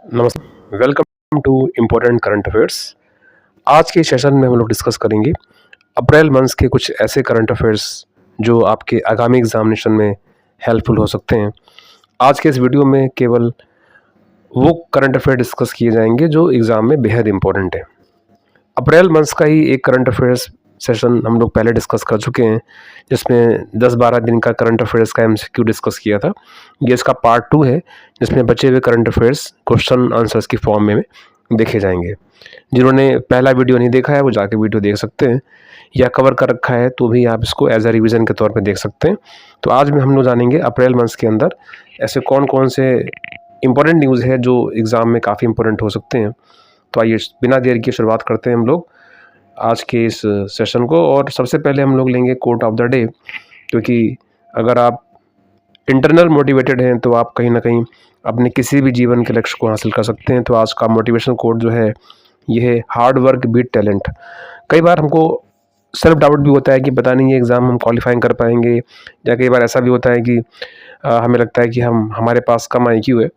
नमस्ते, welcome to important current affairs. आज के सेशन में हम लोग डिस्कस करेंगे अप्रैल मंथ के कुछ ऐसे करंट अफेयर्स जो आपके आगामी एग्जामिनेशन में हेल्पफुल हो सकते हैं। आज के इस वीडियो में केवल वो करंट अफेयर डिस्कस किए जाएंगे जो एग्ज़ाम में बेहद इंपॉर्टेंट है। अप्रैल मंथ का ही एक करंट अफेयर्स सेशन हम लोग पहले डिस्कस कर चुके हैं, जिसमें 10-12 दिन का करंट अफेयर्स का एमसीक्यू डिस्कस किया था। ये इसका पार्ट 2 है, जिसमें बचे हुए करंट अफेयर्स क्वेश्चन आंसर्स की फॉर्म में देखे जाएंगे। जिन्होंने पहला वीडियो नहीं देखा है वो जाके वीडियो देख सकते हैं, या कवर कर रखा है तो भी आप इसको एज अ रिवीजन के तौर पे देख सकते हैं। तो आज में हम लोग जानेंगे अप्रैल मंथ के अंदर ऐसे कौन कौन से इंपॉर्टेंट न्यूज़ है जो एग्ज़ाम में काफ़ी इंपॉर्टेंट हो सकते हैं। तो आइए बिना देर की शुरुआत करते हैं हम लोग आज के इस सेशन को। और सबसे पहले हम लोग लेंगे कोट ऑफ द डे, क्योंकि अगर आप इंटरनल मोटिवेटेड हैं तो आप कहीं ना कहीं अपने किसी भी जीवन के लक्ष्य को हासिल कर सकते हैं। तो आज का मोटिवेशन कोट जो है ये है हार्ड वर्क बीट टैलेंट। कई बार हमको सेल्फ डाउट भी होता है कि पता नहीं ये एग्ज़ाम हम क्वालिफाइंग कर पाएंगे, या कई बार ऐसा भी होता है कि हमें लगता है कि हमारे पास कम IQ है,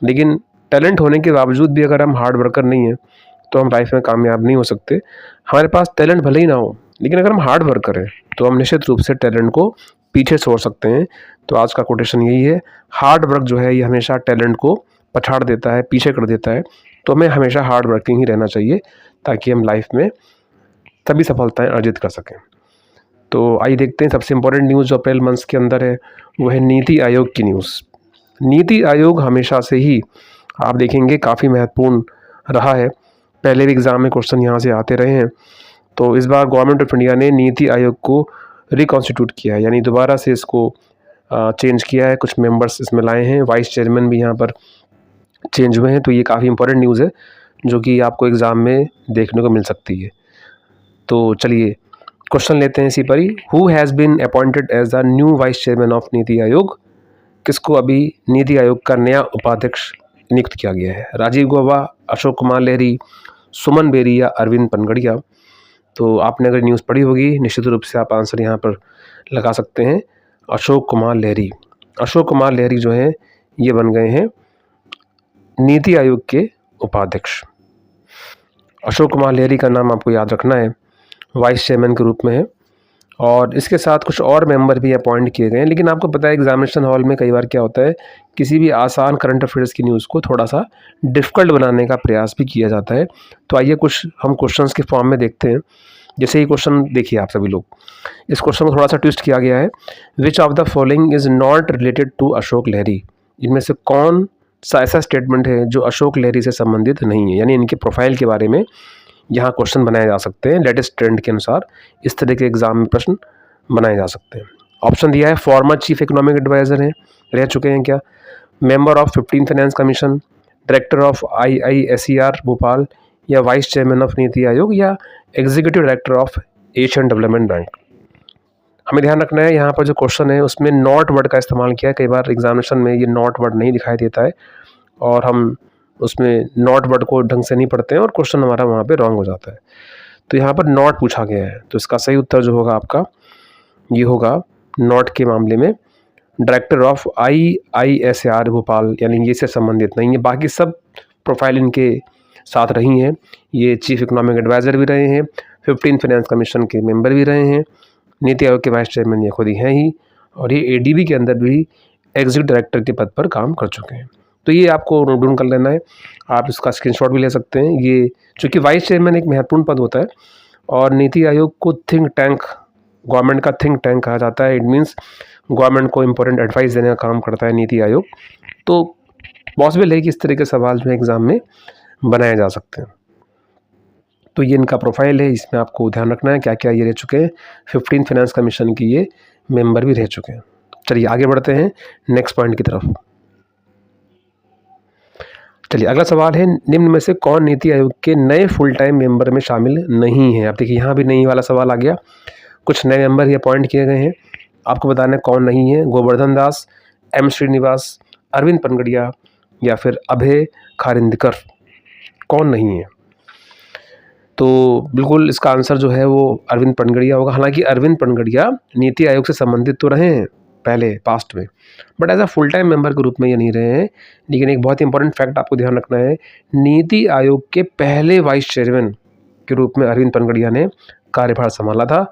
लेकिन टैलेंट होने के बावजूद भी अगर हम हार्ड वर्कर नहीं हैं तो हम लाइफ में कामयाब नहीं हो सकते। हमारे पास टैलेंट भले ही ना हो, लेकिन अगर हम हार्ड वर्क करें तो हम निश्चित रूप से टैलेंट को पीछे छोड़ सकते हैं। तो आज का कोटेशन यही है, हार्ड वर्क जो है ये हमेशा टैलेंट को पछाड़ देता है, पीछे कर देता है। तो हमें हमेशा हार्ड वर्किंग ही रहना चाहिए ताकि हम लाइफ में तभी सफलताएं अर्जित कर सकें। तो आइए देखते हैं सबसे इम्पोर्टेंट न्यूज़ जो अप्रैल मंथ के अंदर है वो है नीति आयोग की न्यूज़। नीति आयोग हमेशा से ही आप देखेंगे काफ़ी महत्वपूर्ण रहा है। पहले भी एग्ज़ाम में क्वेश्चन यहाँ से आते रहे हैं। तो इस बार गवर्नमेंट ऑफ इंडिया ने नीति आयोग को रिकॉन्स्टिट्यूट किया है, यानी दोबारा से इसको चेंज किया है। कुछ मेंबर्स इसमें लाए हैं, वाइस चेयरमैन भी यहाँ पर चेंज हुए हैं। तो ये काफ़ी इंपॉर्टेंट न्यूज़ है जो कि आपको एग्ज़ाम में देखने को मिल सकती है। तो चलिए क्वेश्चन लेते हैं इसी पर ही। Who has been appointed as the new vice chairman of NITI Aayog? किसको अभी नीति आयोग का नया उपाध्यक्ष नियुक्त किया गया है? राजीव गौबा, अशोक कुमार लहरी, सुमन बेरी या अरविंद पनगड़िया? तो आपने अगर न्यूज़ पढ़ी होगी निश्चित रूप से आप आंसर यहाँ पर लगा सकते हैं, अशोक कुमार लहरी। अशोक कुमार लहरी जो हैं ये बन गए हैं नीति आयोग के उपाध्यक्ष। अशोक कुमार लहरी का नाम आपको याद रखना है, वाइस चेयरमैन के रूप में है। और इसके साथ कुछ और मेंबर भी अपॉइंट किए गए हैं। लेकिन आपको पता है एग्जामिनेशन हॉल में कई बार क्या होता है, किसी भी आसान करंट अफेयर्स की न्यूज़ को थोड़ा सा डिफ़िकल्ट बनाने का प्रयास भी किया जाता है। तो आइए कुछ हम क्वेश्चंस के फॉर्म में देखते हैं। जैसे ये क्वेश्चन देखिए आप सभी लोग, इस क्वेश्चन को थोड़ा सा ट्विस्ट किया गया है। Which of the following is not related to Ashok Lahiri? इनमें से कौन सा ऐसा स्टेटमेंट है जो अशोक लहरी से संबंधित नहीं है? यानी इनके प्रोफाइल के बारे में यहाँ क्वेश्चन बनाए जा सकते हैं। लेटेस्ट ट्रेंड के अनुसार इस तरह के एग्जाम में प्रश्न बनाए जा सकते हैं। ऑप्शन दिया है, फॉर्मर चीफ इकोनॉमिक एडवाइजर हैं, रह चुके हैं क्या? Member of 15 finance commission, director of IISER Bhopal, या वाइस चेयरमैन ऑफ नीति आयोग, या executive director of Asian development bank? हमें ध्यान रखना है यहाँ पर जो क्वेश्चन है उसमें नॉट वर्ड का इस्तेमाल किया है। कई बार एग्जामिनेशन में ये नॉट वर्ड नहीं दिखाई देता है और हम उसमें नॉट वर्ड को ढंग से नहीं पढ़ते हैं और क्वेश्चन हमारा वहाँ पे रॉन्ग हो जाता है। तो यहाँ पर नॉट पूछा गया है, तो इसका सही उत्तर जो होगा आपका ये होगा नॉट के मामले में डायरेक्टर ऑफ IISER भोपाल, यानी ये से संबंधित नहीं है। बाकी सब प्रोफाइल इनके साथ रही हैं। ये चीफ इकोनॉमिक एडवाइज़र भी रहे हैं, 15 फाइनेंस कमीशन के मेंबर भी रहे हैं, नीति आयोग के वाइस चेयरमैन ये खुद ही हैं ही, और ये ADB के अंदर भी एग्जीक्यूटिव डायरेक्टर के पद पर काम कर चुके हैं। तो ये आपको नोट डाउन कर लेना है, आप इसका स्क्रीनशॉट भी ले सकते हैं। ये चूँकि वाइस चेयरमैन एक महत्वपूर्ण पद होता है और नीति आयोग को थिंक टैंक, गवर्नमेंट का थिंक टैंक कहा जाता है। इट मीन्स गवर्नमेंट को इंपॉर्टेंट एडवाइस देने का काम करता है नीति आयोग। तो पॉसिबल है कि इस तरह के सवाल जो है एग्ज़ाम में बनाए जा सकते हैं। तो ये इनका प्रोफाइल है, इसमें आपको ध्यान रखना है क्या क्या ये रह चुके हैं। 15 फाइनेंस कमीशन की ये मेंबर भी रह चुके हैं। चलिए आगे बढ़ते हैं नेक्स्ट पॉइंट की तरफ। चलिए अगला सवाल है, निम्न में से कौन नीति आयोग के नए फुल टाइम मेंबर में शामिल नहीं है? आप देखिए यहाँ भी नहीं वाला सवाल आ गया। कुछ नए मेंबर ही अपॉइंट किए गए हैं, आपको बताना है कौन नहीं है। गोवर्धन दास, M श्रीनिवास, अरविंद पनगड़िया, या फिर अभय खारिंदकर, कौन नहीं है? तो बिल्कुल इसका आंसर जो है वो अरविंद पनगड़िया होगा। हालांकि अरविंद पनगड़िया नीति आयोग से संबंधित तो रहे हैं, पहले पास्ट में, but as a full time member के रूप में ये नहीं रहे हैं। लेकिन एक बहुत इंपॉर्टेंट फैक्ट आपको ध्यान रखना है, नीति आयोग के पहले वाइस चेयरमैन के रूप में अरविंद पनगड़िया ने कार्यभार संभाला था।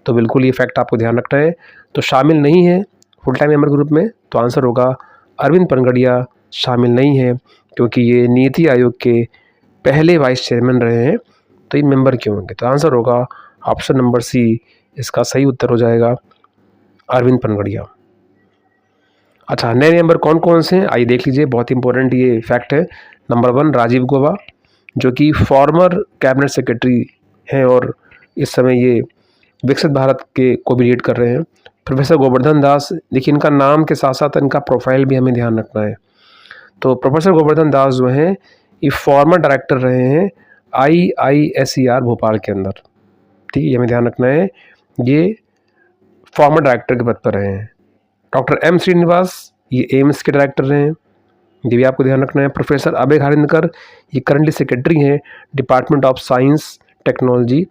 तो बिल्कुल ये फैक्ट आपको ध्यान रखना है। तो शामिल नहीं है फुल टाइम मेंबर के रूप में, तो आंसर होगा अरविंद पनगड़िया शामिल नहीं है, क्योंकि ये नीति आयोग के पहले वाइस चेयरमैन रहे हैं। तो ये मेंबर क्यों होंगे? तो आंसर होगा ऑप्शन नंबर सी, इसका सही उत्तर हो जाएगा अरविंद पनगड़िया। अच्छा, नए मेंबर कौन कौन से हैं आइए देख लीजिए, बहुत इंपॉर्टेंट ये फैक्ट है। नंबर 1 राजीव गौबा, जो कि फॉर्मर कैबिनेट सेक्रेटरी हैं और इस समय ये विकसित भारत के को भी लीड कर रहे हैं। प्रोफेसर गोवर्धन दास, देखिए इनका नाम के साथ साथ इनका प्रोफाइल भी हमें ध्यान रखना है। तो प्रोफेसर गोवर्धन दास जो हैं ये फॉर्मर डायरेक्टर रहे हैं IISER भोपाल के अंदर, ठीक है, ये हमें ध्यान रखना है, ये फॉर्मर डायरेक्टर के पद पर रहे हैं। डॉक्टर M श्रीनिवास, ये एम्स के डायरेक्टर रहे हैं, ये भी आपको ध्यान रखना है। प्रोफेसर अभय खारिंदकर, ये करंटली सेक्रेटरी हैं डिपार्टमेंट ऑफ साइंस टेक्नोलॉजी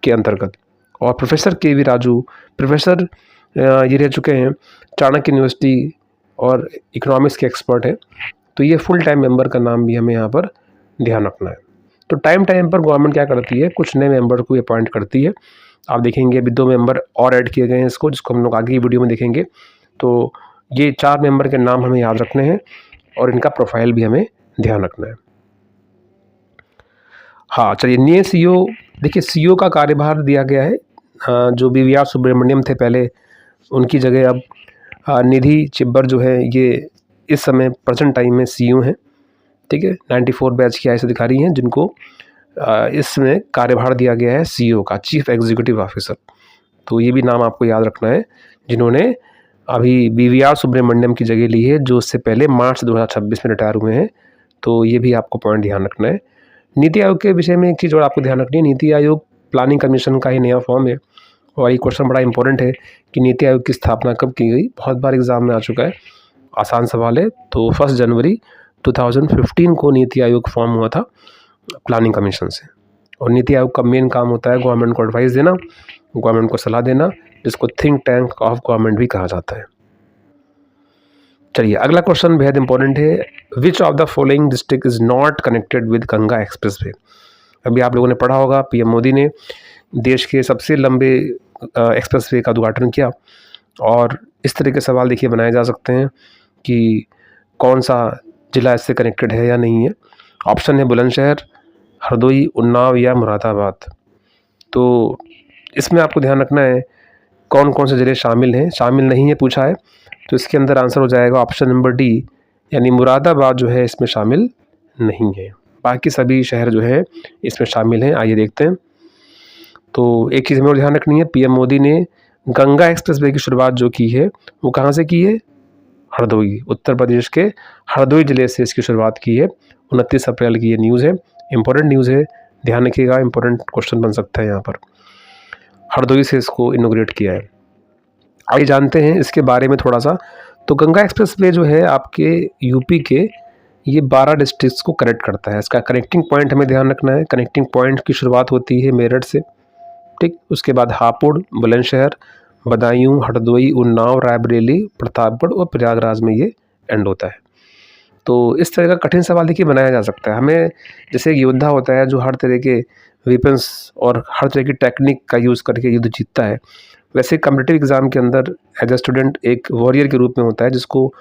के अंतर्गत। और प्रोफेसर KV राजू, प्रोफेसर ये रह चुके हैं चाणक्य यूनिवर्सिटी और इकोनॉमिक्स के एक्सपर्ट हैं। तो ये फुल टाइम मेंबर का नाम भी हमें यहाँ पर ध्यान रखना है। तो टाइम टाइम पर गवर्नमेंट क्या करती है, कुछ नए मेंबर को अपॉइंट करती है। आप देखेंगे अभी 2 मेंबर और ऐड किए गए हैं इसको, जिसको हम लोग आगे की वीडियो में देखेंगे। तो ये 4 मेंबर के नाम हमें याद रखने हैं और इनका प्रोफाइल भी हमें ध्यान रखना है। हाँ चलिए, नए CEO, देखिए CEO का कार्यभार दिया गया है, जो BVR सुब्रमण्यम थे पहले, उनकी जगह अब निधि चिब्बर जो है ये इस समय प्रेजेंट टाइम में CEO हैं, ठीक है। 94 बैच की IAS अधिकारी हैं जिनको इसमें कार्यभार दिया गया है CEO का, चीफ एग्जीक्यूटिव ऑफिसर। तो ये भी नाम आपको याद रखना है, जिन्होंने अभी BVR सुब्रमण्यम की जगह ली है, जो उससे पहले मार्च 2026 में रिटायर हुए हैं। तो ये भी आपको पॉइंट ध्यान रखना है। नीति आयोग के विषय में एक चीज़ और आपको ध्यान रखनी है, नीति आयोग प्लानिंग कमीशन का ही नया फॉर्म है। और ये क्वेश्चन बड़ा इंपॉर्टेंट है कि नीति आयोग की स्थापना कब की गई, बहुत बार एग्जाम में आ चुका है, आसान सवाल है। तो 1 जनवरी 2015 को नीति आयोग फॉर्म हुआ था प्लानिंग कमीशन से। और नीति आयोग का मेन काम होता है गवर्नमेंट को एडवाइस देना, गवर्नमेंट को सलाह देना, जिसको थिंक टैंक ऑफ गवर्नमेंट भी कहा जाता है। चलिए अगला क्वेश्चन बेहद इंपॉर्टेंट है, which of the following district is not connected with Ganga expressway. अभी आप लोगों ने पढ़ा होगा, PM मोदी ने देश के सबसे लंबे एक्सप्रेसवे का उद्घाटन किया। और इस तरह के सवाल देखिए बनाए जा सकते हैं कि कौन सा जिला इससे कनेक्टेड है या नहीं है। ऑप्शन है बुलंदशहर, हरदोई, उन्नाव या मुरादाबाद। तो इसमें आपको ध्यान रखना है कौन कौन से ज़िले शामिल हैं, शामिल नहीं है पूछा है, तो इसके अंदर आंसर हो जाएगा ऑप्शन नंबर D, यानी मुरादाबाद जो है इसमें शामिल नहीं है। बाकी सभी शहर जो है इसमें शामिल हैं। आइए देखते हैं। तो एक चीज़ हमें और ध्यान रखनी है, PM मोदी ने गंगा एक्सप्रेसवे की शुरुआत जो की है वो कहाँ से की है, हरदोई, उत्तर प्रदेश के हरदोई ज़िले से इसकी शुरुआत की है। 29 अप्रैल की ये न्यूज़ है, इंपॉर्टेंट न्यूज़ है, ध्यान रखिएगा, इंपॉर्टेंट क्वेश्चन बन सकता है यहाँ पर। हरदोई से इसको इनोग्रेट किया है। आइए जानते हैं इसके बारे में थोड़ा सा। तो गंगा एक्सप्रेसवे जो है आपके यूपी के ये 12 डिस्ट्रिक्ट्स को कनेक्ट करता है। इसका कनेक्टिंग पॉइंट हमें ध्यान रखना है, कनेक्टिंग पॉइंट की शुरुआत होती है मेरठ से, ठीक, उसके बाद हापुड़, बुलंदशहर, बदायूं, हरदोई, उन्नाव, रायबरेली, प्रतापगढ़ और प्रयागराज में ये एंड होता है। तो इस तरह का कठिन सवाल देखिए बनाया जा सकता है हमें। जैसे एक योद्धा होता है जो हर तरह के वेपन्स और हर तरह की टेक्निक का यूज़ करके युद्ध जीतता है, वैसे कम्पिटिटिव एग्ज़ाम के अंदर एज ए स्टूडेंट एक वॉरियर के रूप में होता है, जिसको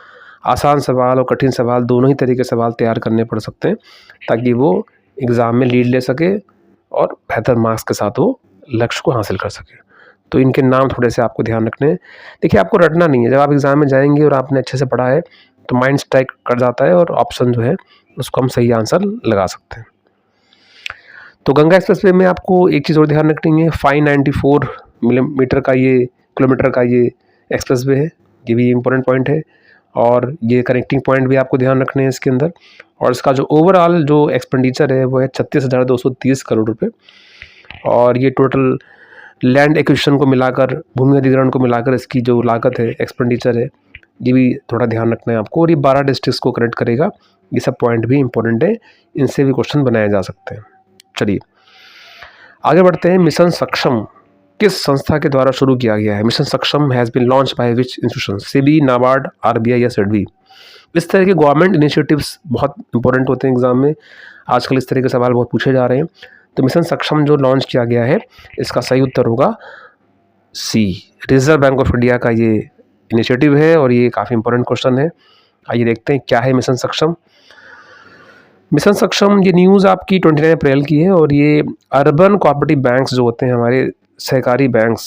आसान सवाल और कठिन सवाल दोनों ही तरीके सवाल तैयार करने पड़ सकते हैं, ताकि वो एग्ज़ाम में लीड ले सके और बेहतर मार्क्स के साथ वो लक्ष्य को हासिल कर सके। तो इनके नाम थोड़े से आपको ध्यान रखने हैं। देखिए आपको रटना नहीं है, जब आप एग्ज़ाम में जाएंगे और आपने अच्छे से पढ़ा है तो माइंड स्ट्राइक कर जाता है और ऑप्शन जो है उसको हम सही आंसर लगा सकते हैं। तो गंगा एक्सप्रेसवे में आपको एक चीज़ और ध्यान रखनी है, 594 किलोमीटर का ये एक्सप्रेसवे है, ये भी इम्पोर्टेंट पॉइंट है। और ये कनेक्टिंग पॉइंट भी आपको ध्यान रखने हैं इसके अंदर। और इसका जो ओवरऑल जो एक्सपेंडिचर है वो है 36,230 करोड़ रुपये। और ये टोटल लैंड एक्विजिशन को मिलाकर, भूमि अधिग्रहण को मिलाकर इसकी जो लागत है, एक्सपेंडिचर है, ये भी थोड़ा ध्यान रखना है आपको। और ये 12 डिस्ट्रिक्ट्स को कनेक्ट करेगा। ये सब पॉइंट भी इंपॉर्टेंट है, इनसे भी क्वेश्चन बनाए जा सकते हैं। चलिए आगे बढ़ते हैं। मिशन सक्षम किस संस्था के द्वारा शुरू किया गया है? Mission Saksham has been launch by which institution? SEBI, NABARD, RBI या सेडबी? इस तरह के गवर्नमेंट इनिशिएटिव्स बहुत इंपॉर्टेंट होते हैं एग्जाम में। आजकल इस तरह के सवाल बहुत पूछे जा रहे हैं। तो मिशन सक्षम जो लॉन्च किया गया है, इसका सही उत्तर होगा सी, रिजर्व बैंक ऑफ इंडिया का ये इनिशिएटिव है और ये काफ़ी इंपॉर्टेंट क्वेश्चन है। आइए देखते हैं क्या है मिशन सक्षम। मिशन सक्षम ये न्यूज़ आपकी 29 अप्रैल की है और ये अर्बन कोऑपरेटिव बैंक्स जो होते हैं हमारे सहकारी बैंक्स,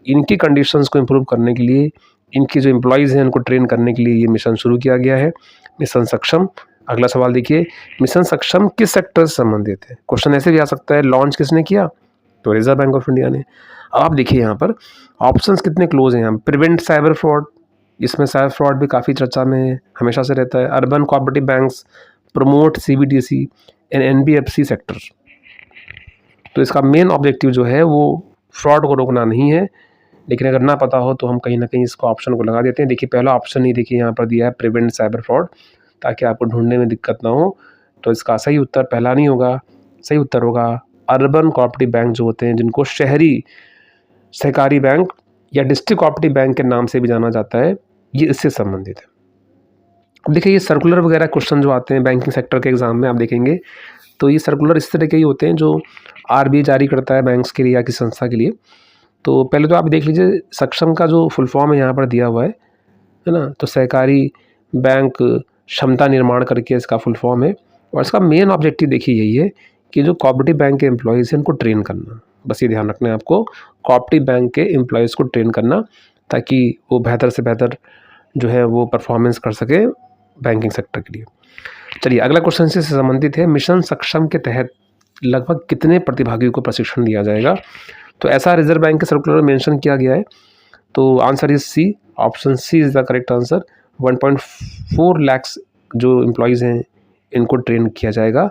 इनकी कंडीशंस को इम्प्रूव करने के लिए, इनकी जो एम्प्लॉयज़ हैं उनको ट्रेन करने के लिए ये मिशन शुरू किया गया है, मिशन सक्षम। अगला सवाल देखिए, मिशन सक्षम किस सेक्टर से संबंधित है? क्वेश्चन ऐसे भी आ सकता है, लॉन्च किसने किया? तो रिजर्व बैंक ऑफ इंडिया ने। अब आप देखिए यहाँ पर ऑप्शंस कितने क्लोज हैं। यहाँ प्रिवेंट साइबर फ्रॉड, इसमें साइबर फ्रॉड भी काफ़ी चर्चा में हमेशा से रहता है। Urban cooperative banks, promote CBDC and NBFC sector. तो इसका मेन ऑब्जेक्टिव जो है वो फ्रॉड को रोकना नहीं है, लेकिन अगर ना पता हो तो हम कहीं ना कहीं इसको ऑप्शन को लगा देते हैं। देखिए पहला ऑप्शन ही देखिए यहाँ पर दिया है, प्रिवेंट साइबर फ्रॉड, ताकि आपको ढूंढने में दिक्कत ना हो। तो इसका सही उत्तर पहला नहीं होगा, सही उत्तर होगा अर्बन कोऑपरेटिव बैंक जो होते हैं, जिनको शहरी सहकारी बैंक या डिस्ट्रिक्ट कोऑपरेटिव बैंक के नाम से भी जाना जाता है, ये इससे संबंधित है। अब देखिए ये सर्कुलर वगैरह क्वेश्चन जो आते हैं बैंकिंग सेक्टर के एग्जाम में आप देखेंगे, तो ये सर्कुलर इस तरह के ही होते हैं जो आरबीआई जारी करता है बैंक्स के लिए या किसी संस्था के लिए। तो पहले तो आप देख लीजिए सक्षम का जो फुल फॉर्म है यहाँ पर दिया हुआ है ना, तो सहकारी बैंक क्षमता निर्माण करके इसका फुल फॉर्म है। और इसका मेन ऑब्जेक्टिव देखिए यही है कि जो कोऑपरेटिव बैंक के एम्प्लॉयज़ हैं उनको ट्रेन करना। बस ये ध्यान रखना है आपको, कोऑपरेटिव बैंक के एम्प्लॉयज़ को ट्रेन करना, ताकि वो बेहतर से बेहतर जो है वो परफॉर्मेंस कर सके बैंकिंग सेक्टर के लिए। चलिए अगला क्वेश्चन से संबंधित है, मिशन सक्षम के तहत लगभग कितने प्रतिभागियों को प्रशिक्षण दिया जाएगा? तो ऐसा रिजर्व बैंक के सर्कुलर में मेंशन किया गया है। तो answer is C, option C is the correct answer. 1.4 lakh जो एम्प्लॉयज़ हैं इनको ट्रेन किया जाएगा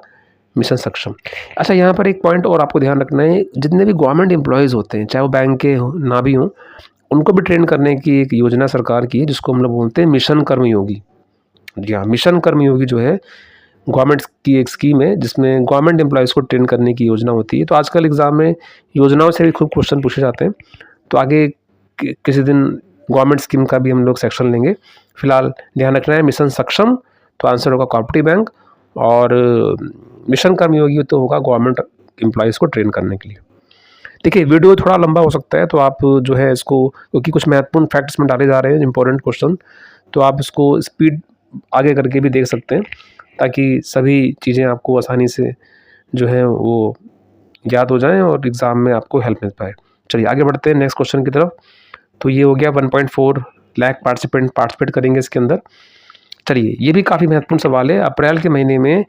मिशन सक्षम। अच्छा यहाँ पर एक पॉइंट और आपको ध्यान रखना है, जितने भी गवर्नमेंट एम्प्लॉयज़ होते हैं चाहे वो बैंक के हों ना भी हों, उनको भी ट्रेन करने की एक योजना सरकार की है, जिसको हम लोग बोलते हैं मिशन कर्मयोगी। जी हाँ, मिशन कर्मयोगी जो है गवर्नमेंट की एक स्कीम है जिसमें गवर्नमेंट एम्प्लॉयज़ को ट्रेन करने की योजना होती है। तो आजकल एग्ज़ाम में योजनाओं से भी खूब क्वेश्चन पूछे जाते हैं। तो आगे किसी दिन गवर्नमेंट स्कीम का भी हम लोग सेक्शन लेंगे। फिलहाल ध्यान रखना है मिशन सक्षम, तो आंसर होगा कोऑपरेटिव बैंक, और मिशन कर्मयोगी तो होगा गवर्नमेंट एम्प्लॉयज़ को ट्रेन करने के लिए। देखिए वीडियो थोड़ा लंबा हो सकता है, तो आप जो है इसको, क्योंकि कुछ महत्वपूर्ण फैक्ट्स में डाले जा रहे हैं इंपॉर्टेंट क्वेश्चन, तो आप इसको स्पीड आगे करके भी देख सकते हैं, ताकि सभी चीज़ें आपको आसानी से जो है वो याद हो जाएं और एग्ज़ाम में आपको हेल्प मिल पाए। चलिए आगे बढ़ते हैं नेक्स्ट क्वेश्चन की तरफ। तो ये हो गया 1.4 लाख पार्टिसिपेट करेंगे इसके अंदर। चलिए ये भी काफ़ी महत्वपूर्ण सवाल है। अप्रैल के महीने में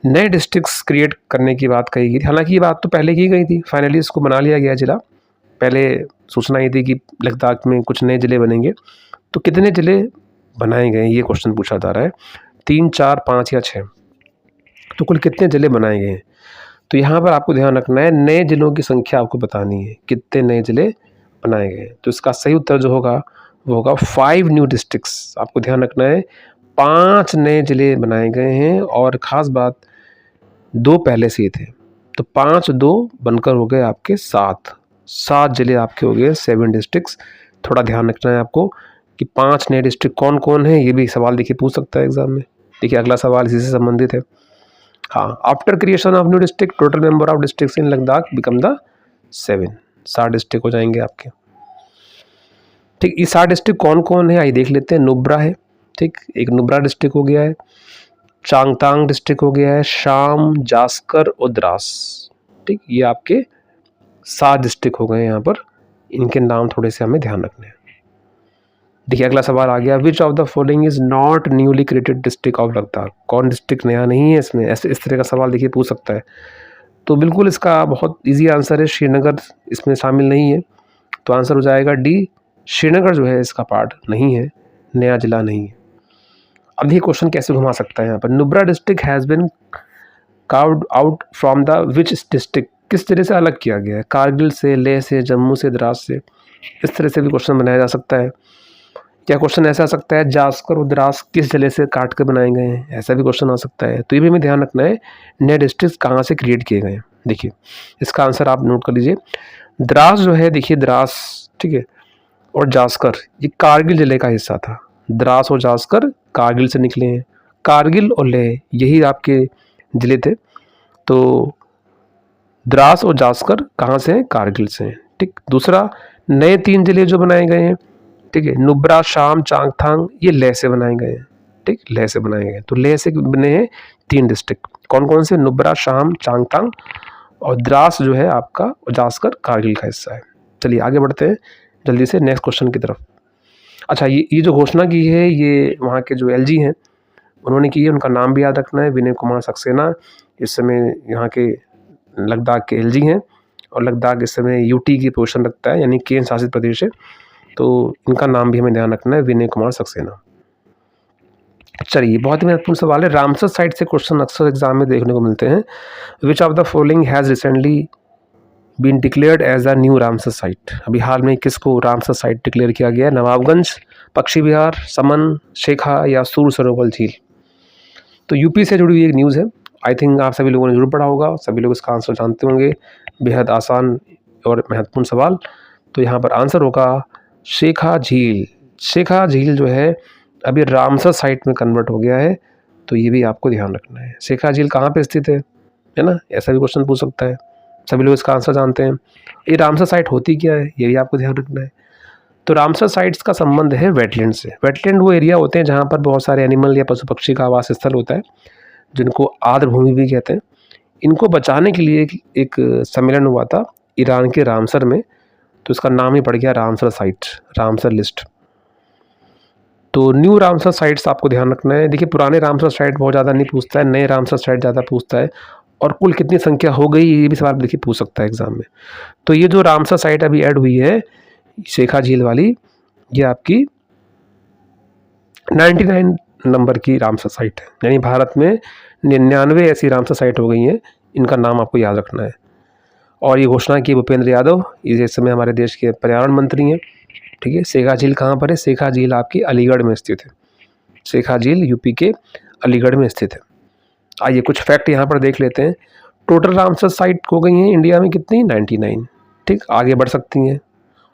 नए डिस्ट्रिक्ट्स क्रिएट करने की बात कही गई थी। हालांकि ये बात तो पहले की गई थी, फाइनली इसको बना लिया गया जिला। पहले सूचना ये थी कि लद्दाख में कुछ नए ज़िले बनेंगे। तो कितने ज़िले बनाए गए ये क्वेश्चन पूछा जा रहा है, 3, 4, 5 या 6। तो कुल कितने ज़िले बनाए गए हैं? तो यहाँ पर आपको ध्यान रखना है, नए ज़िलों की संख्या आपको बतानी है, कितने नए ज़िले बनाए गए हैं। तो इसका सही उत्तर जो होगा वो होगा 5 न्यू डिस्ट्रिक्ट्स। आपको ध्यान रखना है 5 नए ज़िले बनाए गए हैं, और ख़ास बात 2 पहले से ही थे। तो 5 2 बनकर हो गए आपके 7 ज़िले आपके हो गए 7 डिस्ट्रिक्ट्स। थोड़ा ध्यान रखना है आपको कि 5 नए डिस्ट्रिक्ट कौन कौन है, ये भी सवाल देखिए पूछ सकता है एग्जाम में। देखिए अगला सवाल इसी से संबंधित है। हाँ, after creation of new district total number of districts in Ladakh become the 7 district हो जाएंगे आपके। ठीक, ये 7 डिस्ट्रिक्ट कौन कौन है आइए देख लेते हैं। नुब्रा है, ठीक, एक नुब्रा डिस्ट्रिक्ट हो गया है, चांगतांग डिस्ट्रिक्ट हो गया है, शाम, जास्कर और द्रास। ठीक, ये आपके 7 डिस्ट्रिक्ट हो गए यहाँ पर। इनके नाम थोड़े से हमें ध्यान रखने हैं। देखिए अगला सवाल आ गया, विच of the following is not newly created district of Ladakh? कौन डिस्ट्रिक्ट नया नहीं है इसमें? ऐसे इस तरह का सवाल देखिए पूछ सकता है। तो बिल्कुल इसका बहुत इजी आंसर है, श्रीनगर इसमें शामिल नहीं है। तो आंसर हो जाएगा डी, श्रीनगर जो है इसका पार्ट नहीं है, नया जिला नहीं है। अब देखिए क्वेश्चन कैसे घुमा सकता है यहाँ पर, Nubra district has been carved out from the which district? किस तरह से अलग किया गया है? कारगिल से, लेह से, जम्मू से, द्रास से? इस तरह से भी क्वेश्चन बनाया जा सकता है। क्या क्वेश्चन ऐसा आ सकता है, जास्कर और द्रास किस जिले से काट के बनाए गए हैं? ऐसा भी क्वेश्चन आ सकता है। तो ये भी हमें ध्यान रखना है, नए डिस्ट्रिक्ट कहाँ से क्रिएट किए गए हैं। देखिए इसका आंसर आप नोट कर लीजिए। द्रास जो है, देखिए द्रास, ठीक है, और जास्कर ये कारगिल जिले का हिस्सा था। द्रास और जास्कर कारगिल से निकले हैं। कारगिल और लेह यही आपके जिले थे। तो द्रास और जास्कर कहाँ से हैं? कारगिल से हैं। ठीक। दूसरा, नए 3 जिले जो बनाए गए हैं, ठीक है, नुब्रा, शाम, चांगथांग, ये लेह से बनाए गए हैं। ठीक, लेह से बनाए गए। तो लेह से बने हैं 3 डिस्ट्रिक्ट। कौन कौन से? नुब्रा, शाम, चांगथांग और द्रास जो है आपका जास्कर कारगिल का हिस्सा है। चलिए आगे बढ़ते हैं जल्दी से नेक्स्ट क्वेश्चन की तरफ। अच्छा, ये जो घोषणा की है ये वहाँ के जो एलजी हैं उन्होंने की है। उनका नाम भी याद रखना है, विनय कुमार सक्सेना। इस समय यहाँ के लद्दाख के एलजी हैं और लद्दाख इस समय यूटी की पोजीशन रखता है, यानी केंद्र शासित प्रदेश है। तो इनका नाम भी हमें ध्यान रखना है, विनय कुमार सक्सेना। चलिए, बहुत ही महत्वपूर्ण सवाल है। रामसर साइट से क्वेश्चन अक्सर एग्जाम में देखने को मिलते हैं। Which of the following has recently been declared as a new Ramsar site? अभी हाल में किसको रामसर साइट डिक्लेयर किया गया है? नवाबगंज, पक्षी विहार, समन, शेखा या सूर सरोवर झील? तो यूपी से जुड़ी हुई एक न्यूज़ है। आई थिंक आप सभी लोगों ने जरूर पढ़ा होगा, सभी लोग इसका आंसर जानते होंगे। बेहद आसान और महत्वपूर्ण सवाल। तो यहाँ पर आंसर होगा शेखा झील। शेखा झील जो है अभी रामसर साइट में कन्वर्ट हो गया है, तो ये भी आपको ध्यान रखना है। शेखा झील कहाँ पे स्थित है ना? ऐसा भी क्वेश्चन पूछ सकता है। सभी लोग इसका आंसर जानते हैं। ये रामसर साइट होती क्या है, ये भी आपको ध्यान रखना है। तो रामसर साइट्स का संबंध है वेटलैंड से। वेटलैंड वो एरिया होते हैं जहाँ पर बहुत सारे एनिमल या पशु पक्षी का आवास स्थल होता है, जिनको आर्द्र भूमि भी कहते हैं। इनको बचाने के लिए एक सम्मेलन हुआ था ईरान के रामसर में, तो इसका नाम ही पड़ गया रामसर साइट, रामसर लिस्ट। तो न्यू रामसर साइट्स आपको ध्यान रखना है। देखिए, पुराने रामसर साइट बहुत ज़्यादा नहीं पूछता है, नए रामसर साइट ज़्यादा पूछता है। और कुल कितनी संख्या हो गई ये भी सवाल देखिए पूछ सकता है एग्जाम में। तो ये जो रामसर साइट अभी ऐड हुई है शेखा झील वाली, ये आपकी 99 नंबर की रामसर साइट है। यानी भारत में 99 ऐसी रामसर साइट हो गई हैं, इनका नाम आपको याद रखना है। और ये घोषणा की भूपेंद्र यादव, इस समय हमारे देश के पर्यावरण मंत्री हैं। ठीक है। शेखा झील कहाँ पर है? शेखा झील आपकी अलीगढ़ में स्थित है। शेखा झील यूपी के अलीगढ़ में स्थित है। आइए कुछ फैक्ट यहाँ पर देख लेते हैं। टोटल रामसर साइट हो गई हैं इंडिया में कितनी? 99। ठीक, आगे बढ़ सकती हैं।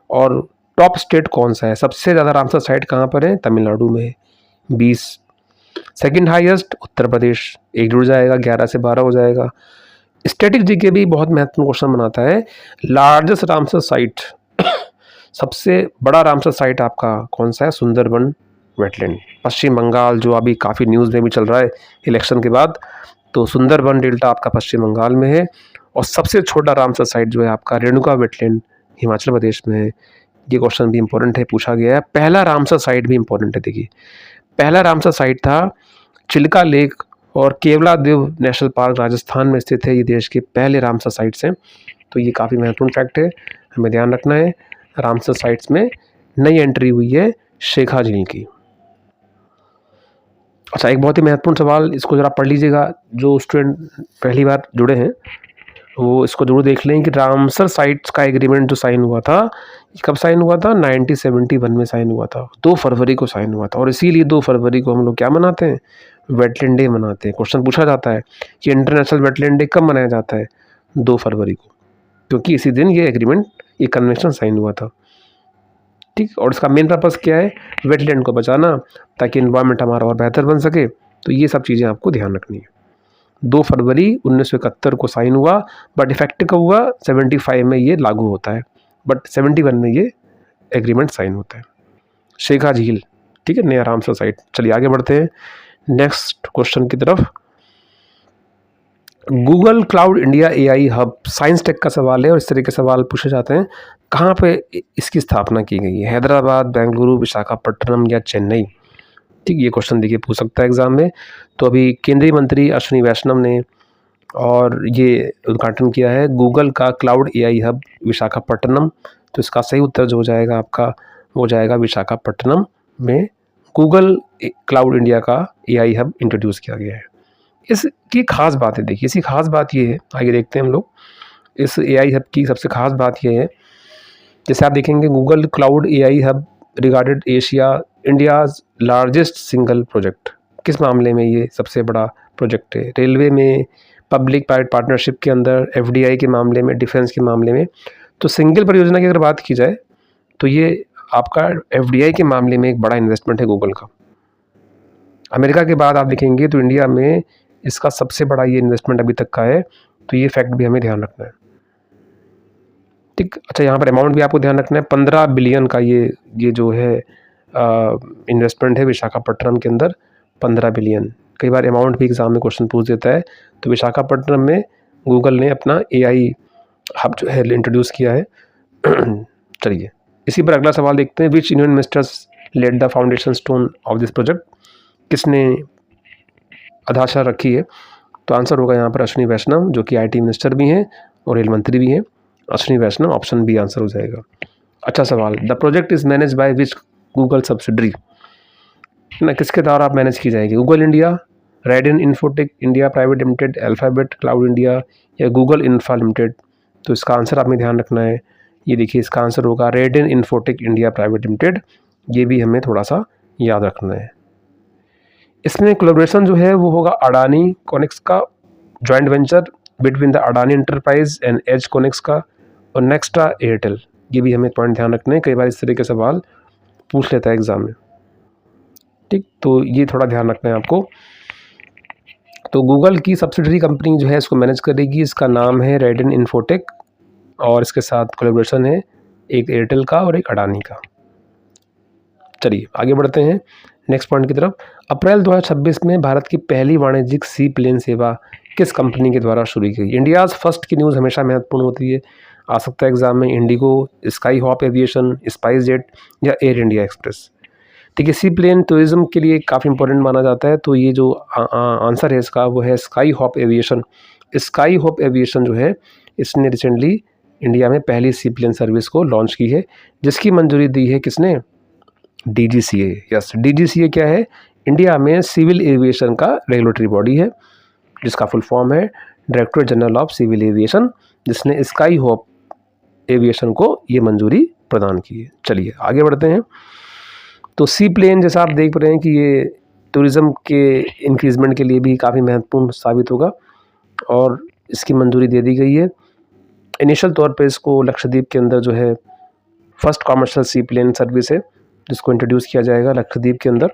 और टॉप स्टेट कौन सा है? सबसे ज़्यादा रामसर साइट कहाँ पर है? तमिलनाडु में है, 20। सेकंड हाईएस्ट उत्तर प्रदेश, 1 जुड़ जाएगा, 11 से 12 हो जाएगा। स्टैटिक जीके भी बहुत महत्वपूर्ण क्वेश्चन बनाता है। लार्जेस्ट रामसर साइट, सबसे बड़ा रामसर साइट आपका कौन सा है? सुंदरबन वेटलैंड, पश्चिम बंगाल, जो अभी काफ़ी न्यूज़ में भी चल रहा है इलेक्शन के बाद। तो सुंदरबन डेल्टा आपका पश्चिम बंगाल में है। और सबसे छोटा रामसर साइट जो है आपका रेणुका वेटलैंड हिमाचल प्रदेश में है। ये क्वेश्चन भी इंपॉर्टेंट है, पूछा गया है। पहला रामसर साइट भी इंपॉर्टेंट है। देखिए, पहला रामसर साइट था चिल्का लेक और केवलादेव नेशनल पार्क राजस्थान में स्थित है। ये देश के पहले रामसर साइट्स हैं। तो ये काफ़ी महत्वपूर्ण फैक्ट है, हमें ध्यान रखना है। रामसर साइट्स में नई एंट्री हुई है शेखा झील की। अच्छा, एक बहुत ही महत्वपूर्ण सवाल, इसको ज़रा पढ़ लीजिएगा। जो स्टूडेंट पहली बार जुड़े हैं वो इसको जरूर देख लें कि रामसर साइट्स का एग्रीमेंट जो साइन हुआ था, कब साइन हुआ था? 1971 में साइन हुआ था, 2 फरवरी को साइन हुआ था। और इसीलिए 2 फरवरी को हम लोग क्या मनाते हैं? वेटलैंड डे मनाते हैं। क्वेश्चन पूछा जाता है कि इंटरनेशनल वेटलैंड डे कब मनाया जाता है? 2 फरवरी को, क्योंकि इसी दिन ये एग्रीमेंट, ये कन्वेंशन साइन हुआ था। ठीक। और इसका मेन पर्पस क्या है? वेटलैंड को बचाना, ताकि इन्वायरमेंट हमारा और बेहतर बन सके। तो ये सब चीज़ें आपको ध्यान रखनी है। 2 फरवरी 1971 को साइन हुआ, बट इफेक्टिव कब हुआ? 75 में ये लागू होता है, बट 71 में ये एग्रीमेंट साइन होता है। शेखा झील, ठीक है, नया रामसर साइट। चलिए आगे बढ़ते हैं नेक्स्ट क्वेश्चन की तरफ। Google cloud India AI hub science tech का सवाल है और इस तरह के सवाल पूछे जाते हैं। कहाँ पे इसकी स्थापना की गई है? हैदराबाद, बेंगलुरु, विशाखापट्टनम या चेन्नई? ठीक, ये क्वेश्चन देखिए पूछ सकता है एग्जाम में। तो अभी केंद्रीय मंत्री अश्विनी वैष्णव ने और ये उद्घाटन किया है गूगल का क्लाउड एआई हब विशाखापट्टनम। तो इसका सही उत्तर जो हो जाएगा आपका, वो जाएगा विशाखापट्टनम में गूगल क्लाउड इंडिया का एआई हब इंट्रोड्यूस किया गया है। इसकी खास बात है, देखिए इसकी खास बात ये है, आगे देखते हैं हम लोग। इस एआई हब की सबसे खास बात ये है, जैसे आप देखेंगे Google Claude AI hub regarded Asia India's largest single project. किस मामले में ये सबसे बड़ा प्रोजेक्ट है? रेलवे में, पब्लिक प्राइवेट पार्टनरशिप के अंदर, एफडीआई के मामले में, डिफेंस के मामले में। तो सिंगल परियोजना की अगर बात की जाए तो ये आपका एफडीआई के मामले में एक बड़ा इन्वेस्टमेंट है गूगल का। अमेरिका के बाद आप देखेंगे तो इंडिया में इसका सबसे बड़ा ये इन्वेस्टमेंट अभी तक का है, तो ये फैक्ट भी हमें ध्यान रखना है। ठीक, अच्छा यहाँ पर अमाउंट भी आपको ध्यान रखना है, 15 बिलियन का ये जो है इन्वेस्टमेंट है विशाखापट्टनम के अंदर, 15 बिलियन। कई बार अमाउंट भी एग्जाम में क्वेश्चन पूछ देता है। तो विशाखापट्टनम में गूगल ने अपना एआई हब जो है इंट्रोड्यूस किया है। चलिए इसी पर अगला सवाल देखते हैं, which Indian ministers laid the foundation stone of this project, किसने आधारशिला रखी है? तो आंसर होगा यहाँ पर अश्विनी वैष्णव, जो कि आईटी मिनिस्टर भी हैं और रेल मंत्री भी हैं। अश्विनी वैष्णव, ऑप्शन बी आंसर हो जाएगा। अच्छा सवाल, the project is manage by which Google subsidiary, ना किसके द्वारा आप मैनेज की जाएगी? Google India, radian infotech India private limited, alphabet cloud India या गूगल इंफ्रा लिमिटेड? तो इसका आंसर आपने ध्यान रखना है। ये देखिए इसका आंसर होगा radian infotech India private limited. ये भी हमें थोड़ा सा याद रखना है। इसमें कोलैबोरेशन जो है वो होगा अडानी कोनिक्स का, joint venture between the Adani enterprise and एज कोनिक्स का, और नेक्स्ट्रा एयरटेल। ये भी हमें पॉइंट ध्यान रखने हैं, कई बार इस तरह के सवाल पूछ लेता है एग्जाम में। ठीक, तो ये थोड़ा ध्यान रखना है आपको। तो गूगल की सब्सिडरी कंपनी जो है इसको मैनेज करेगी, इसका नाम है रेडियन इन्फोटेक, और इसके साथ कोलैबोरेशन है एक एयरटेल का और एक अडानी का। चलिए आगे बढ़ते हैं नेक्स्ट पॉइंट की तरफ। अप्रैल 2026 में भारत की पहली वाणिज्यिक सी प्लेन सेवा किस कंपनी के द्वारा शुरू की गई? इंडियाज़ फर्स्ट की न्यूज़ हमेशा महत्वपूर्ण होती है, आ सकता है एग्जाम में। Indigo, sky Hop aviation, spice jet या एयर इंडिया एक्सप्रेस? ठीक है, सी प्लेन टूरिज्म के लिए काफ़ी इंपॉर्टेंट माना जाता है, तो ये जो आंसर है इसका वो है sky Hop aviation. Sky Hop aviation जो है इसने रिसेंटली इंडिया में पहली सी प्लेन सर्विस को लॉन्च की है, जिसकी मंजूरी दी है किसने? डीजीसीए। यस, डीजीसीए क्या है? इंडिया में सिविल एविएशन का रेगुलेटरी बॉडी है, जिसका फुल फॉर्म है directorate general of civil aviation, जिसने स्काई हॉप एविएशन को ये मंजूरी प्रदान की है। चलिए आगे बढ़ते हैं। तो सी प्लेन जैसा आप देख रहे हैं कि ये टूरिज़्म के इंक्रीजमेंट के लिए भी काफ़ी महत्वपूर्ण साबित होगा, और इसकी मंजूरी दे दी गई है। इनिशियल तौर पे इसको लक्षद्वीप के अंदर जो है फर्स्ट कॉमर्शियल सी प्लेन सर्विस है जिसको इंट्रोड्यूस किया जाएगा लक्षद्वीप के अंदर,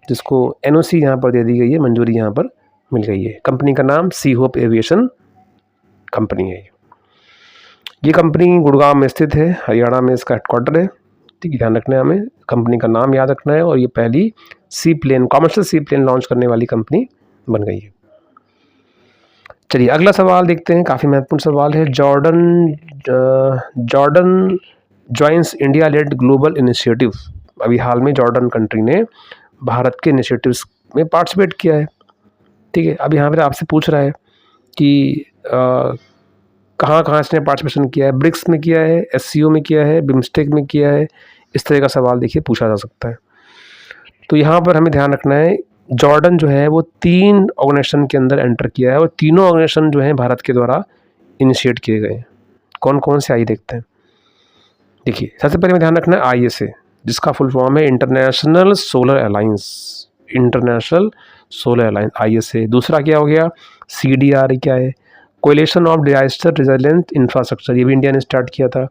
जिसको एनओसी यहाँ पर दे दी गई है, मंजूरी यहाँ पर मिल गई है। कंपनी का नाम सी होप एविएशन कंपनी है। ये कंपनी गुड़गांव में स्थित है, हरियाणा में इसका हेडक्वार्टर है। ठीक है, ध्यान रखना है, हमें कंपनी का नाम याद रखना है, और ये पहली सी प्लेन कॉमर्शियल सी प्लेन लॉन्च करने वाली कंपनी बन गई है। चलिए अगला सवाल देखते हैं, काफ़ी महत्वपूर्ण सवाल है। Jordan joins India lead global initiative. अभी हाल में जॉर्डन कंट्री ने भारत के इनिशिएटिव्स में पार्टिसिपेट किया है। ठीक है, अब यहाँ पर आपसे पूछ रहा है कि कहाँ कहाँ इसने पार्टिसिपेशन किया है? ब्रिक्स में किया है, एससीओ में किया है, बिम्स्टेक में किया है? इस तरह का सवाल देखिए पूछा जा सकता है। तो यहाँ पर हमें ध्यान रखना है, जॉर्डन जो है वो 3 ऑर्गेनाइजेशन के अंदर एंटर किया है, और तीनों ऑर्गेनाइजेशन जो हैं भारत के द्वारा इनिशिएट किए गए हैं। कौन कौन से आइए देखते हैं। देखिए सबसे पहले हमें ध्यान रखना है ISA, जिसका फुल फॉर्म है international solar alliance, international solar alliance ISA। दूसरा क्या हो गया? CDR क्या है? Coalition of disaster resilient infrastructure, ये भी इंडिया ने स्टार्ट किया था।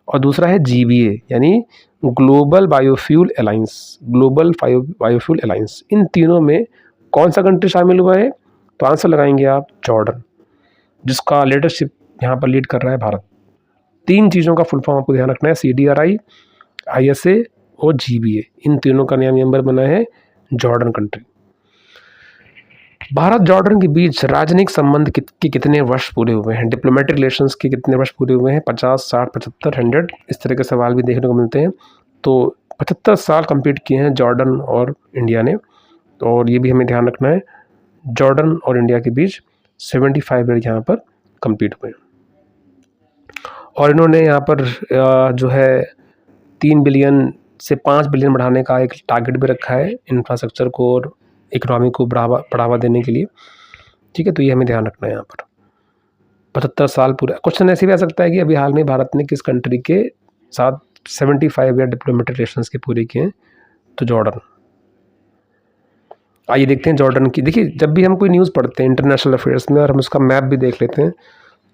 और दूसरा है GBA यानी global biofuel alliance, global biofuel alliance. इन तीनों में कौन सा कंट्री शामिल हुआ है? तो आंसर लगाएंगे आप जॉर्डन, जिसका लीडरशिप यहाँ पर लीड कर रहा है भारत। 3 चीज़ों का फुल फॉर्म आपको ध्यान रखना है, CDRI, ISA और GBA। इन तीनों का नया मेंबर बना है जॉर्डन कंट्री। भारत जॉर्डन के बीच राजनयिक संबंध के कितने वर्ष पूरे हुए हैं? डिप्लोमेटिक रिलेशंस के कितने वर्ष पूरे हुए हैं? 50, 60, 75, 100? इस तरह के सवाल भी देखने को मिलते हैं। तो 75 साल कंप्लीट किए हैं जॉर्डन और इंडिया ने, और ये भी हमें ध्यान रखना है, जॉर्डन और इंडिया के बीच 75 ईयर यहाँ पर कंप्लीट हुए। और इन्होंने यहाँ पर जो है 3 बिलियन से 5 बिलियन बढ़ाने का एक टारगेट भी रखा है इंफ्रास्ट्रक्चर को और इकोनॉमी को बढ़ावा देने के लिए। ठीक है, तो ये हमें ध्यान रखना है यहाँ पर। 75 साल पूरा। क्वेश्चन ऐसे भी आ सकता है कि अभी हाल में भारत ने किस कंट्री के साथ 75 ईयर डिप्लोमेटिक रिलेशंस के पूरे किए हैं? तो जॉर्डन। आइए देखते हैं जॉर्डन की। देखिए, जब भी हम कोई न्यूज़ पढ़ते हैं इंटरनेशनल अफेयर्स में और हम उसका मैप भी देख लेते हैं,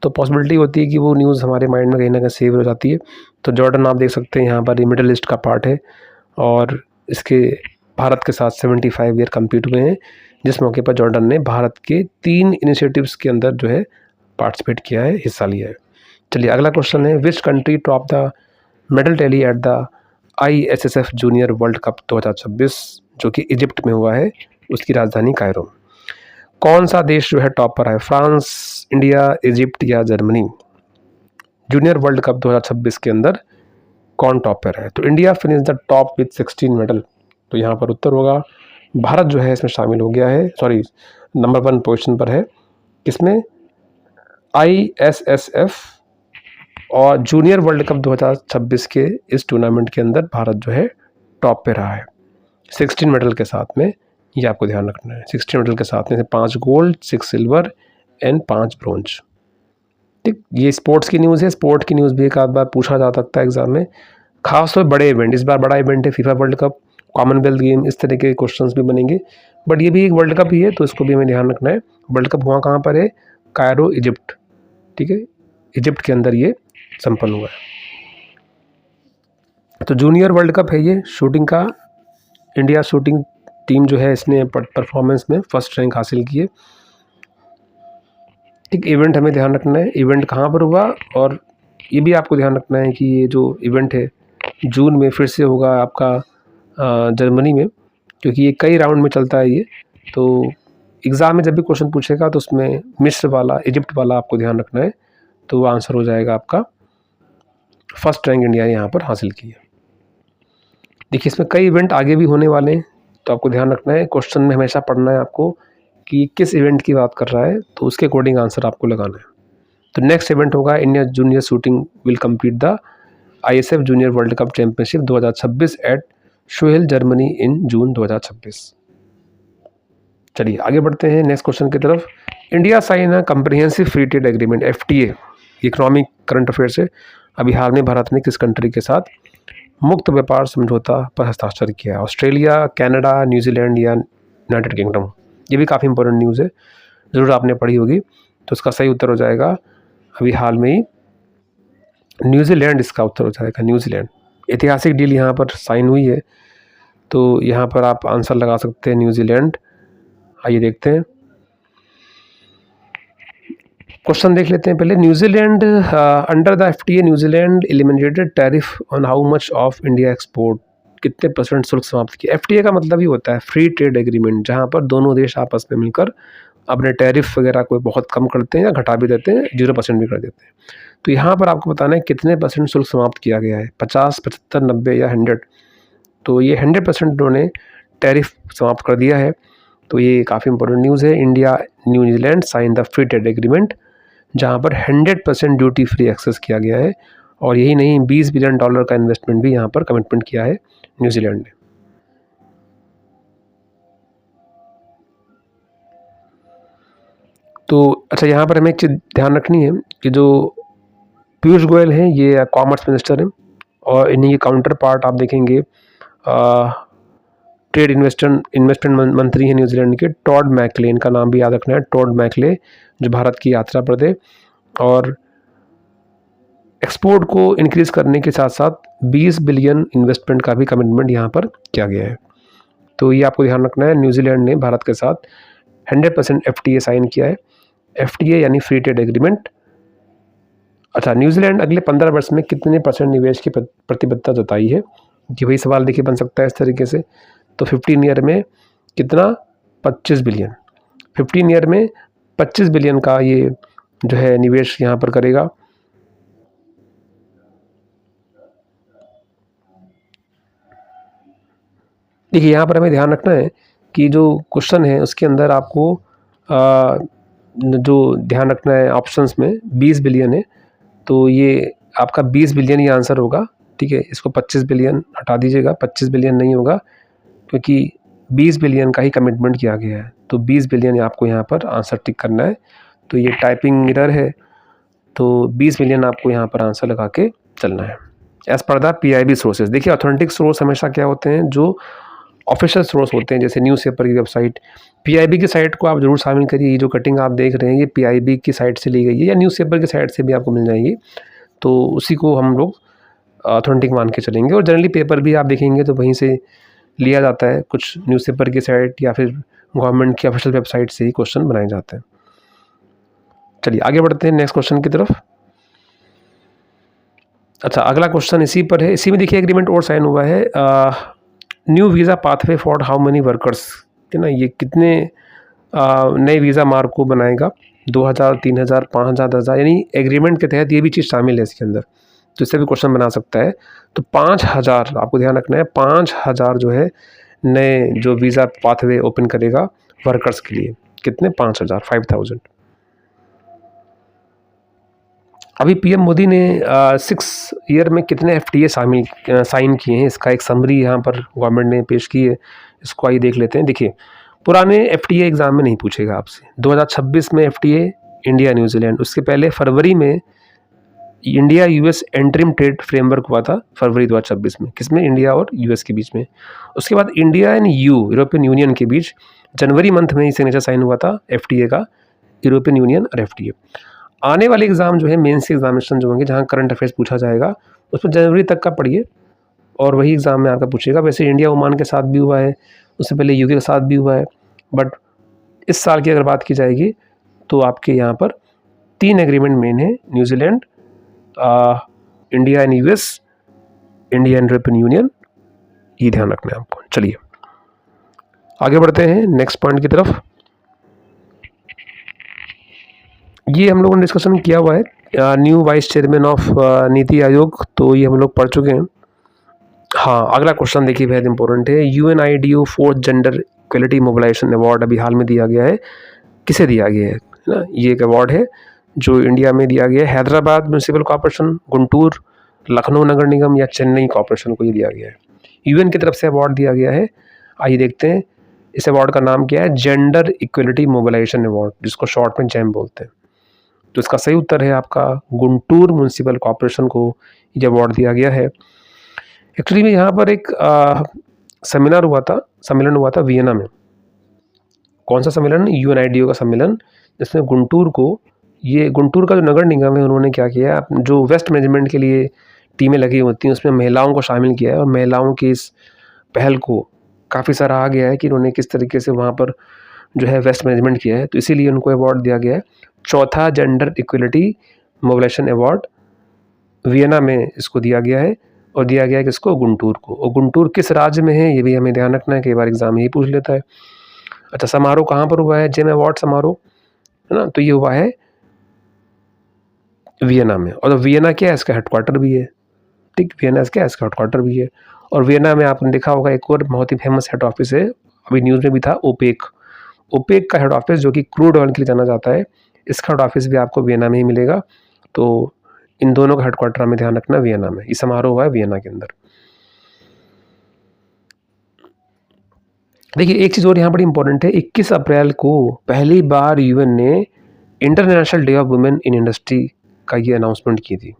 तो पॉसिबिलिटी होती है कि वो न्यूज़ हमारे माइंड में कहीं न कहीं सेव हो जाती है। तो जॉर्डन आप देख सकते हैं यहाँ पर, ये मिडल ईस्ट का पार्ट है और इसके भारत के साथ 75 ईयर कंप्लीट हुए हैं, जिस मौके पर जॉर्डन ने भारत के 3 इनिशिएटिव्स के अंदर जो है पार्टिसिपेट किया है, हिस्सा लिया है। चलिए अगला क्वेश्चन है, which country top the medal tally at the ISSF junior world Cup 2026 जो कि इजिप्ट में हुआ है, उसकी राजधानी कायरो। कौन सा देश जो है टॉप पर है, फ्रांस, इंडिया, इजिप्ट या जर्मनी? जूनियर वर्ल्ड कप 2026 के अंदर कौन टॉप पर है? तो India finish the top with 16 medal. तो यहाँ पर उत्तर होगा भारत जो है इसमें शामिल हो गया है, सॉरी नंबर 1 पोजीशन पर है। किसमें? ISSF और जूनियर वर्ल्ड कप 2026 के इस टूर्नामेंट के अंदर भारत जो है टॉप पे रहा है 16 मेडल के साथ में। ये आपको ध्यान रखना है, 16 मेडल के साथ में से 5 गोल्ड, 6 सिल्वर एंड 5 ब्रोंज। ठीक, ये स्पोर्ट्स की न्यूज़ है। स्पोर्ट की न्यूज़ भी एक आध बार पूछा जा सकता है एग्जाम में, खासतौर बड़े इवेंट। इस बार बड़ा इवेंट है FIFA World cup, Commonwealth game, इस तरह के क्वेश्चंस भी बनेंगे। बट ये भी एक वर्ल्ड कप ही है, तो इसको भी हमें ध्यान रखना है। वर्ल्ड कप हुआ कहाँ पर है? Cairo, Egypt. ठीक है, इजिप्ट के अंदर ये संपन्न हुआ है। तो जूनियर वर्ल्ड कप है ये शूटिंग का। इंडिया शूटिंग टीम जो है इसने परफॉर्मेंस में फर्स्ट रैंक हासिल की है। ठीक, इवेंट हमें ध्यान रखना है, इवेंट कहाँ पर हुआ, और ये भी आपको ध्यान रखना है कि ये जो इवेंट है जून में फिर से होगा आपका जर्मनी में, क्योंकि ये कई राउंड में चलता है ये। तो एग्ज़ाम में जब भी क्वेश्चन पूछेगा तो उसमें मिस्र वाला, इजिप्ट वाला आपको ध्यान रखना है। तो वो आंसर हो जाएगा आपका, फर्स्ट रैंक इंडिया ने यहाँ पर हासिल की है। देखिए, इसमें कई इवेंट आगे भी होने वाले हैं, तो आपको ध्यान रखना है। क्वेश्चन में हमेशा पढ़ना है आपको कि किस इवेंट की बात कर रहा है, तो उसके अकॉर्डिंग आंसर आपको लगाना है। तो नेक्स्ट इवेंट होगा India junior shooting will compete the ISF junior world cup championship 2026 at Suhl Germany in June 2026। चलिए आगे बढ़ते हैं नेक्स्ट क्वेश्चन की तरफ। India sign a comprehensive free trade agreement FTA, economic current affairs है। अभी हाल में भारत ने किस कंट्री के साथ मुक्त व्यापार समझौता पर हस्ताक्षर किया है? ऑस्ट्रेलिया, कनाडा, न्यूजीलैंड या यूनाइटेड किंगडम? ये भी काफ़ी इंपॉर्टेंट न्यूज़ है, ज़रूर आपने पढ़ी होगी। तो इसका सही उत्तर हो जाएगा अभी हाल में ही न्यूजीलैंड, इसका उत्तर हो जाएगा न्यूजीलैंड। ऐतिहासिक डील यहाँ पर साइन हुई है, तो यहाँ पर आप आंसर लगा सकते हैं न्यूजीलैंड। आइए देखते हैं, क्वेश्चन देख लेते हैं पहले। New Zealand under the FTA New Zealand eliminated tariff on how much of India export, कितने % शुल्क समाप्त किया? FTA का मतलब ही होता है फ्री ट्रेड एग्रीमेंट, जहाँ पर दोनों देश आपस में मिलकर अपने टैरिफ वगैरह को बहुत कम करते हैं या घटा भी देते हैं, 0% भी कर देते हैं। तो यहाँ पर आपको बताना है कितने % शुल्क समाप्त किया गया है, 50, 75, 90 या 100? तो ये 100% उन्होंने टैरिफ समाप्त कर दिया है। तो ये काफ़ी इंपॉर्टेंट न्यूज़ है। India New Zealand sign the free trade agreement, जहाँ पर 100% ड्यूटी फ्री एक्सेस किया गया है। और यही नहीं, $20 बिलियन का इन्वेस्टमेंट भी यहाँ पर कमिटमेंट किया है न्यूजीलैंड ने। तो अच्छा, यहाँ पर हमें एक चीज़ ध्यान रखनी है कि जो पीयूष गोयल हैं ये कॉमर्स मिनिस्टर हैं, और इन्हीं के काउंटर पार्ट आप देखेंगे ट्रेड इन्वेस्टमेंट मंत्री हैं न्यूजीलैंड के, टॉड मैकले, इनका नाम भी याद रखना है, टॉड मैकले, जो भारत की यात्रा पर थे और एक्सपोर्ट को इंक्रीज़ करने के साथ साथ 20 बिलियन इन्वेस्टमेंट का भी कमिटमेंट यहाँ पर किया गया है। तो ये आपको ध्यान रखना है, न्यूजीलैंड ने भारत के साथ 100% FTA साइन किया है। FTA यानी फ्री ट्रेड एग्रीमेंट। अच्छा, न्यूजीलैंड अगले 15 वर्ष में कितने % निवेश की प्रतिबद्धता जताई है? ये वही सवाल देखिए बन सकता है इस तरीके से। तो 15 ईयर में कितना? 25 बिलियन। 15 ईयर में 25 बिलियन का ये जो है निवेश यहाँ पर करेगा। देखिए, यहाँ पर हमें ध्यान रखना है कि जो क्वेश्चन है उसके अंदर आपको जो ध्यान रखना है ऑप्शंस में 20 बिलियन है, तो ये आपका 20 बिलियन ही आंसर होगा। ठीक है, इसको 25 बिलियन हटा दीजिएगा, 25 बिलियन नहीं होगा, क्योंकि 20 बिलियन का ही कमिटमेंट किया गया है। तो 20 बिलियन आपको यहाँ पर आंसर टिक करना है। तो ये टाइपिंग एरर है, तो 20 बिलियन आपको यहाँ पर आंसर लगा के चलना है as per the PIB sources. देखिए, ऑथेंटिक सोर्स हमेशा क्या होते हैं? जो ऑफिशियल सोर्स होते हैं, जैसे न्यूज़पेपर की वेबसाइट। पीआईबी की साइट को आप ज़रूर शामिल करिए। ये जो कटिंग आप देख रहे हैं ये पीआईबी की साइट से ली गई है, या न्यूज़पेपर की साइट से भी आपको मिल जाएगी, तो उसी को हम लोग ऑथेंटिक मान के चलेंगे। और जनरली पेपर भी आप देखेंगे तो वहीं से लिया जाता है, कुछ न्यूज़पेपर की साइट या फिर गवर्नमेंट की ऑफिशियल वेबसाइट से ही क्वेश्चन बनाए जाते हैं। चलिए आगे बढ़ते हैं नेक्स्ट क्वेश्चन की तरफ। अच्छा, अगला क्वेश्चन इसी पर है। इसी में देखिए एग्रीमेंट और साइन हुआ है। New visa pathway for how many workers, है ना, ये कितने नए वीज़ा मार्ग को बनाएगा, 2000, 3000, 5000, 10,000, यानी एग्रीमेंट के तहत ये भी चीज़ शामिल है इसके अंदर, तो इससे भी क्वेश्चन बना सकता है। तो 5000 आपको ध्यान रखना है, 5000 जो है नए जो वीज़ा पाथवे ओपन करेगा वर्कर्स के लिए। कितने? 5000, 5000। अभी पीएम मोदी ने 6 ईयर में कितने एफटीए साइन किए हैं, इसका एक समरी यहाँ पर गवर्नमेंट ने पेश की है। इसको आइए देख लेते हैं। देखिए, पुराने एफटीए एग्ज़ाम में नहीं पूछेगा आपसे। 2026 में एफटीए इंडिया न्यूजीलैंड, उसके पहले फरवरी में India US interim trade framework हुआ था, फरवरी 2026 में। किसमें? इंडिया और यूएस के बीच में। उसके बाद इंडिया एंड यूरोपियन यूनियन के बीच जनवरी मंथ में ही सिग्नेचर साइन हुआ था एफटीए का, यूरोपियन यूनियन और एफटीए। आने वाले एग्ज़ाम जो है, मेंस एग्जामिनेशन जो होंगे, जहाँ करंट अफेयर्स पूछा जाएगा, उसमें जनवरी तक का पढ़िए और वही एग्ज़ाम में आपका पूछेगा। वैसे इंडिया ओमान के साथ भी हुआ है, उससे पहले यूके के साथ भी हुआ है, बट इस साल की अगर बात की जाएगी तो आपके यहाँ पर 3 एग्रीमेंट मेन है, New Zealand, India and US, India and European union, ये ध्यान रखना है आपको। चलिए आगे बढ़ते हैं नेक्स्ट पॉइंट की तरफ। ये हम लोगों ने डिस्कशन किया हुआ है, new vice chairman of NITI आयोग, तो ये हम लोग पढ़ चुके हैं। हाँ, अगला क्वेश्चन देखिए बहुत इंपॉर्टेंट है। UNIDO 4th gender equality mobilization award अभी हाल में दिया गया है। किसे दिया गया है ना? ये एक अवार्ड है जो इंडिया में दिया गया है। हैदराबाद म्यूनिसिपल कॉर्पोरेशन, गुंटूर, लखनऊ नगर निगम या चेन्नई कॉर्पोरेशन को ये दिया गया है। यूएन की तरफ से अवार्ड दिया गया है। आइए देखते हैं इस अवार्ड का नाम क्या है। जेंडर इक्वलिटी मोबिलाइजेशन अवार्ड, जिसको शॉर्ट में जैम बोलते हैं। तो इसका सही उत्तर है आपका गुंटूर म्यूनिसिपल कॉर्पोरेशन को ये अवार्ड दिया गया है। एक्चुअली में यहाँ पर एक सम्मेलन हुआ था वियना में। कौन सा सम्मेलन? यूएनआईडीओ का सम्मेलन, जिसमें गुंटूर का जो नगर निगम है, उन्होंने क्या किया है, जो वेस्ट मैनेजमेंट के लिए टीमें लगी होती हैं उसमें महिलाओं को शामिल किया है, और महिलाओं की इस पहल को काफ़ी सराहा गया है कि उन्होंने किस तरीके से वहाँ पर जो है वेस्ट मैनेजमेंट किया है। तो इसीलिए उनको अवार्ड दिया गया है, चौथा gender equality mobilization award Vienna में इसको दिया गया है, और दिया गया है किसको? गुंटूर को। और गुंटूर किस राज्य में है ये भी हमें ध्यान रखना है, कई बार एग्जाम यही पूछ लेता है। अच्छा, समारोह कहाँ पर हुआ है? जेम अवार्ड समारोह, है ना, तो ये हुआ है वियना में। और वियना क्या है? इसका हेडक्वार्टर भी है। ठीक, वियना इसका हेडक्वार्टर भी है। और वियना में आपने देखा होगा एक और बहुत ही फेमस हेड ऑफिस है, अभी न्यूज़ में भी था, ओपेक का हेड ऑफिस, जो कि क्रूड ऑयल के लिए जाना जाता है। इसका हेड ऑफिस भी आपको वियना में ही मिलेगा। तो इन दोनों का हेडक्वार्टर हमें ध्यान रखना वियना में। ये समारोह हुआ है वियना के अंदर। देखिए एक चीज़ और यहाँ बड़ी इंपॉर्टेंट है, 21 अप्रैल को पहली बार यूएन ने international day of women in industry का ये अनाउंसमेंट की थी।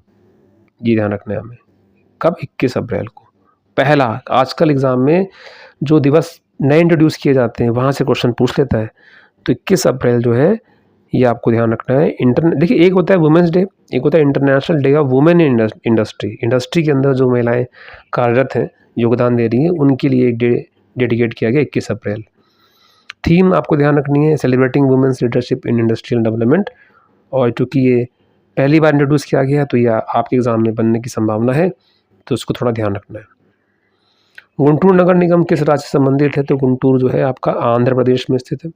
ये ध्यान रखना है हमें। कब? 21 अप्रैल को। पहला, आजकल एग्ज़ाम में जो दिवस नए इंट्रोड्यूस किए जाते हैं वहाँ से क्वेश्चन पूछ लेता है। तो 21 अप्रैल जो है ये आपको ध्यान रखना है। देखिए एक होता है वुमेंस डे, एक होता है international day of women in industry के अंदर जो महिलाएं कार्यरत हैं, योगदान दे रही हैं, उनके लिए एक डे डेडिकेट किया गया 21 अप्रैल। थीम आपको ध्यान रखनी है, celebrating women's leadership in industrial development. और चूँकि ये पहली बार इंट्रोड्यूस किया गया तो यह आपके एग्ज़ाम में बनने की संभावना है, तो उसको थोड़ा ध्यान रखना है। गुंटूर नगर निगम किस राज्य से संबंधित है? तो गुंटूर जो है आपका आंध्र प्रदेश में स्थित है।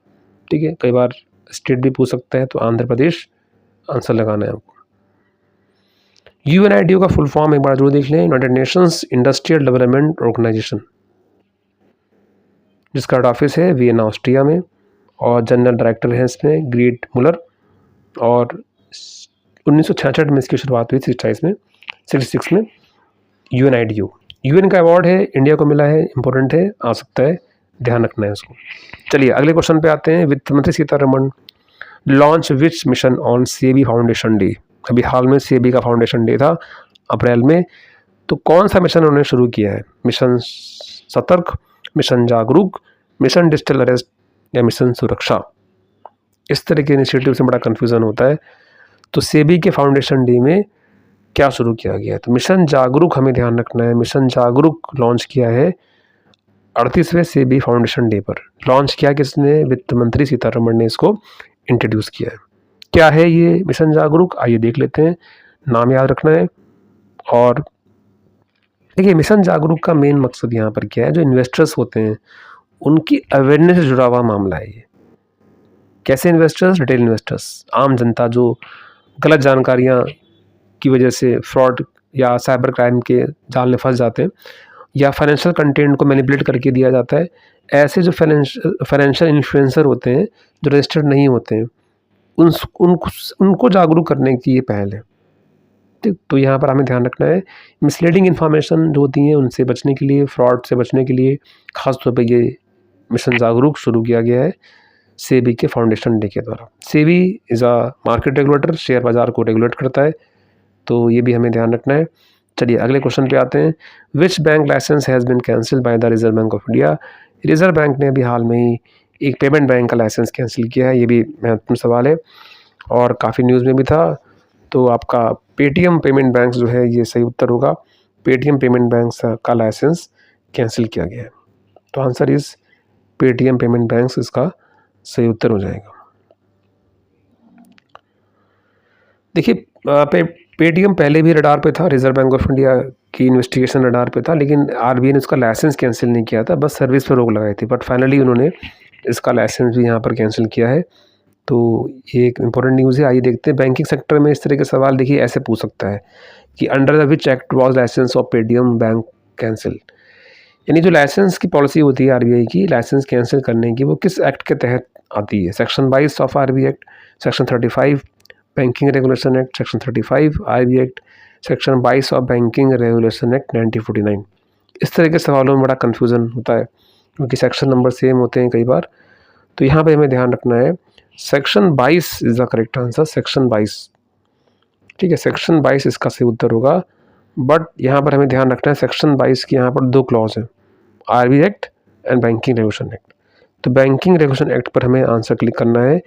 ठीक है, कई बार स्टेट भी पूछ सकता है, तो आंध्र प्रदेश आंसर लगाना है आपको। यूएनआईडीओ का फुल फॉर्म एक बार जरूर देख लें, United Nations industrial development organization, जिसका हेड ऑफिस है वियना ऑस्ट्रिया में, और जनरल डायरेक्टर है इसमें ग्रीट मुलर। और 1966 में इसकी शुरुआत हुई, 66 में यूएनआईडीओ। यूएन का अवार्ड है, इंडिया को मिला है, इंपॉर्टेंट है, आ सकता है, ध्यान रखना है उसको। चलिए अगले क्वेश्चन पे आते हैं। वित्त मंत्री Sitharaman launch which mission on SEBI foundation day. अभी हाल में सेबी का फाउंडेशन डे था अप्रैल में, तो कौन सा मिशन उन्होंने शुरू किया है? मिशन सतर्क, मिशन जागरूक, मिशन डिजिटल अरेस्ट या मिशन सुरक्षा। इस तरह के इनिशिएटिव से बड़ा कन्फ्यूज़न होता है। तो सेबी के फाउंडेशन डे में क्या शुरू किया गया है? तो मिशन जागरूक हमें ध्यान रखना है। मिशन जागरूक लॉन्च किया है 38वें सेबी फाउंडेशन डे पर। लॉन्च किया किसने? वित्त मंत्री सीतारमण ने इसको इंट्रोड्यूस किया है। क्या है ये मिशन जागरूक? आइए देख लेते हैं। नाम याद रखना है। और देखिए, मिशन जागरूक का मेन मकसद यहाँ पर क्या है? जो इन्वेस्टर्स होते हैं उनकी अवेयरनेस से जुड़ा हुआ मामला है ये। कैसे इन्वेस्टर्स? रिटेल इन्वेस्टर्स, आम जनता जो गलत जानकारियाँ की वजह से फ्रॉड या साइबर क्राइम के जाल में फंस जाते हैं, या फाइनेंशियल कंटेंट को मैनिपुलेट करके दिया जाता है। ऐसे जो फाइनेंशियल इन्फ्लुएंसर होते हैं जो रजिस्टर्ड नहीं होते हैं, उनको जागरूक करने की ये पहल है। ठीक, तो यहाँ पर हमें ध्यान रखना है मिसलीडिंग इन्फॉर्मेशन जो होती हैं उनसे बचने के लिए, फ्रॉड से बचने के लिए खास तौर पे ये मिशन जागरूक शुरू किया गया है सेबी के फाउंडेशन डे के द्वारा। SEBI is a market regulator, share बाज़ार को रेगुलेट करता है, तो ये भी हमें ध्यान रखना है। चलिए अगले क्वेश्चन पे आते हैं। Which bank license has been cancelled by the Reserve Bank of India? Reserve Bank ने अभी हाल में ही एक पेमेंट बैंक का लाइसेंस कैंसिल किया है। ये भी महत्वपूर्ण सवाल है और काफ़ी न्यूज़ में भी था। तो आपका पेटीएम पेमेंट बैंक जो है ये सही उत्तर होगा। पेटीएम पेमेंट बैंक का लाइसेंस कैंसिल किया गया है। तो answer is Paytm payment bank इसका सही उत्तर हो जाएगा। देखिए, पेटीएम पहले भी रडार पे था, रिजर्व बैंक ऑफ इंडिया की इन्वेस्टिगेशन रडार पे था, लेकिन आरबीआई ने उसका लाइसेंस कैंसिल नहीं किया था, बस सर्विस पर रोक लगाई थी। बट फाइनली उन्होंने इसका लाइसेंस भी यहाँ पर कैंसिल किया है। तो ये एक इम्पोर्टेंट न्यूज़ है। आइए देखते हैं बैंकिंग सेक्टर में इस तरह के सवाल। देखिए ऐसे पूछ सकता है कि under the which act was license of Paytm bank cancel? यानी जो लाइसेंस की पॉलिसी होती है आरबीआई की, लाइसेंस कैंसिल करने की, वो किस एक्ट के तहत आती है? Section 22 of RBI act, section 35 banking regulation act, section 35 RBI act, section 22 of banking regulation act 1949। इस तरह के सवालों में बड़ा कन्फ्यूज़न होता है क्योंकि सेक्शन नंबर सेम होते हैं कई बार। तो यहाँ पे हमें ध्यान रखना है section 22 is the correct answer, section 22। ठीक है, सेक्शन 22 इसका सही उत्तर होगा। बट यहाँ पर हमें ध्यान रखना है सेक्शन 22 की यहाँ पर दो क्लॉज हैं, RBI act and banking regulation act. तो बैंकिंग रेगुलेशन एक्ट पर हमें आंसर क्लिक करना है।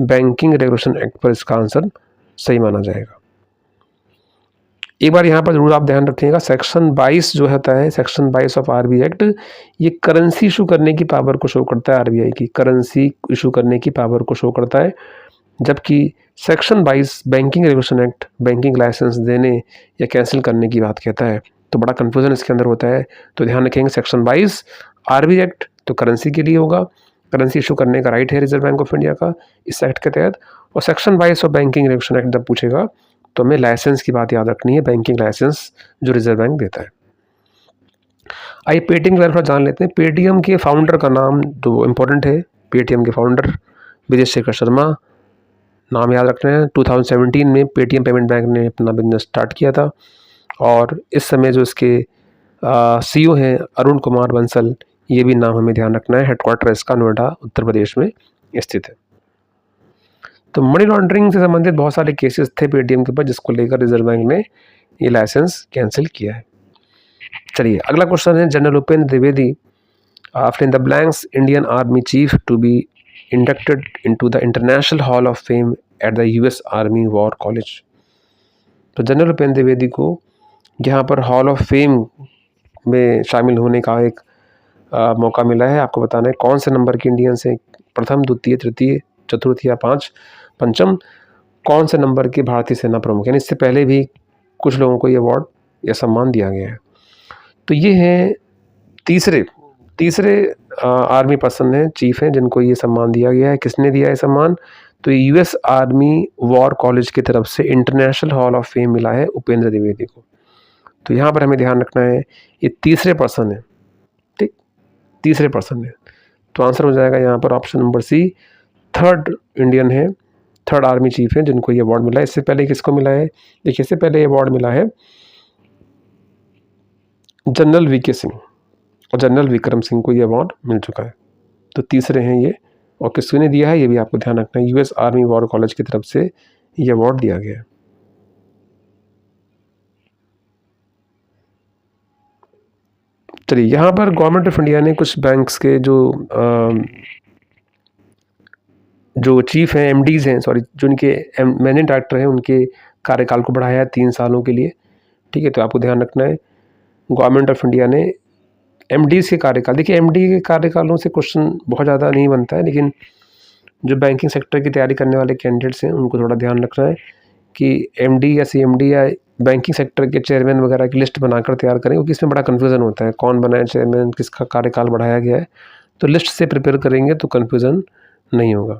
बैंकिंग रेगुलेशन एक्ट पर इसका आंसर सही माना जाएगा। एक बार यहाँ पर जरूर आप ध्यान रखिएगा, सेक्शन 22 जो होता है, सेक्शन 22 ऑफ आरबीआई एक्ट, ये करेंसी इशू करने की पावर को शो करता है। आरबीआई की करेंसी इशू करने की पावर को शो करता है, जबकि section 22 banking regulation act banking license देने या कैंसिल करने की बात कहता है। तो बड़ा कन्फ्यूजन इसके अंदर होता है। तो ध्यान रखेंगे सेक्शन 22 आरबीआई एक्ट तो करेंसी के लिए होगा, करेंसी इशू करने का राइट है रिजर्व बैंक ऑफ इंडिया का इस एक्ट के तहत। और section 22 of banking regulation act जब पूछेगा तो हमें लाइसेंस की बात याद रखनी है, बैंकिंग लाइसेंस जो रिजर्व बैंक देता है। आइए पेटीएम के बारे में थोड़ा जान लेते हैं। पेटीएम के फाउंडर का नाम जो इम्पोर्टेंट है, पेटीएम के फाउंडर विजय शेखर शर्मा, नाम याद रखना है। 2017 में पेटीएम पेमेंट बैंक ने अपना बिजनेस स्टार्ट किया था और इस समय जो इसके सीईओ हैं अरुण कुमार बंसल, ये भी नाम हमें ध्यान रखना है। हेडक्वार्टर इसका नोएडा उत्तर प्रदेश में स्थित है। तो मनी लॉन्ड्रिंग से संबंधित बहुत सारे केसेस थे पेटीएम के ऊपर, जिसको लेकर रिजर्व बैंक ने ये लाइसेंस कैंसिल किया है। चलिए अगला क्वेश्चन है, general Upendra Dwivedi fill in the blanks Indian army chief to be inducted into the international hall of fame at the US army war college. तो जनरल उपेंद्र द्विवेदी को यहाँ पर हॉल ऑफ फेम में शामिल होने का एक मौका मिला है। आपको बताना है कौन से नंबर के इंडियन से, प्रथम, द्वितीय, तृतीय, चतुर्थ या पंचम, कौन से नंबर के भारतीय सेना प्रमुख। यानी इससे पहले भी कुछ लोगों को ये अवार्ड या सम्मान दिया गया है। तो ये हैं तीसरे आर्मी पर्सन हैं, चीफ हैं, जिनको ये सम्मान दिया गया है। किसने दिया है सम्मान? तो ये यूएस आर्मी वॉर कॉलेज की तरफ से इंटरनेशनल हॉल ऑफ फेम मिला है उपेंद्र द्विवेदी को। तो यहाँ पर हमें ध्यान रखना है ये तीसरे पर्सन है। ठीक, तीसरे पर्सन है। तो आंसर हो जाएगा यहाँ पर option number C, third Indian है, थर्ड आर्मी चीफ है जिनको ये अवार्ड मिला है। इससे पहले किसको मिला है? देखिए इससे पहले ये अवार्ड मिला है जनरल वीके सिंह और जनरल विक्रम सिंह को ये अवार्ड मिल चुका है। तो तीसरे हैं ये, और किसने दिया है ये भी आपको ध्यान रखना है। यूएस आर्मी वॉर कॉलेज की तरफ से ये अवार्ड दिया गया है। चलिए, यहाँ पर गवर्नमेंट ऑफ इंडिया ने कुछ बैंक्स के जो चीफ हैं, एमडीज़ हैं, सॉरी, जो उनके मैनेजिंग डायरेक्टर हैं, उनके कार्यकाल को बढ़ाया है 3 सालों के लिए। ठीक है, तो आपको ध्यान रखना है, गवर्नमेंट ऑफ इंडिया ने एमडीज़ के कार्यकाल, देखिए एमडी के कार्यकालों से क्वेश्चन बहुत ज़्यादा नहीं बनता है, लेकिन जो बैंकिंग सेक्टर की तैयारी करने वाले कैंडिडेट्स हैं उनको थोड़ा ध्यान रखना है कि एमडी या सीएमडी या बैंकिंग सेक्टर के चेयरमैन वगैरह की लिस्ट बनाकर तैयार करें, क्योंकि इसमें बड़ा कन्फ्यूज़न होता है, कौन बना है चेयरमैन, किसका कार्यकाल बढ़ाया गया है। तो लिस्ट से प्रिपेयर करेंगे तो कन्फ्यूज़न नहीं होगा।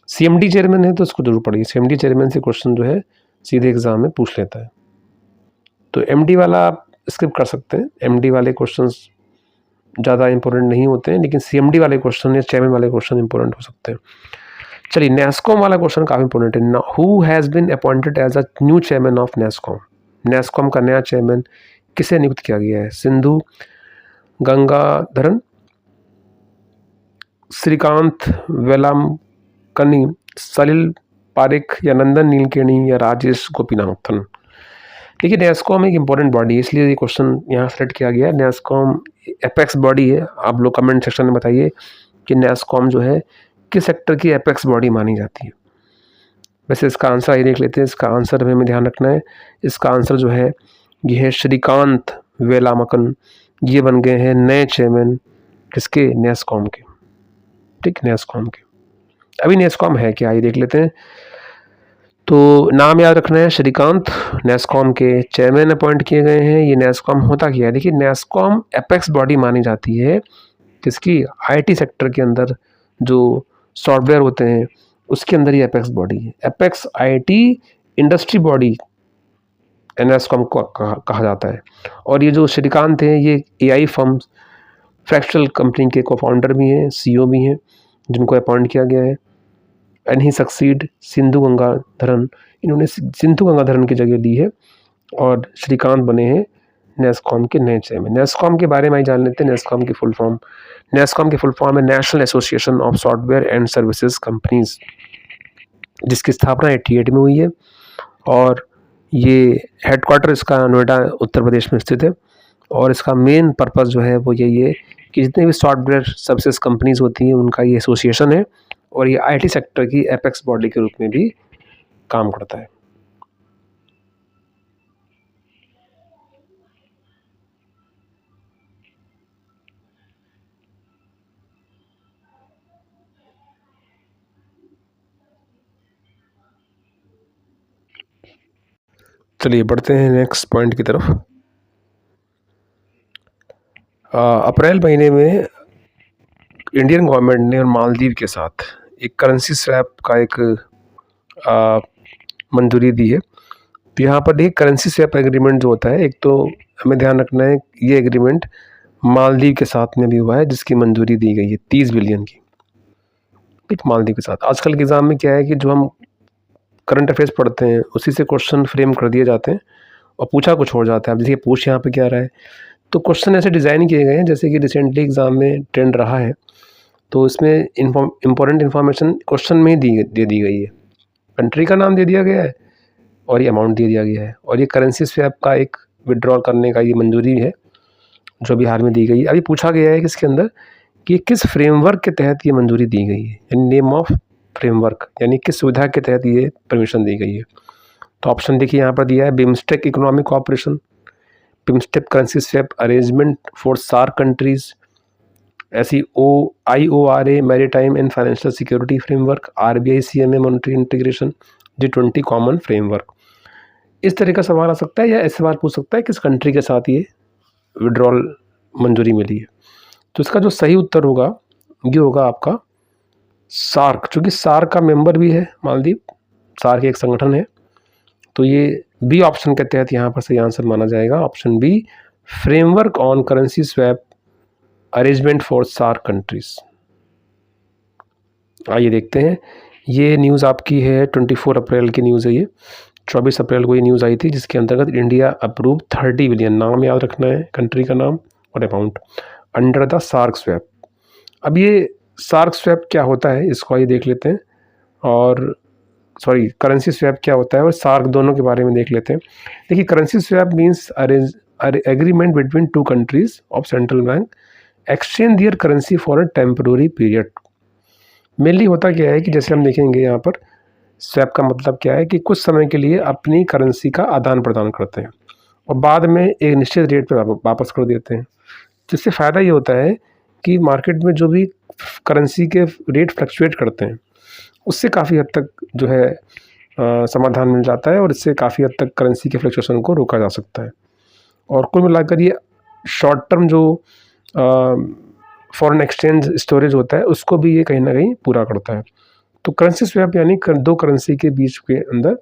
सीएमडी चेयरमैन है तो उसको जरूर पढ़िए, सीएमडी चेयरमैन से क्वेश्चन जो है सीधे एग्जाम में पूछ लेता है। तो एमडी वाला आप स्किप कर सकते हैं, एमडी वाले क्वेश्चंस ज़्यादा इंपॉर्टेंट नहीं होते हैं, लेकिन सीएमडी वाले क्वेश्चन या चेयरमैन वाले क्वेश्चन इंपॉर्टेंट हो सकते हैं। चलिए, नेस्कॉम वाला क्वेश्चन काफ़ी इंपॉर्टेंट है। Who has been appointed as a new chairman of NASSCOM? NASSCOM का नया चेयरमैन किसे नियुक्त किया गया है? सिंधु गंगाधरन, श्रीकांत वेलामकनी, सलिल पारिक या नंदन नीलकेणी या राजेश गोपीनाथन? देखिए, नेस्कॉम एक इंपॉर्टेंट बॉडी है, इसलिए ये क्वेश्चन यहाँ सेलेक्ट किया गया है। नेस्कॉम एपेक्स बॉडी है। आप लोग कमेंट सेक्शन में बताइए कि नेस्कॉम जो है किस सेक्टर की एपेक्स बॉडी मानी जाती है। वैसे इसका आंसर आइए देख लेते हैं। इसका आंसर हमें ध्यान रखना है, इसका आंसर जो है ये है श्रीकांत वेलामकन। ये बन गए हैं नए चेयरमैन किसके? नेस्कॉम के। ठीक, नेस्कॉम के। अभी नेस्कॉम है क्या, ये देख लेते हैं। तो नाम याद रखना है, श्रीकांत नेस्कॉम के चेयरमैन अपॉइंट किए गए हैं। ये नेस्कॉम होता क्या है? देखिए, नेस्कॉम एपेक्स बॉडी मानी जाती है किसकी? आईटी सेक्टर के अंदर जो सॉफ्टवेयर होते हैं उसके अंदर ही एपेक्स बॉडी है। Apex IT industry body NASSCOM को कहा जाता है। और ये जो श्रीकांत हैं ये एआई फर्म फ्रैक्चरल कंपनी के को फाउंडर भी हैं, सीईओ भी हैं, जिनको अपॉइंट किया गया है। And he succeed Sindhu Gangadharan, इन्होंने सिंधु गंगाधरन की जगह ली है और श्रीकांत बने हैं नेस्कॉम के नए चेयरमैन। नेस्कॉम के बारे में ही जान लेते हैं। नेस्कॉम की फुल फॉर्म, नेस्कॉम की फुल फॉर्म है national association of software and services companies, जिसकी स्थापना 88 में हुई है और ये हेडक्वार्टर इसका नोएडा उत्तर प्रदेश में स्थित है। और इसका मेन पर्पस जो है वो यही है कि जितने भी सॉफ्टवेयर सर्विसेज कंपनीज होती हैं उनका ये एसोसिएशन है और ये आईटी सेक्टर की एपेक्स बॉडी के रूप में भी काम करता है। चलिए बढ़ते हैं नेक्स्ट पॉइंट की तरफ। अप्रैल महीने में इंडियन गवर्नमेंट ने और मालदीव के साथ एक करेंसी स्वैप का एक मंजूरी दी है। तो यहाँ पर देखिए, करेंसी स्वैप एग्रीमेंट जो होता है, एक तो हमें ध्यान रखना है ये एग्रीमेंट मालदीव के साथ में भी हुआ है, जिसकी मंजूरी दी गई है 30 बिलियन की। ठीक, मालदीव के साथ। आजकल के एग्ज़ाम में क्या है कि जो हम करंट अफेयर्स पढ़ते हैं उसी से क्वेश्चन फ्रेम कर दिए जाते हैं और पूछा कुछ हो जाता है। अब देखिए, पूछ यहाँ पे क्या रहा है, तो क्वेश्चन ऐसे डिज़ाइन किए गए हैं जैसे कि रिसेंटली एग्ज़ाम में ट्रेंड रहा है। तो इसमें इम्पोर्टेंट इन्फॉर्मेशन क्वेश्चन में ही दे दी गई है। कंट्री का नाम दे दिया गया है और ये अमाउंट दे दिया गया है, और ये करेंसी स्वैप का एक विड्रॉल करने का ये मंजूरी है जो बिहार में दी गई है। अभी पूछा गया है कि इसके अंदर कि किस फ्रेमवर्क के तहत ये मंजूरी दी गई है, यानी नेम ऑफ फ्रेमवर्क, यानी किस सुविधा के तहत ये परमिशन दी गई है। तो ऑप्शन देखिए यहाँ पर दिया है, BIMSTEC economic cooperation, BIMSTEC currency swap arrangement for SAARC countries, ऐसी IORA maritime and financial security framework, RBI CMA monetary integration, G20 common framework. इस तरह का सवाल आ सकता है या ऐसे सवाल पूछ सकता है किस कंट्री के साथ ये विड्रॉल मंजूरी मिली है। तो इसका जो सही उत्तर होगा ये होगा आपका सार्क, चूँकि सार्क का मेंबर भी है मालदीव, सार्क एक संगठन है। तो ये बी ऑप्शन के तहत यहाँ पर सही आंसर माना जाएगा, option B, framework on currency swap arrangement for SAARC countries. आइए देखते हैं, ये न्यूज़ आपकी है 24 अप्रैल की न्यूज़ है। ये 24 अप्रैल को ये न्यूज़ आई थी जिसके अंतर्गत इंडिया अप्रूव 30 बिलियन, नाम याद रखना है कंट्री का नाम और amount, under the SAARC swap. अब ये सार्क स्वैप क्या होता है इसको आइए देख लेते हैं, और करेंसी स्वैप क्या होता है और सार्क, दोनों के बारे में देख लेते हैं। देखिए, currency swap means agreement between two countries of central bank exchange their currency for a temporary period. Mainly होता क्या है कि जैसे हम देखेंगे यहाँ पर स्वैप का मतलब क्या है कि कुछ समय के लिए अपनी करेंसी का आदान प्रदान करते हैं और बाद में एक निश्चित रेट पर वापस कर देते हैं। जिससे फ़ायदा ये होता है कि मार्केट में जो भी करेंसी के रेट फ्लक्चुएट करते हैं उससे काफ़ी हद तक जो है समाधान मिल जाता है और इससे काफ़ी हद तक करेंसी के फ्लक्चुएशन को रोका जा सकता है। और कुल मिलाकर ये शॉर्ट टर्म जो फॉरेन एक्सचेंज स्टोरेज होता है उसको भी ये कहीं ना कहीं पूरा करता है। तो करेंसी स्वैप यानी दो करेंसी के बीच के अंदर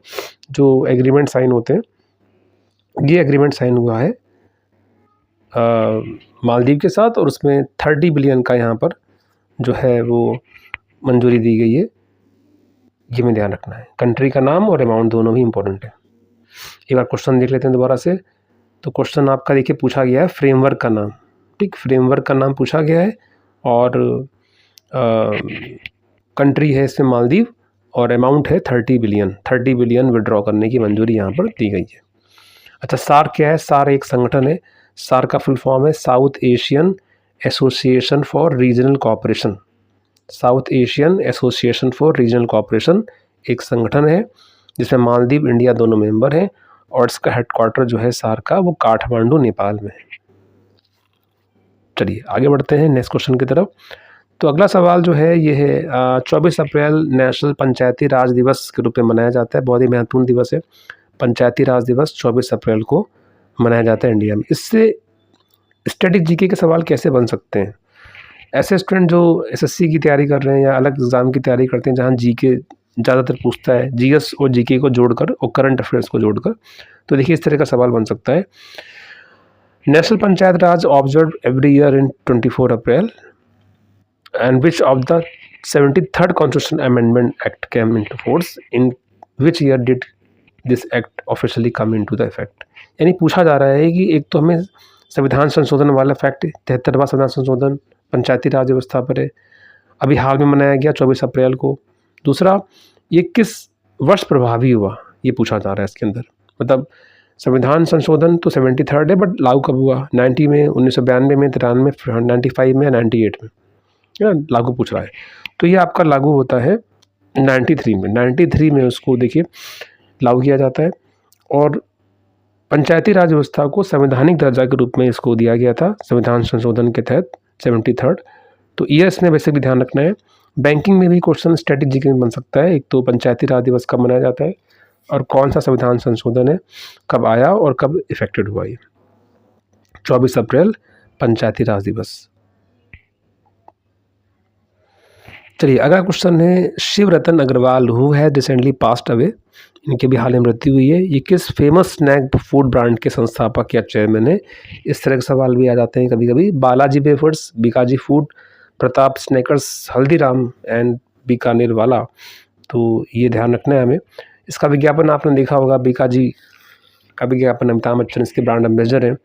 जो एग्रीमेंट साइन होते हैं, ये एग्रीमेंट साइन हुआ है मालदीव के साथ और उसमें 30 बिलियन का यहाँ पर जो है वो मंजूरी दी गई है। ये में ध्यान रखना है, कंट्री का नाम और अमाउंट दोनों भी इम्पोर्टेंट है। एक बार क्वेश्चन देख लेते हैं दोबारा से। तो क्वेश्चन आपका देखिए पूछा गया है फ्रेमवर्क का नाम, ठीक, फ्रेमवर्क का नाम पूछा गया है और कंट्री है इसमें मालदीव और अमाउंट है 30 बिलियन विड्रॉ करने की मंजूरी यहाँ पर दी गई है। अच्छा, सार्क क्या है? सार्क एक संगठन है। सार्क का फुल फॉर्म है south Asian association for regional cooperation. South Asian association for regional cooperation एक संगठन है जिसमें मालदीव इंडिया दोनों मेंबर हैं और इसका हेडक्वार्टर जो है सार्क का वो काठमांडू नेपाल में है। चलिए आगे बढ़ते हैं नेक्स्ट क्वेश्चन की तरफ। तो अगला सवाल जो है ये है 24 अप्रैल नेशनल पंचायती राज दिवस के रूप में मनाया जाता है। बहुत ही महत्वपूर्ण दिवस है पंचायती राज दिवस, 24 अप्रैल को मनाया जाता है इंडिया में। इससे स्टैटिक जीके के सवाल कैसे बन सकते हैं? ऐसे स्टूडेंट जो एसएससी की तैयारी कर रहे हैं या अलग एग्ज़ाम की तैयारी करते हैं जहाँ जीके ज़्यादातर पूछता है, जीएस और जीके को जोड़कर और करंट अफेयर्स को जोड़कर, तो देखिए इस तरह का सवाल बन सकता है। National panchayat Raj observe every year in 24 April and which of the 73rd Constitutional Amendment Act came into force? In which year did this act officially come into the effect? यानी पूछा जा रहा है कि एक तो हमें संविधान संशोधन वाला फैक्ट 73वां संविधान संशोधन पंचायती राज व्यवस्था पर है, अभी हाल में मनाया गया 24 अप्रैल को। दूसरा, ये किस वर्ष प्रभावी हुआ, ये पूछा जा रहा है इसके अंदर। मतलब संविधान संशोधन तो 73rd है बट लागू कब हुआ? 90 में, 1992 में, 93 में, 95 में या 98 में, लागू पूछ रहा है। तो ये आपका लागू होता है 93 में उसको देखिए लागू किया जाता है और पंचायती राज व्यवस्था को संवैधानिक दर्जा के रूप में इसको दिया गया था संविधान संशोधन के तहत 73rd। तो ईयर्स में वैसे भी ध्यान रखना है। बैंकिंग में भी क्वेश्चन स्ट्रेटेजी के बन सकता है। एक तो पंचायती राज दिवस कब मनाया जाता है और कौन सा संविधान संशोधन है, कब आया और कब इफेक्टेड हुआ। ये 24 अप्रैल पंचायती राज दिवस। चलिए अगला क्वेश्चन है शिव रतन अग्रवाल हु है रिसेंटली पास्ड अवे, इनकी भी हाल में मृत्यु हुई है। ये किस फेमस स्नैक फूड ब्रांड के संस्थापक या चेयरमैन है? इस तरह के सवाल भी आ जाते हैं कभी कभी। Balaji wafers, Bikaji food, Pratap snackers, Haldiram and Bikaner वाला। तो ये ध्यान रखना है हमें। इसका विज्ञापन आपने देखा होगा, बीकाजी का विज्ञापन, अमिताभ बच्चन इसके ब्रांड एम्बेसडर हैं।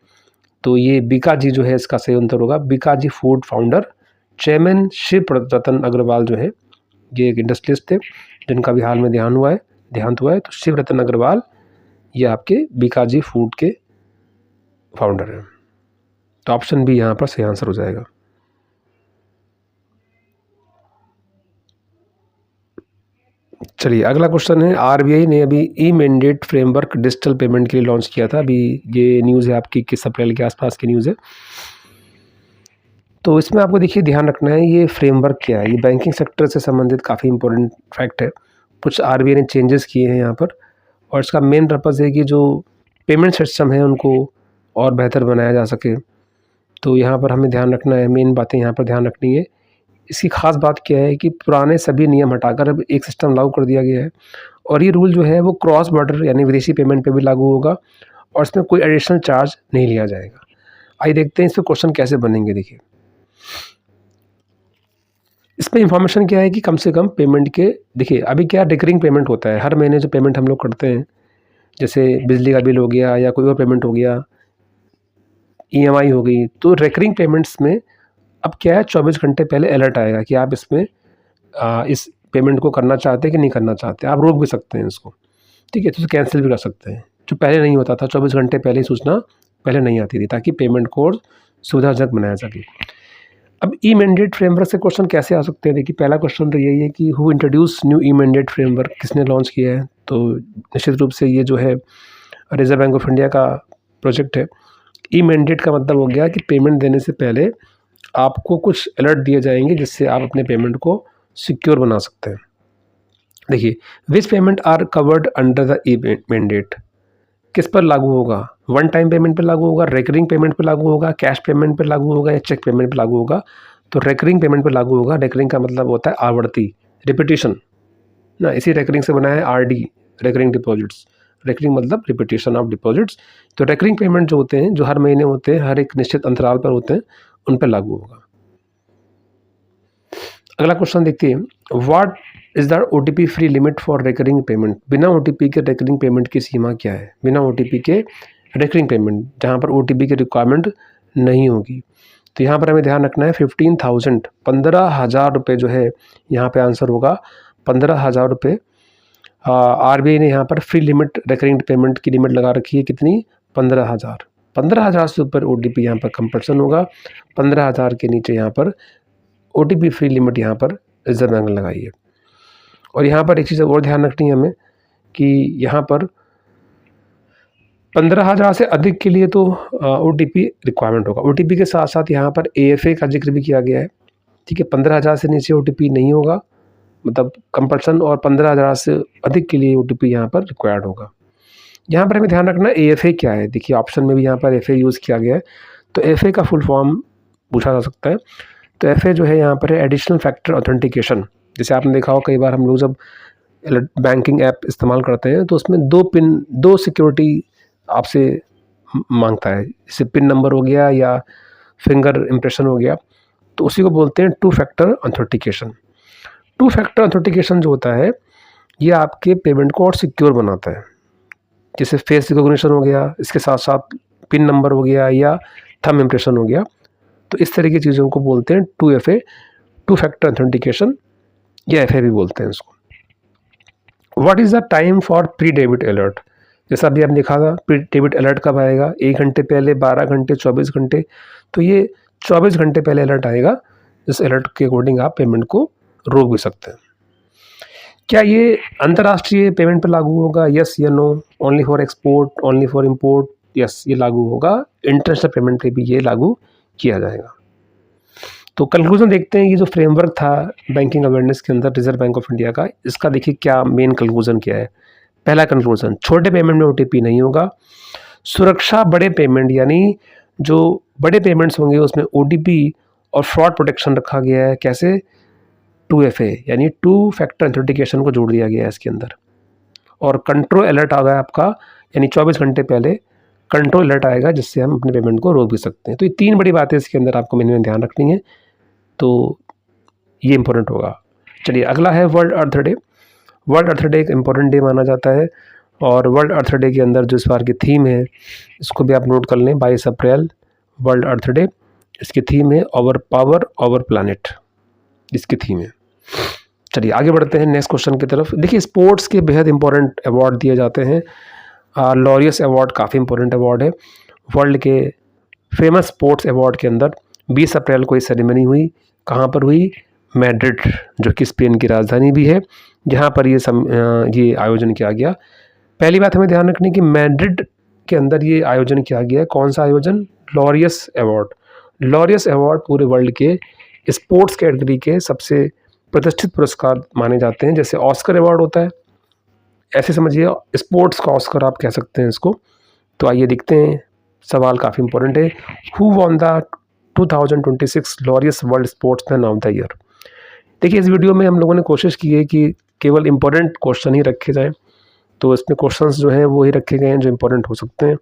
तो ये बीकाजी जो है इसका सही उत्तर होगा। Bikaji food founder chairman Shiv Ratan Agarwal जो है ये एक इंडस्ट्रियलिस्ट थे जिनका भी हाल में देहांत हुआ है। तो शिव रतन अग्रवाल ये आपके बीकाजी फूड के फाउंडर हैं। तो ऑप्शन बी यहाँ पर सही आंसर हो जाएगा। चलिए अगला क्वेश्चन है आरबीआई ने अभी e mandate framework digital payment के लिए लॉन्च किया था। अभी ये न्यूज़ है आपकी 21 अप्रैल के आसपास की न्यूज़ है। तो इसमें आपको देखिए ध्यान रखना है ये फ्रेमवर्क क्या है। ये बैंकिंग सेक्टर से संबंधित काफ़ी इंपॉर्टेंट फैक्ट है। कुछ आरबीआई ने चेंजेस किए हैं यहाँ पर और इसका मेन पर्पज़ है कि जो पेमेंट सिस्टम है उनको और बेहतर बनाया जा सके। तो यहाँ पर हमें ध्यान रखना है, मेन बातें यहाँ पर ध्यान रखनी है। इसकी ख़ास बात क्या है कि पुराने सभी नियम हटाकर अब एक सिस्टम लागू कर दिया गया है और ये रूल जो है वो क्रॉस बॉर्डर यानी विदेशी पेमेंट पे भी लागू होगा और इसमें कोई एडिशनल चार्ज नहीं लिया जाएगा। आइए देखते हैं इस पर क्वेश्चन कैसे बनेंगे। देखिए इसमें इंफॉर्मेशन क्या है कि कम से कम पेमेंट के, देखिए अभी क्या रिकरिंग पेमेंट होता है, हर महीने जो पेमेंट हम लोग करते हैं, जैसे बिजली का बिल हो गया या कोई और पेमेंट हो गया, ईएमआई हो गई, तो रिकरिंग पेमेंट्स में अब क्या है 24 घंटे पहले अलर्ट आएगा कि आप इसमें इस पेमेंट को करना चाहते हैं कि नहीं करना चाहते। आप रोक भी सकते हैं इसको, ठीक है, तो कैंसिल भी कर सकते हैं। जो पहले नहीं होता था, 24 घंटे पहले ही सूचना पहले नहीं आती थी, ताकि पेमेंट को और सुविधाजनक बनाया सके। अब ई मैंडेट फ्रेमवर्क से क्वेश्चन कैसे आ सकते हैं? देखिए, पहला क्वेश्चन तो यही है कि who introduce new e mandate framework, किसने लॉन्च किया है? तो निश्चित रूप से ये जो है रिजर्व बैंक ऑफ इंडिया का प्रोजेक्ट है। ई मैंडेट का मतलब हो गया कि पेमेंट देने से पहले आपको कुछ अलर्ट दिए जाएंगे, जिससे आप अपने पेमेंट को सिक्योर बना सकते हैं। देखिए, which payment are covered under the e mandate, किस पर लागू होगा? वन टाइम पेमेंट पर लागू होगा, रेकरिंग पेमेंट पर लागू होगा, कैश पेमेंट पर लागू होगा, या चेक पेमेंट पर लागू होगा? तो रेकरिंग पेमेंट पर लागू होगा। रेकरिंग का मतलब होता है आवर्ती, रिपीटिशन ना, इसी रेकरिंग से बना है आरडी, रेकरिंग डिपॉजिट्स। रेकरिंग मतलब रिपीटिशन ऑफ डिपॉजिट्स। तो रेकरिंग पेमेंट जो होते हैं, जो हर महीने होते हैं, हर एक निश्चित अंतराल पर होते हैं, उन पर लागू होगा। अगला क्वेश्चन देखते हैं, what is the OTP free limit for recurring payment? बिना ओटीपी के रेकरिंग पेमेंट की सीमा क्या है? बिना ओटीपी के रेकरिंग पेमेंट, जहाँ पर ओटीपी की रिक्वायरमेंट नहीं होगी। तो यहाँ पर हमें ध्यान रखना है 15,000, 15,000 रुपये जो है यहाँ पे आंसर होगा, 15,000 रुपये। आरबीआई ने यहाँ पर फ्री लिमिट रेकरिंग पेमेंट की लिमिट लगा रखी है, कितनी? 15,000। 15,000 से ऊपर ओटीपी यहाँ पर कंपल्सन होगा, 15,000 के नीचे यहाँ पर ओटीपी फ्री लिमिट यहाँ पर रिजर्व बैंक ने लगाई है। और यहाँ पर एक चीज़ और ध्यान रखनी है हमें कि यहाँ पर 15,000 से अधिक के लिए तो ओटीपी रिक्वायरमेंट होगा। ओटीपी के साथ साथ यहाँ पर एएफए का जिक्र भी किया गया है, ठीक है। 15,000 से नीचे ओटीपी नहीं होगा, मतलब कंपल्सन, और 15,000 से अधिक के लिए ओटीपी यहाँ पर रिक्वायर्ड होगा। यहाँ पर हमें ध्यान रखना है एएफए क्या है। देखिए, ऑप्शन में भी यहाँ पर एफए यूज़ किया गया है, तो एफए का फुल फॉर्म पूछा जा सकता है। तो एफए जो है यहाँ पर है एडिशनल फैक्टर ऑथेंटिकेशन। जैसे आपने देखा हो कई बार हम लोग जब बैंकिंग ऐप इस्तेमाल करते हैं तो उसमें 2 पिन, 2 सिक्योरिटी आपसे मांगता है, जैसे पिन नंबर हो गया या फिंगर इम्प्रेशन हो गया, तो उसी को बोलते हैं two factor authentication. Two factor authentication जो होता है, ये आपके पेमेंट को और सिक्योर बनाता है। जैसे फेस रिकॉग्निशन हो गया, इसके साथ साथ पिन नंबर हो गया या थंब इम्प्रेशन हो गया, तो इस तरह की चीज़ों को बोलते हैं 2FA, टू फैक्टर ऑथेंटिकेशन, या FA भी बोलते हैं इसको। What is the time for pre debit alert? जैसा अभी आपने देखा था, प्री डेबिट अलर्ट कब आएगा? 1 घंटे पहले, 12 घंटे, 24 घंटे। तो ये 24 घंटे पहले अलर्ट आएगा, इस अलर्ट के अकॉर्डिंग आप पेमेंट को रोक भी सकते हैं। क्या ये अंतर्राष्ट्रीय पेमेंट पर लागू होगा? यस या no? Only for export, only for import? Yes, ये लागू होगा। इंटरनेशनल पेमेंट पे भी ये लागू किया जाएगा। तो कंक्लूजन देखते हैं, ये जो फ्रेमवर्क था बैंकिंग अवेयरनेस के अंदर रिजर्व बैंक ऑफ इंडिया का, इसका देखिए क्या मेन कंक्लूजन क्या है। पहला कंक्लूजन, छोटे पेमेंट में ओटीपी नहीं होगा। सुरक्षा बड़े पेमेंट, यानी जो बड़े पेमेंट्स होंगे उसमें ओटीपी और फ्रॉड प्रोटेक्शन रखा गया है। कैसे? 2FA, यानी टू फैक्टर ऑथेंटिकेशन को जोड़ दिया गया है इसके अंदर। और कंट्रोल अलर्ट आ गया आपका, यानी 24 घंटे पहले कंट्रोल अलर्ट आएगा, जिससे हम अपने पेमेंट को रोक भी सकते हैं। तो ये 3 बड़ी बातें इसके अंदर आपको मिनिमम ध्यान रखनी है, तो ये इंपॉर्टेंट होगा। चलिए, अगला है वर्ल्ड अर्थ डे। वर्ल्ड अर्थ डे एक इम्पॉर्टेंट डे माना जाता है, और वर्ल्ड अर्थ डे के अंदर जो इस बार की थीम है, इसको भी आप नोट कर लें, 22 अप्रैल वर्ल्ड अर्थ डे। इसकी थीम है ओवर पावर ओवर प्लानिट, इसकी थीम है। चलिए आगे बढ़ते हैं नेक्स्ट क्वेश्चन की तरफ। देखिए, स्पोर्ट्स के बेहद इंपॉर्टेंट अवार्ड दिए जाते हैं। लॉरियस अवार्ड काफ़ी इंपॉर्टेंट अवार्ड है। वर्ल्ड के फेमस स्पोर्ट्स अवार्ड के अंदर 20 अप्रैल को ये सेरेमनी हुई। कहाँ पर हुई? मैड्रिड, जो कि स्पेन की राजधानी भी है, जहाँ पर ये आयोजन किया गया। पहली बात हमें ध्यान रखनी कि मैड्रिड के अंदर ये आयोजन किया गया है। कौन सा आयोजन? Laureus award. लॉरियस अवार्ड पूरे वर्ल्ड के स्पोर्ट्स कैटेगरी के सबसे प्रतिष्ठित पुरस्कार माने जाते हैं। जैसे ऑस्कर अवार्ड होता है, ऐसे समझिए स्पोर्ट्स का ऑस्कर आप कह सकते हैं इसको। तो आइए देखते हैं, सवाल काफ़ी इंपॉर्टेंट है। Who won the 2026 Laureus world sportsman of the year? देखिए, इस वीडियो में हम लोगों ने कोशिश की है कि केवल इंपॉर्टेंट क्वेश्चन ही रखे जाएँ, तो इसमें क्वेश्चंस जो हैं वो ही रखे गए हैं जो इंपॉर्टेंट हो सकते हैं।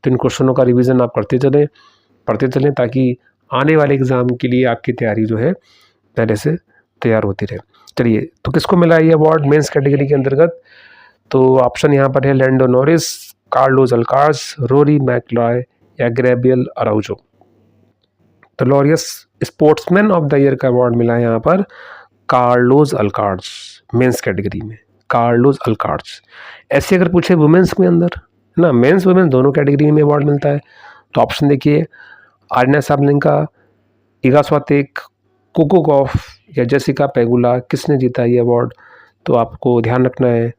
तो इन क्वेश्चनों का रिवीजन आप पढ़ते चलें, ताकि आने वाले एग्ज़ाम के लिए आपकी तैयारी जो है पहले से तैयार होती रहे। चलिए, तो किसको मिला ये अवार्ड मेंस कैटेगरी के अंतर्गत? तो ऑप्शन यहाँ पर है Lando Norris, Carlos अल्कार्ज, Rory McCloy या गैब्रियल अराउजो। तो Laureus sportsman of the year का अवार्ड मिला है यहाँ पर कार्लोस अल्कार्ज, मेंस कैटेगरी में कार्लोस अल्कार्ज। ऐसे अगर पूछे वुमेंस में अंदर ना, मेंस वुमेंस दोनों कैटेगरी में अवार्ड मिलता है, तो ऑप्शन देखिए, आर्यना साबलेंका, इगा स्वातेक, कोको गॉफ या जेसिका पेगुला, किसने जीता ये अवार्ड? तो आपको ध्यान रखना है,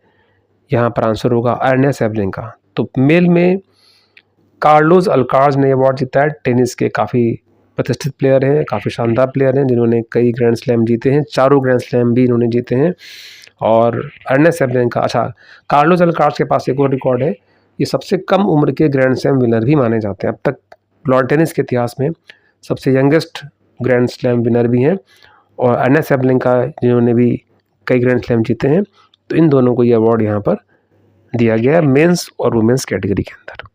यहाँ पर आंसर होगा आर्यना साबलेंका। तो मेल में कार्लोस अल्काराज ने अवार्ड जीता है। टेनिस के काफ़ी प्रतिष्ठित प्लेयर हैं, काफ़ी शानदार प्लेयर हैं, जिन्होंने कई ग्रैंड स्लैम जीते हैं, चारों ग्रैंड स्लैम भी इन्होंने जीते हैं। और आर्यना साबलेंका, अच्छा, कार्लोस अल्काराज के पास एक और रिकॉर्ड है, ये सबसे कम उम्र के ग्रैंड स्लैम विनर भी माने जाते हैं। अब तक लॉन टेनिस के इतिहास में सबसे यंगेस्ट ग्रैंड स्लैम विनर भी हैं, और आर्यना साबलेंका जिन्होंने भी कई ग्रैंड स्लैम जीते हैं। तो इन दोनों को ये अवार्ड यहाँ पर दिया गया है मेंस और वुमेंस कैटेगरी के अंदर।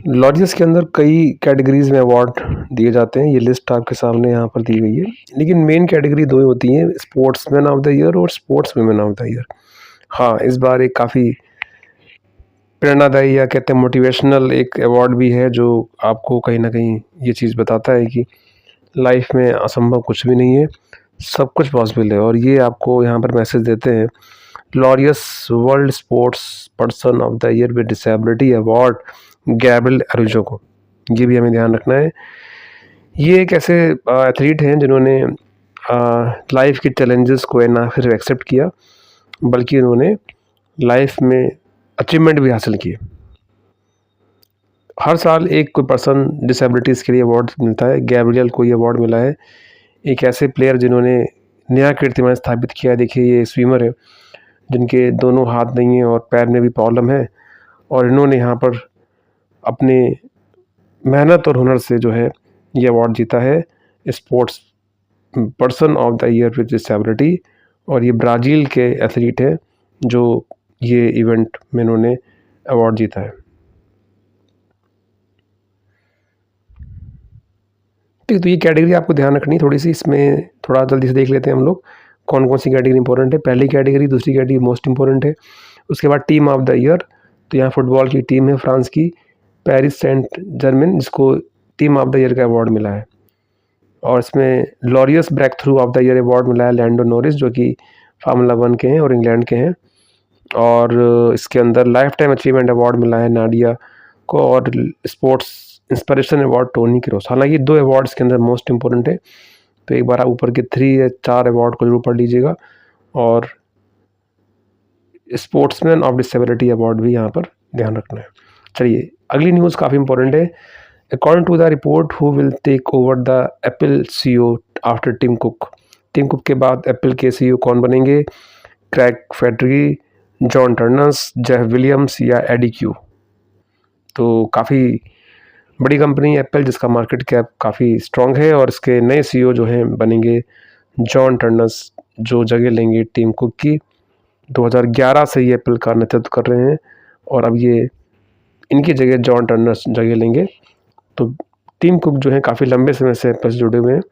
लॉरियस के अंदर कई कैटेगरीज में अवार्ड दिए जाते हैं, ये लिस्ट आपके सामने यहाँ पर दी गई है, लेकिन मेन कैटेगरी दो ही होती हैं, स्पोर्ट्समैन ऑफ द ईयर और sports women of the year. हाँ, इस बार एक काफ़ी प्रेरणादायी या कहते हैं मोटिवेशनल एक अवार्ड भी है, जो आपको कहीं ना कहीं ये चीज़ बताता है कि लाइफ में असंभव कुछ भी नहीं है, सब कुछ पॉसिबल है। और ये आपको यहाँ पर मैसेज देते हैं, Laureus world sports person of the year with disability award Gabriel Araujo को, ये भी हमें ध्यान रखना है। ये एक ऐसे एथलीट हैं जिन्होंने लाइफ के चैलेंजेस को ना फिर एक्सेप्ट किया, बल्कि उन्होंने लाइफ में अचीवमेंट भी हासिल किए। हर साल एक कोई पर्सन डिसेबिलिटीज़ के लिए अवार्ड मिलता है, गैब्रियल को ये अवार्ड मिला है, एक ऐसे प्लेयर जिन्होंने नया कीर्तिमान स्थापित किया। देखिए, ये स्विमर है जिनके दोनों हाथ नहीं हैं और पैर में भी प्रॉब्लम है, और इन्होंने यहाँ पर अपने मेहनत और हुनर से जो है ये अवार्ड जीता है, sports person of the year with disability. और ये ब्राज़ील के एथलीट हैं जो ये इवेंट में इन्होंने अवार्ड जीता है। ठीक है, तो ये कैटेगरी आपको ध्यान रखनी थोड़ी सी, इसमें थोड़ा जल्दी से देख लेते हैं हम लोग कौन कौन सी कैटेगरी इंपॉर्टेंट है। पहली कैटेगरी, दूसरी कैटेगरी मोस्ट इंपॉर्टेंट है। उसके बाद टीम ऑफ द ईयर, तो यहाँ फुटबॉल की टीम है फ्रांस की, पेरिस सेंट जर्मन, जिसको टीम ऑफ द ईयर का अवार्ड मिला है। और इसमें Laureus breakthrough of the year award मिला है लैंडो नॉरिस, जो कि फार्मूला 1 के हैं और इंग्लैंड के हैं। और इसके अंदर लाइफ टाइम अचीवमेंट अवार्ड मिला है नाडिया को, और sports inspiration award Toni Kroos. हालांकि 2 अवार्ड्स के अंदर मोस्ट इंपॉर्टेंट है, तो एक बार आप ऊपर के 3 या 4 अवार्ड को जरूर पढ़ लीजिएगा। और स्पोर्ट्समैन ऑफ डिसेबिलिटी अवार्ड भी यहाँ पर ध्यान रखना है। चलिए, अगली न्यूज़ काफ़ी इंपॉर्टेंट है। According to the report, who will take over the Apple CEO after Tim Cook? Tim Cook के बाद एप्पल के सीईओ कौन बनेंगे? Craig Federighi, John Ternus, Jeff Williams या एडी क्यू? तो काफ़ी बड़ी कंपनी एप्पल, जिसका मार्केट कैप काफ़ी स्ट्रॉन्ग है, और इसके नए सीईओ जो हैं बनेंगे जॉन टर्नर्स, जो जगह लेंगे टिम कुक की। 2011 से ये एप्पल का नेतृत्व कर रहे हैं, और अब ये इनकी जगह जॉन टर्नर्स जगह लेंगे। तो टिम कुक जो है काफ़ी लंबे समय से एप्पल से जुड़े हुए हैं,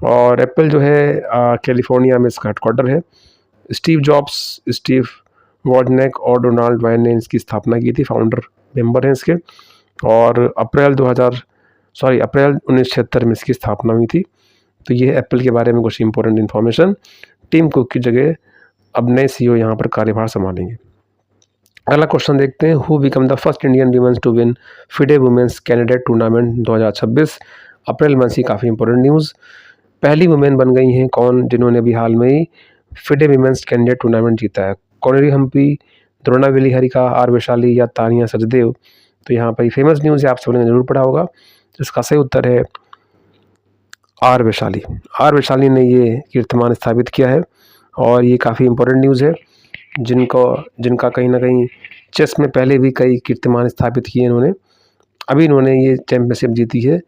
और एप्पल जो है कैलिफोर्निया में इसका हेडक्वार्टर है। स्टीव जॉब्स, स्टीव वॉजनेक और डोनाल्ड वाइन ने इसकी स्थापना की थी, फाउंडर मेंबर हैं इसके। और अप्रैल 1976 में इसकी स्थापना हुई थी। तो ये एप्पल के बारे में कुछ इंपॉर्टेंट इन्फॉर्मेशन। टिम कुक की जगह अब नए सीईओ यहाँ पर कार्यभार संभालेंगे। अगला क्वेश्चन देखते हैं, who become the first Indian women's to win FIDE women's candidate tournament 2026? April month की काफ़ी इंपॉर्टेंट न्यूज़। पहली वुमेन बन गई हैं कौन, जिन्होंने अभी हाल में ही फिडे वुमेन्स कैंडिडेट टूर्नामेंट जीता है? कॉनेरी हम्पी, द्रोणावेली हरिका, आर वैशाली या तानिया सचदेव? तो यहाँ पर फेमस न्यूज़ है, आप सबने जरूर पढ़ा होगा। जिसका सही उत्तर है आर वैशाली। आर वैशाली ने ये कीर्तिमान स्थापित किया है, और ये काफ़ी इंपॉर्टेंट न्यूज़ है, जिनका कहीं ना कहीं चेस में पहले भी कई कीर्तिमान स्थापित किए इन्होंने। अभी इन्होंने ये चैंपियनशिप जीती है,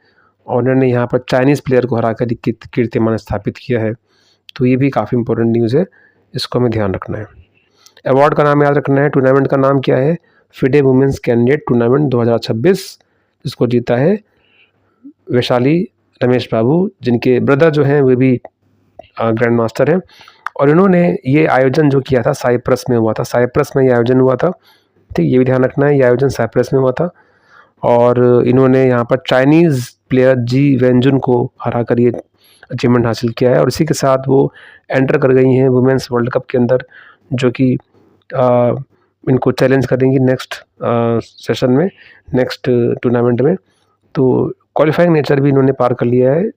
और उन्होंने यहाँ पर चाइनीज़ प्लेयर को हराकर कीर्तिमान स्थापित किया है। तो ये भी काफ़ी इंपॉर्टेंट न्यूज़ है, इसको हमें ध्यान रखना है। अवार्ड का नाम याद रखना है। टूर्नामेंट का नाम क्या है? फिडे वुमेन्स कैंडिडेट टूर्नामेंट 2026, जिसको जीता है वैशाली रमेश बाबू, जिनके ब्रदर जो हैं वे भी ग्रैंड मास्टर हैं। और इन्होंने ये आयोजन जो किया था साइप्रस में हुआ था, साइप्रस में ये आयोजन हुआ था। ठीक, ये भी ध्यान रखना है, ये आयोजन साइप्रस में हुआ था, और इन्होंने यहाँ पर चाइनीज़ प्लेयर जी वेंजुन को हराकर ये अचीवमेंट हासिल किया है। और इसी के साथ वो एंटर कर गई हैं वुमेन्स वर्ल्ड कप के अंदर, जो कि इनको चैलेंज करेंगी नेक्स्ट सेशन में, नेक्स्ट टूर्नामेंट में। तो क्वालिफाइंग नेचर भी इन्होंने पार कर लिया है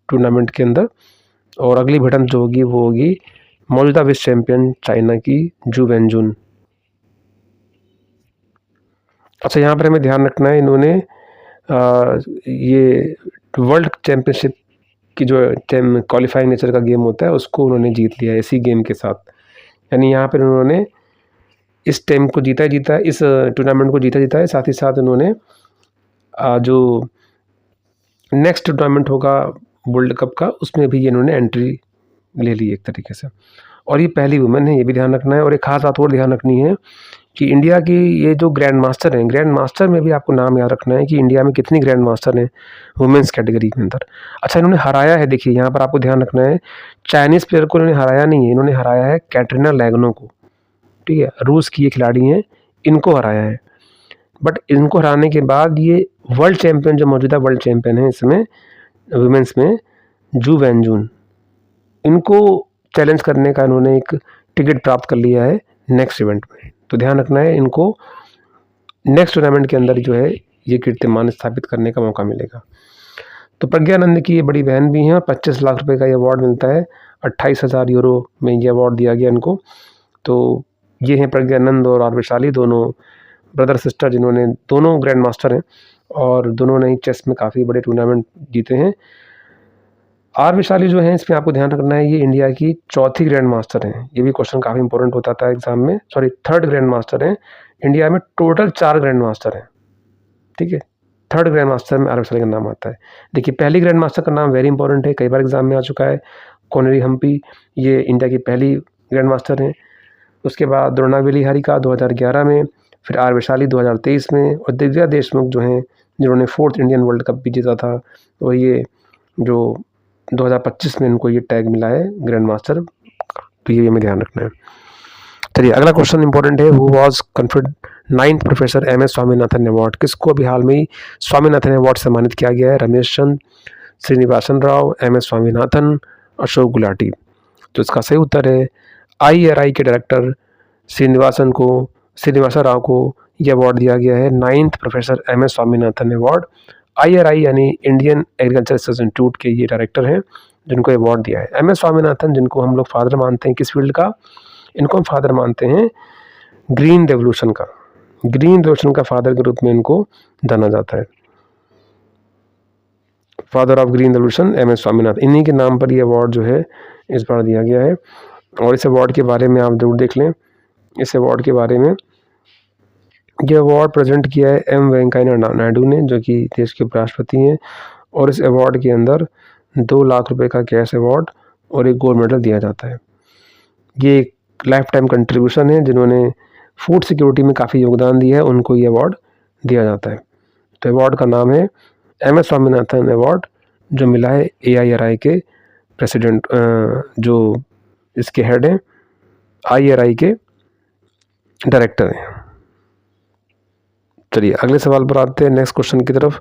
टूर्नामेंट के अंदर, और अगली भिड़ंत जो होगी वो होगी मौजूदा विश्व चैंपियन चाइना की जू वेनजुन। अच्छा, यहाँ पर हमें ध्यान रखना है, इन्होंने ये वर्ल्ड चैम्पियनशिप की जो क्वालिफाइंग नेचर का गेम होता है उसको उन्होंने जीत लिया है इसी गेम के साथ। यानी यहाँ पर उन्होंने इस टाइम को जीता है, इस टूर्नामेंट को जीता है। साथ ही साथ उन्होंने जो नेक्स्ट टूर्नामेंट होगा वर्ल्ड कप का, उसमें भी इन्होंने एंट्री ले ली एक तरीके से, और ये पहली वुमेन है, ये भी ध्यान रखना है। और एक खास बात और ध्यान रखनी है कि इंडिया की ये जो ग्रैंड मास्टर हैं, ग्रैंड मास्टर में भी आपको नाम याद रखना है कि इंडिया में कितनी ग्रैंड मास्टर हैं वुमेंस कैटेगरी के अंदर। अच्छा, इन्होंने हराया है, देखिए यहाँ पर आपको ध्यान रखना है, चाइनीज़ प्लेयर को इन्होंने हराया नहीं है, इन्होंने हराया है कैटरीना लैग्नो को, ठीक है, रूस की ये खिलाड़ी हैं, इनको हराया है। बट इनको हराने के बाद ये वर्ल्ड चैम्पियन, जो मौजूदा वर्ल्ड चैम्पियन है इसमें वुमेंस में, जू वेनजुन, इनको चैलेंज करने का इन्होंने एक टिकट प्राप्त कर लिया है नेक्स्ट इवेंट में। तो ध्यान रखना है, इनको नेक्स्ट टूर्नामेंट के अंदर जो है ये कीर्तिमान स्थापित करने का मौका मिलेगा। तो प्रज्ञानंद की ये बड़ी बहन भी हैं, और 25 लाख रुपए का ये अवार्ड मिलता है, 28,000 यूरो में ये अवार्ड दिया गया इनको। तो ये हैं प्रज्ञानंद और वैशाली, दोनों ब्रदर सिस्टर, जिन्होंने दोनों ग्रैंड मास्टर हैं और दोनों ने ही चेस में काफ़ी बड़े टूर्नामेंट जीते हैं। वैशाली जो है, इसमें आपको ध्यान रखना है, ये इंडिया की चौथी ग्रैंड मास्टर हैं। ये भी क्वेश्चन काफ़ी इंपॉर्टेंट होता था एग्जाम में, सॉरी थर्ड ग्रैंड मास्टर हैं। इंडिया में टोटल 4 ग्रैंड मास्टर हैं, ठीक है, थर्ड ग्रैंड मास्टर में वैशाली का नाम आता है। देखिए, पहली ग्रैंड मास्टर का नाम वेरी इंपॉर्टेंट है, कई बार एग्जाम में आ चुका है, कोनेरी हम्पी, ये इंडिया की पहली ग्रैंड मास्टर हैं। उसके बाद द्रोणावेली हरिका 2011 में, फिर वैशाली 2023 में, और दिव्या देशमुख जो हैं, जिन्होंने 4th इंडियन वर्ल्ड कप भी जीता था, और ये जो 2025 में इनको ये टैग मिला है ग्रैंड मास्टर। तो ये हमें ध्यान रखना है। चलिए, अगला क्वेश्चन इंपॉर्टेंट है, who was conferred 9th professor MS Swaminathan award. किसको अभी हाल में ही स्वामीनाथन अवार्ड से सम्मानित किया गया है? रमेश चंद, श्रीनिवासन राव, MS स्वामीनाथन, अशोक गुलाटी। तो इसका सही उत्तर है IRI के डायरेक्टर श्रीनिवासा राव को यह अवार्ड दिया गया है, 9th professor MS Swaminathan award. IRI यानी इंडियन एग्रीकल्चर रिसर्च इंस्टीट्यूट के ये डायरेक्टर हैं जिनको अवार्ड दिया है। MS स्वामीनाथन, जिनको हम लोग फादर मानते हैं किस फील्ड का, इनको हम फादर मानते हैं ग्रीन रेवोल्यूशन का, ग्रीन रेवोल्यूशन का फादर के रूप में इनको जाना जाता है, father of green revolution MS Swaminathan. इन्हीं के नाम पर ये अवार्ड जो है इस बार दिया गया है। और इस अवार्ड के बारे में आप जरूर देख लें, इस अवार्ड के बारे में, ये अवार्ड प्रेजेंट किया है M वेंकैया नायडू ने, जो कि देश के उपराष्ट्रपति हैं। और इस अवार्ड के अंदर 2 लाख रुपए का कैश अवार्ड और एक गोल्ड मेडल दिया जाता है। ये एक लाइफ टाइम कंट्रीब्यूशन है, जिन्होंने फूड सिक्योरिटी में काफ़ी योगदान दिया है, उनको ये अवार्ड दिया जाता है। तो अवार्ड का नाम है MS स्वामीनाथन अवार्ड, जो मिला है AIRI के प्रेसिडेंट, जो इसके हेड हैं, IRI के डायरेक्टर हैं। चलिए, अगले सवाल पर आते हैं, नेक्स्ट क्वेश्चन की तरफ।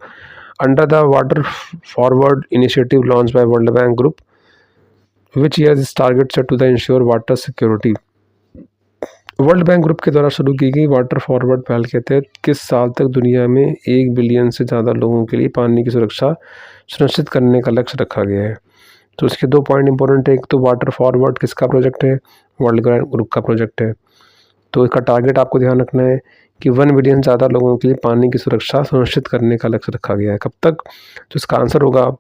Under the water forward initiative launch by World Bank group, which year is target set to the ensure water security. World Bank group के द्वारा शुरू की गई वाटर फॉरवर्ड पहल के तहत किस साल तक दुनिया में 1 बिलियन से ज़्यादा लोगों के लिए पानी की सुरक्षा सुनिश्चित करने का लक्ष्य रखा गया है? तो इसके 2 पॉइंट इंपॉर्टेंट है। एक तो वाटर फॉरवर्ड किसका प्रोजेक्ट है? वर्ल्ड बैंक ग्रुप का प्रोजेक्ट है। तो इसका टारगेट आपको ध्यान रखना है कि 1 बिलियन ज़्यादा लोगों के लिए पानी की सुरक्षा सुनिश्चित करने का लक्ष्य रखा गया है। कब तक? तो इसका आंसर होगा,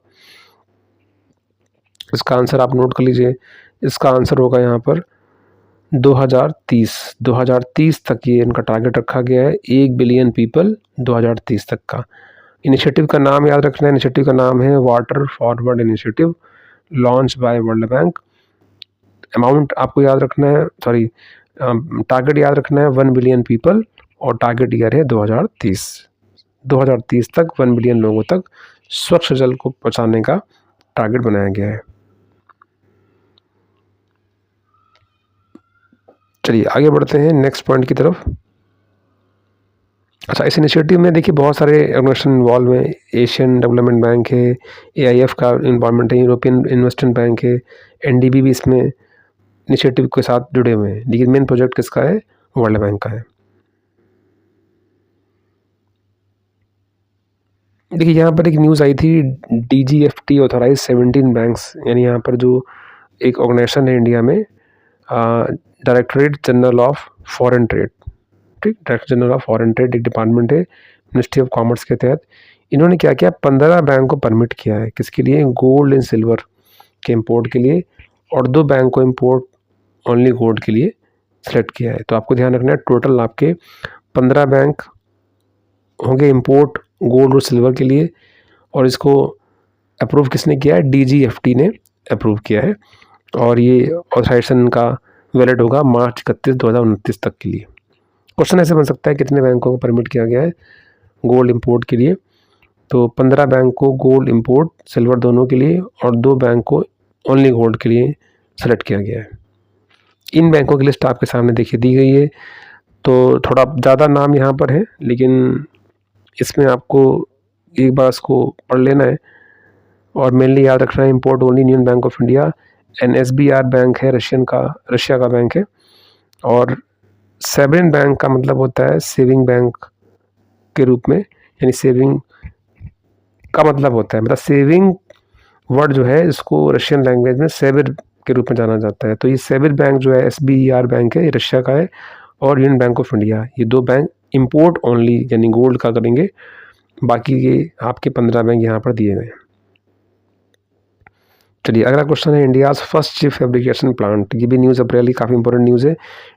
इसका आंसर आप नोट कर लीजिए, इसका आंसर होगा यहाँ पर 2030 तक ये इनका टारगेट रखा गया है, 1 बिलियन पीपल 2030 तक का। इनिशिएटिव का नाम याद रखना है, इनिशिएटिव का नाम है water forward initiative launch by World bank. Amount आपको याद रखना है, सॉरी टारगेट याद रखना है 1 बिलियन पीपल, और टारगेट ईयर है 2030 तक 1 बिलियन लोगों तक स्वच्छ जल को पहुँचाने का टारगेट बनाया गया है। चलिए, आगे बढ़ते हैं नेक्स्ट पॉइंट की तरफ। अच्छा, इस इनिशिएटिव में देखिए बहुत सारे ऑर्गेनाइजेशन इन्वॉल्व हैं। एशियन डेवलपमेंट बैंक है, AIF का इन्वॉल्वमेंट है, यूरोपियन इन्वेस्टमेंट बैंक है, NDB भी इसमें इनिशिएटिव के साथ जुड़े हुए हैं। लेकिन मेन प्रोजेक्ट किसका है? वर्ल्ड बैंक का है। देखिए यहाँ पर एक न्यूज़ आई थी, DGFT ऑथराइज 17 बैंक्स, यानी यहाँ पर जो एक ऑर्गेनाइजेशन है इंडिया में, directorate general of foreign trade, ठीक, director general of foreign trade एक डिपार्टमेंट है मिनिस्ट्री ऑफ कॉमर्स के तहत। इन्होंने क्या किया, 15 बैंक को परमिट किया है, किसके लिए, गोल्ड एंड सिल्वर के इम्पोर्ट के लिए, और 2 बैंक को इम्पोर्ट ओनली गोल्ड के लिए सेलेक्ट किया है। तो आपको ध्यान रखना है, टोटल आपके 15 बैंक होंगे इम्पोर्ट गोल्ड और सिल्वर के लिए, और इसको अप्रूव किसने किया है, DGFT ने अप्रूव किया है, और ये ऑथराइजेशन का वैलिड होगा मार्च 31, 2029 तक के लिए। क्वेश्चन ऐसे बन सकता है, कितने बैंकों को परमिट किया गया है गोल्ड इंपोर्ट के लिए, तो 15 बैंक को गोल्ड इंपोर्ट सिल्वर दोनों के लिए, और 2 बैंक को ओनली गोल्ड के लिए सेलेक्ट किया गया है। इन बैंकों की लिस्ट आपके सामने देखिए दी गई है, तो थोड़ा ज़्यादा नाम यहाँ पर है, लेकिन इसमें आपको एक बार इसको पढ़ लेना है, और मेनली याद रखना है import only union bank of India, NSBR bank है, रशिया का बैंक है, और सेवरिन बैंक का मतलब होता है सेविंग बैंक के रूप में, यानी सेविंग का मतलब होता है, मतलब सेविंग वर्ड जो है इसको रशियन लैंग्वेज में सेविर के रूप में जाना जाता है। तो ये सेविर बैंक जो है SBER बैंक है, ये रशिया का है, और यूनियन बैंक ऑफ इंडिया, ये 2 बैंक इंपोर्ट ओनली यानी गोल्ड का करेंगे, बाकी ये आपके 15 बैंक यहाँ पर दिए गए हैं। चलिए अगला क्वेश्चन है, India's first chip fabrication plant, ये भी न्यूज़ अप्रैल की काफ़ी इंपॉर्टेंट न्यूज़ है।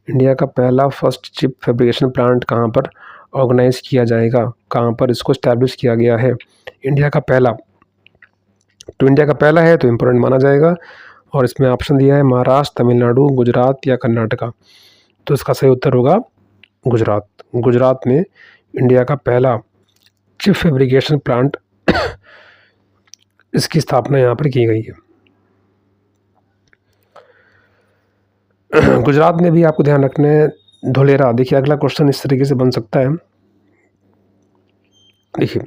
इंडिया का पहला फर्स्ट चिप फैब्रिकेशन प्लांट कहाँ पर ऑर्गेनाइज किया जाएगा, कहाँ पर इसको इस्टेब्लिश किया गया है, इंडिया का पहला, तो इंडिया का पहला है तो इम्पोर्टेंट माना जाएगा, और इसमें ऑप्शन दिया है महाराष्ट्र, तमिलनाडु, गुजरात या कर्नाटका, तो इसका सही उत्तर होगा गुजरात। गुजरात में इंडिया का पहला चिप फैब्रिकेशन प्लांट इसकी स्थापना यहाँ पर की गई है। गुजरात में भी आपको ध्यान रखना है, धोलेरा। देखिए अगला क्वेश्चन इस तरीके से बन सकता है, देखिए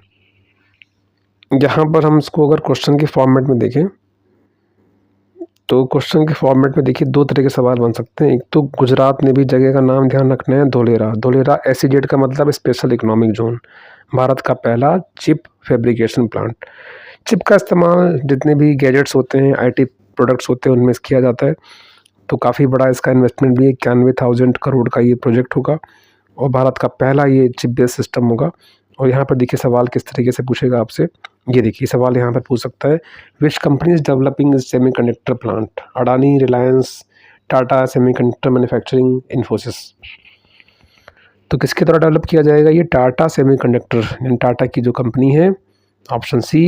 यहाँ पर हम इसको अगर क्वेश्चन के फॉर्मेट में देखें, तो क्वेश्चन के फॉर्मेट में देखिए 2 तरह के सवाल बन सकते हैं। एक तो गुजरात में भी जगह का नाम ध्यान रखना है, धोलेरा। धोलेरा SEZ का मतलब स्पेशल इकोनॉमिक जोन, भारत का पहला चिप फैब्रिकेशन प्लांट। चिप का इस्तेमाल जितने भी गैजेट्स होते हैं, IT प्रोडक्ट्स होते हैं, उनमें किया जाता है, तो काफ़ी बड़ा इसका इन्वेस्टमेंट भी है, 91,000 करोड़ का ये प्रोजेक्ट होगा, और भारत का पहला ये चिप बेस्ड सिस्टम होगा। और यहाँ पर देखिए सवाल किस तरीके से पूछेगा आपसे, ये देखिए सवाल यहाँ पर पूछ सकता है, which company is developing semiconductor plant, Adani, Reliance, Tata semiconductor manufacturing, Infosys, तो किसके द्वारा डेवलप किया जाएगा, ये टाटा सेमीकंडक्टर, यानी टाटा की जो कंपनी है, ऑप्शन सी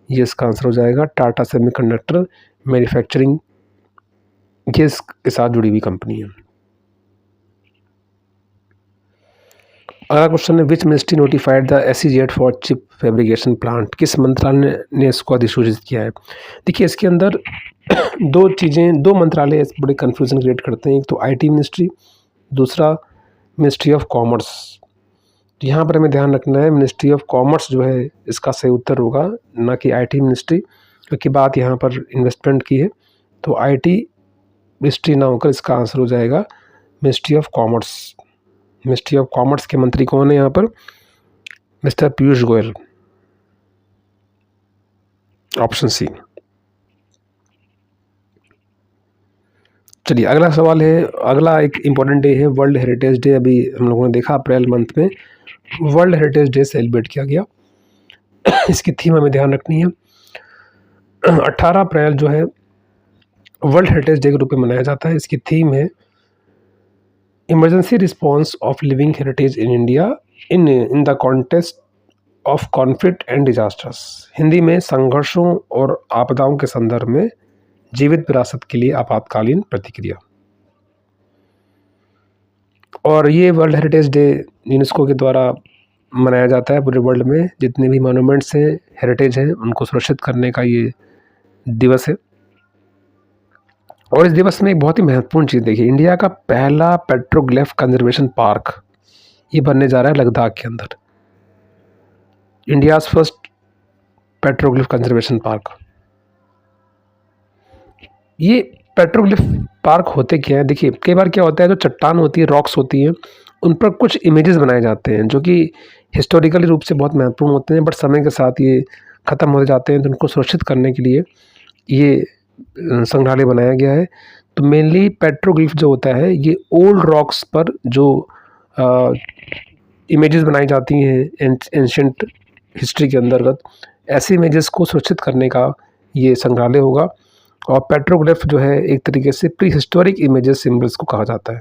ये इसका आंसर हो जाएगा, टाटा सेमीकंडक्टर मैन्युफैक्चरिंग, ये इसके साथ जुड़ी हुई कंपनी है। अगला क्वेश्चन है, which ministry notified the SEZ for chip fabrication plant, किस मंत्रालय ने इसको अधिसूचित किया है। देखिए इसके अंदर 2 मंत्रालय बड़े कन्फ्यूजन क्रिएट करते हैं, एक तो IT मिनिस्ट्री, दूसरा मिनिस्ट्री ऑफ कॉमर्स। तो यहाँ पर हमें ध्यान रखना है, मिनिस्ट्री ऑफ कॉमर्स जो है इसका सही उत्तर होगा, ना कि IT मिनिस्ट्री, क्योंकि बात यहाँ पर इन्वेस्टमेंट की है, तो IT मिनिस्ट्री ना होकर इसका आंसर हो जाएगा ministry of commerce. Ministry of commerce के मंत्री कौन है यहाँ पर, mister Piyush Goyal, option C. चलिए अगला सवाल है, अगला एक इम्पॉर्टेंट डे है वर्ल्ड हेरिटेज डे। अभी हम लोगों ने देखा अप्रैल मंथ में वर्ल्ड हेरिटेज डे सेलिब्रेट किया गया। इसकी थीम हमें ध्यान रखनी है, 18 अप्रैल जो है वर्ल्ड हेरिटेज डे के रूप में मनाया जाता है। इसकी थीम है emergency response of living heritage in India in the context of conflict and disasters, Hindi में संघर्षों और आपदाओं के संदर्भ में जीवित विरासत के लिए आपातकालीन प्रतिक्रिया। और ये वर्ल्ड हेरिटेज डे यूनेस्को के द्वारा मनाया जाता है पूरे वर्ल्ड में, जितने भी मॉन्यूमेंट्स हैं, हेरिटेज हैं, उनको सुरक्षित करने का ये दिवस है। और इस दिवस में एक बहुत ही महत्वपूर्ण चीज़ देखिए, इंडिया का पहला पेट्रोग्लिफ कंजर्वेशन पार्क ये बनने जा रहा है लद्दाख के अंदर, India's first petroglyph conservation park. ये पेट्रोग्लिफ पार्क होते क्या हैं, देखिए कई बार क्या होता है, जो चट्टान होती है, रॉक्स होती हैं, उन पर कुछ इमेजेस बनाए जाते हैं जो कि हिस्टोरिकली रूप से बहुत महत्वपूर्ण होते हैं, बट समय के साथ ये ख़त्म हो जाते हैं। तो उनको सुरक्षित करने के लिए ये संग्रहालय बनाया गया है। तो मेनली पेट्रोग्लिफ जो होता है, ये ओल्ड रॉक्स पर जो इमेजेस बनाई जाती हैं एंशिएंट हिस्ट्री के अंतर्गत, ऐसी इमेजेस को सुरक्षित करने का ये संग्रहालय होगा। और पेट्रोग्लिफ जो है एक तरीके से प्री हिस्टोरिक इमेजेस सिंबल्स को कहा जाता है।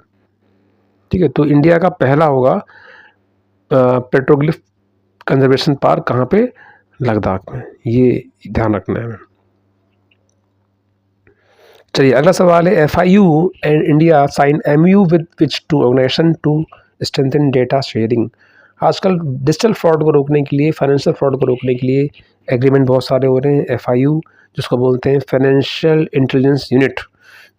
ठीक है, तो इंडिया का पहला होगा पेट्रोग्लिफ कंजर्वेशन पार्क, कहाँ पे, लद्दाख में, ये ध्यान रखना है। चलिए अगला सवाल है, FIU and India sign MOU with which two organization to strengthen data sharing. आजकल डिजिटल फ्रॉड को रोकने के लिए, फाइनेंशियल फ्रॉड को रोकने के लिए एग्रीमेंट बहुत सारे हो रहे हैं। FIU जिसको बोलते हैं फाइनेंशियल इंटेलिजेंस यूनिट,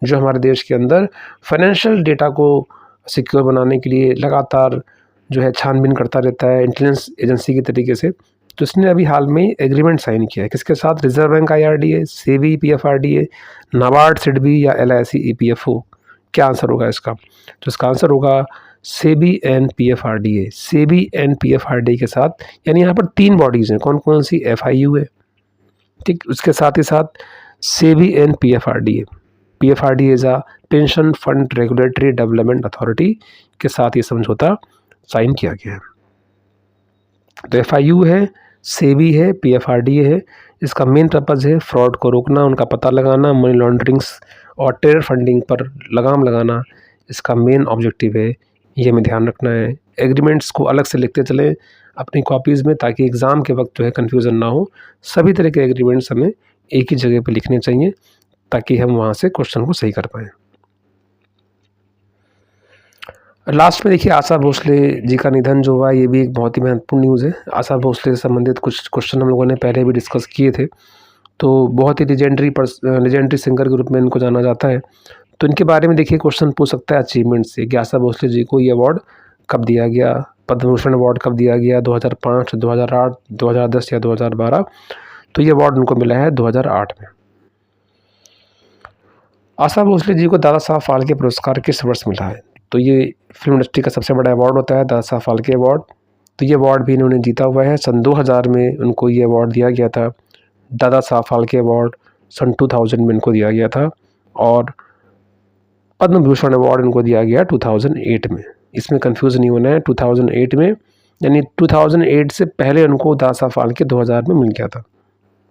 जो हमारे देश के अंदर फाइनेंशियल डेटा को सिक्योर बनाने के लिए लगातार जो है छानबीन करता रहता है, इंटेलिजेंस एजेंसी के तरीके से। तो इसने अभी हाल में एग्रीमेंट साइन किया है, किसके साथ, reserve bank IRDA, SEBI PFRDA, NABARD SIDBI या LIC EPFO। क्या आंसर होगा इसका? तो इसका आंसर होगा SEBI and PFRDA। SEBI and PFRDA के साथ, यानी यहाँ पर 3 बॉडीज़ हैं। कौन कौन सी? FIU है, ठीक, उसके साथ ही साथ SEBI and PFRDA। PFRDA is a pension fund regulatory development authority के साथ ये समझौता साइन किया गया है। तो FIU है, SEBI है, PFRDA है। इसका मेन पर्पज़ है फ्रॉड को रोकना, उनका पता लगाना, मनी लॉन्ड्रिंग्स और टेरर फंडिंग पर लगाम लगाना, इसका मेन ऑब्जेक्टिव है। ये हमें ध्यान रखना है। एग्रीमेंट्स को अलग से लिखते चलें अपनी कॉपीज़ में, ताकि एग्ज़ाम के वक्त जो है कन्फ्यूज़न ना हो। सभी तरह के एग्रीमेंट्स हमें एक ही जगह पर लिखने चाहिए, ताकि हम वहाँ से क्वेश्चन को सही कर पाएँ। लास्ट में देखिए, आशा भोसले जी का निधन जो हुआ, ये भी एक बहुत ही महत्वपूर्ण न्यूज़ है। आशा भोसले से संबंधित कुछ क्वेश्चन हम लोगों ने पहले भी डिस्कस किए थे। तो बहुत ही लेजेंडरी सिंगर के रूप में इनको जाना जाता है। तो इनके बारे में देखिए क्वेश्चन पूछ सकता है अचीवमेंट से कि आशा भोसले जी को ये अवार्ड कब दिया गया, पद्म भूषण अवार्ड कब दिया गया, 2005, 2008, 2010 या 2012। तो ये अवार्ड उनको मिला है 2008 में। आशा भोसले जी को दादा साहब फाल्के पुरस्कार किस वर्ष मिला है? तो ये फिल्म इंडस्ट्री का सबसे बड़ा अवार्ड होता है, दादा साहब फाल्के अवार्ड। तो ये अवार्ड भी इन्होंने जीता हुआ है। सन 2000 में उनको ये अवार्ड दिया गया था। दादा साहब फाल्के अवार्ड सन 2000 में इनको दिया गया था, और पद्म भूषण अवार्ड इनको दिया गया 2008 में। इसमें कंफ्यूज नहीं होना है, 2008 में, यानी 2008 से पहले उनको दादा साहब फाल्के 2000 में मिल गया था,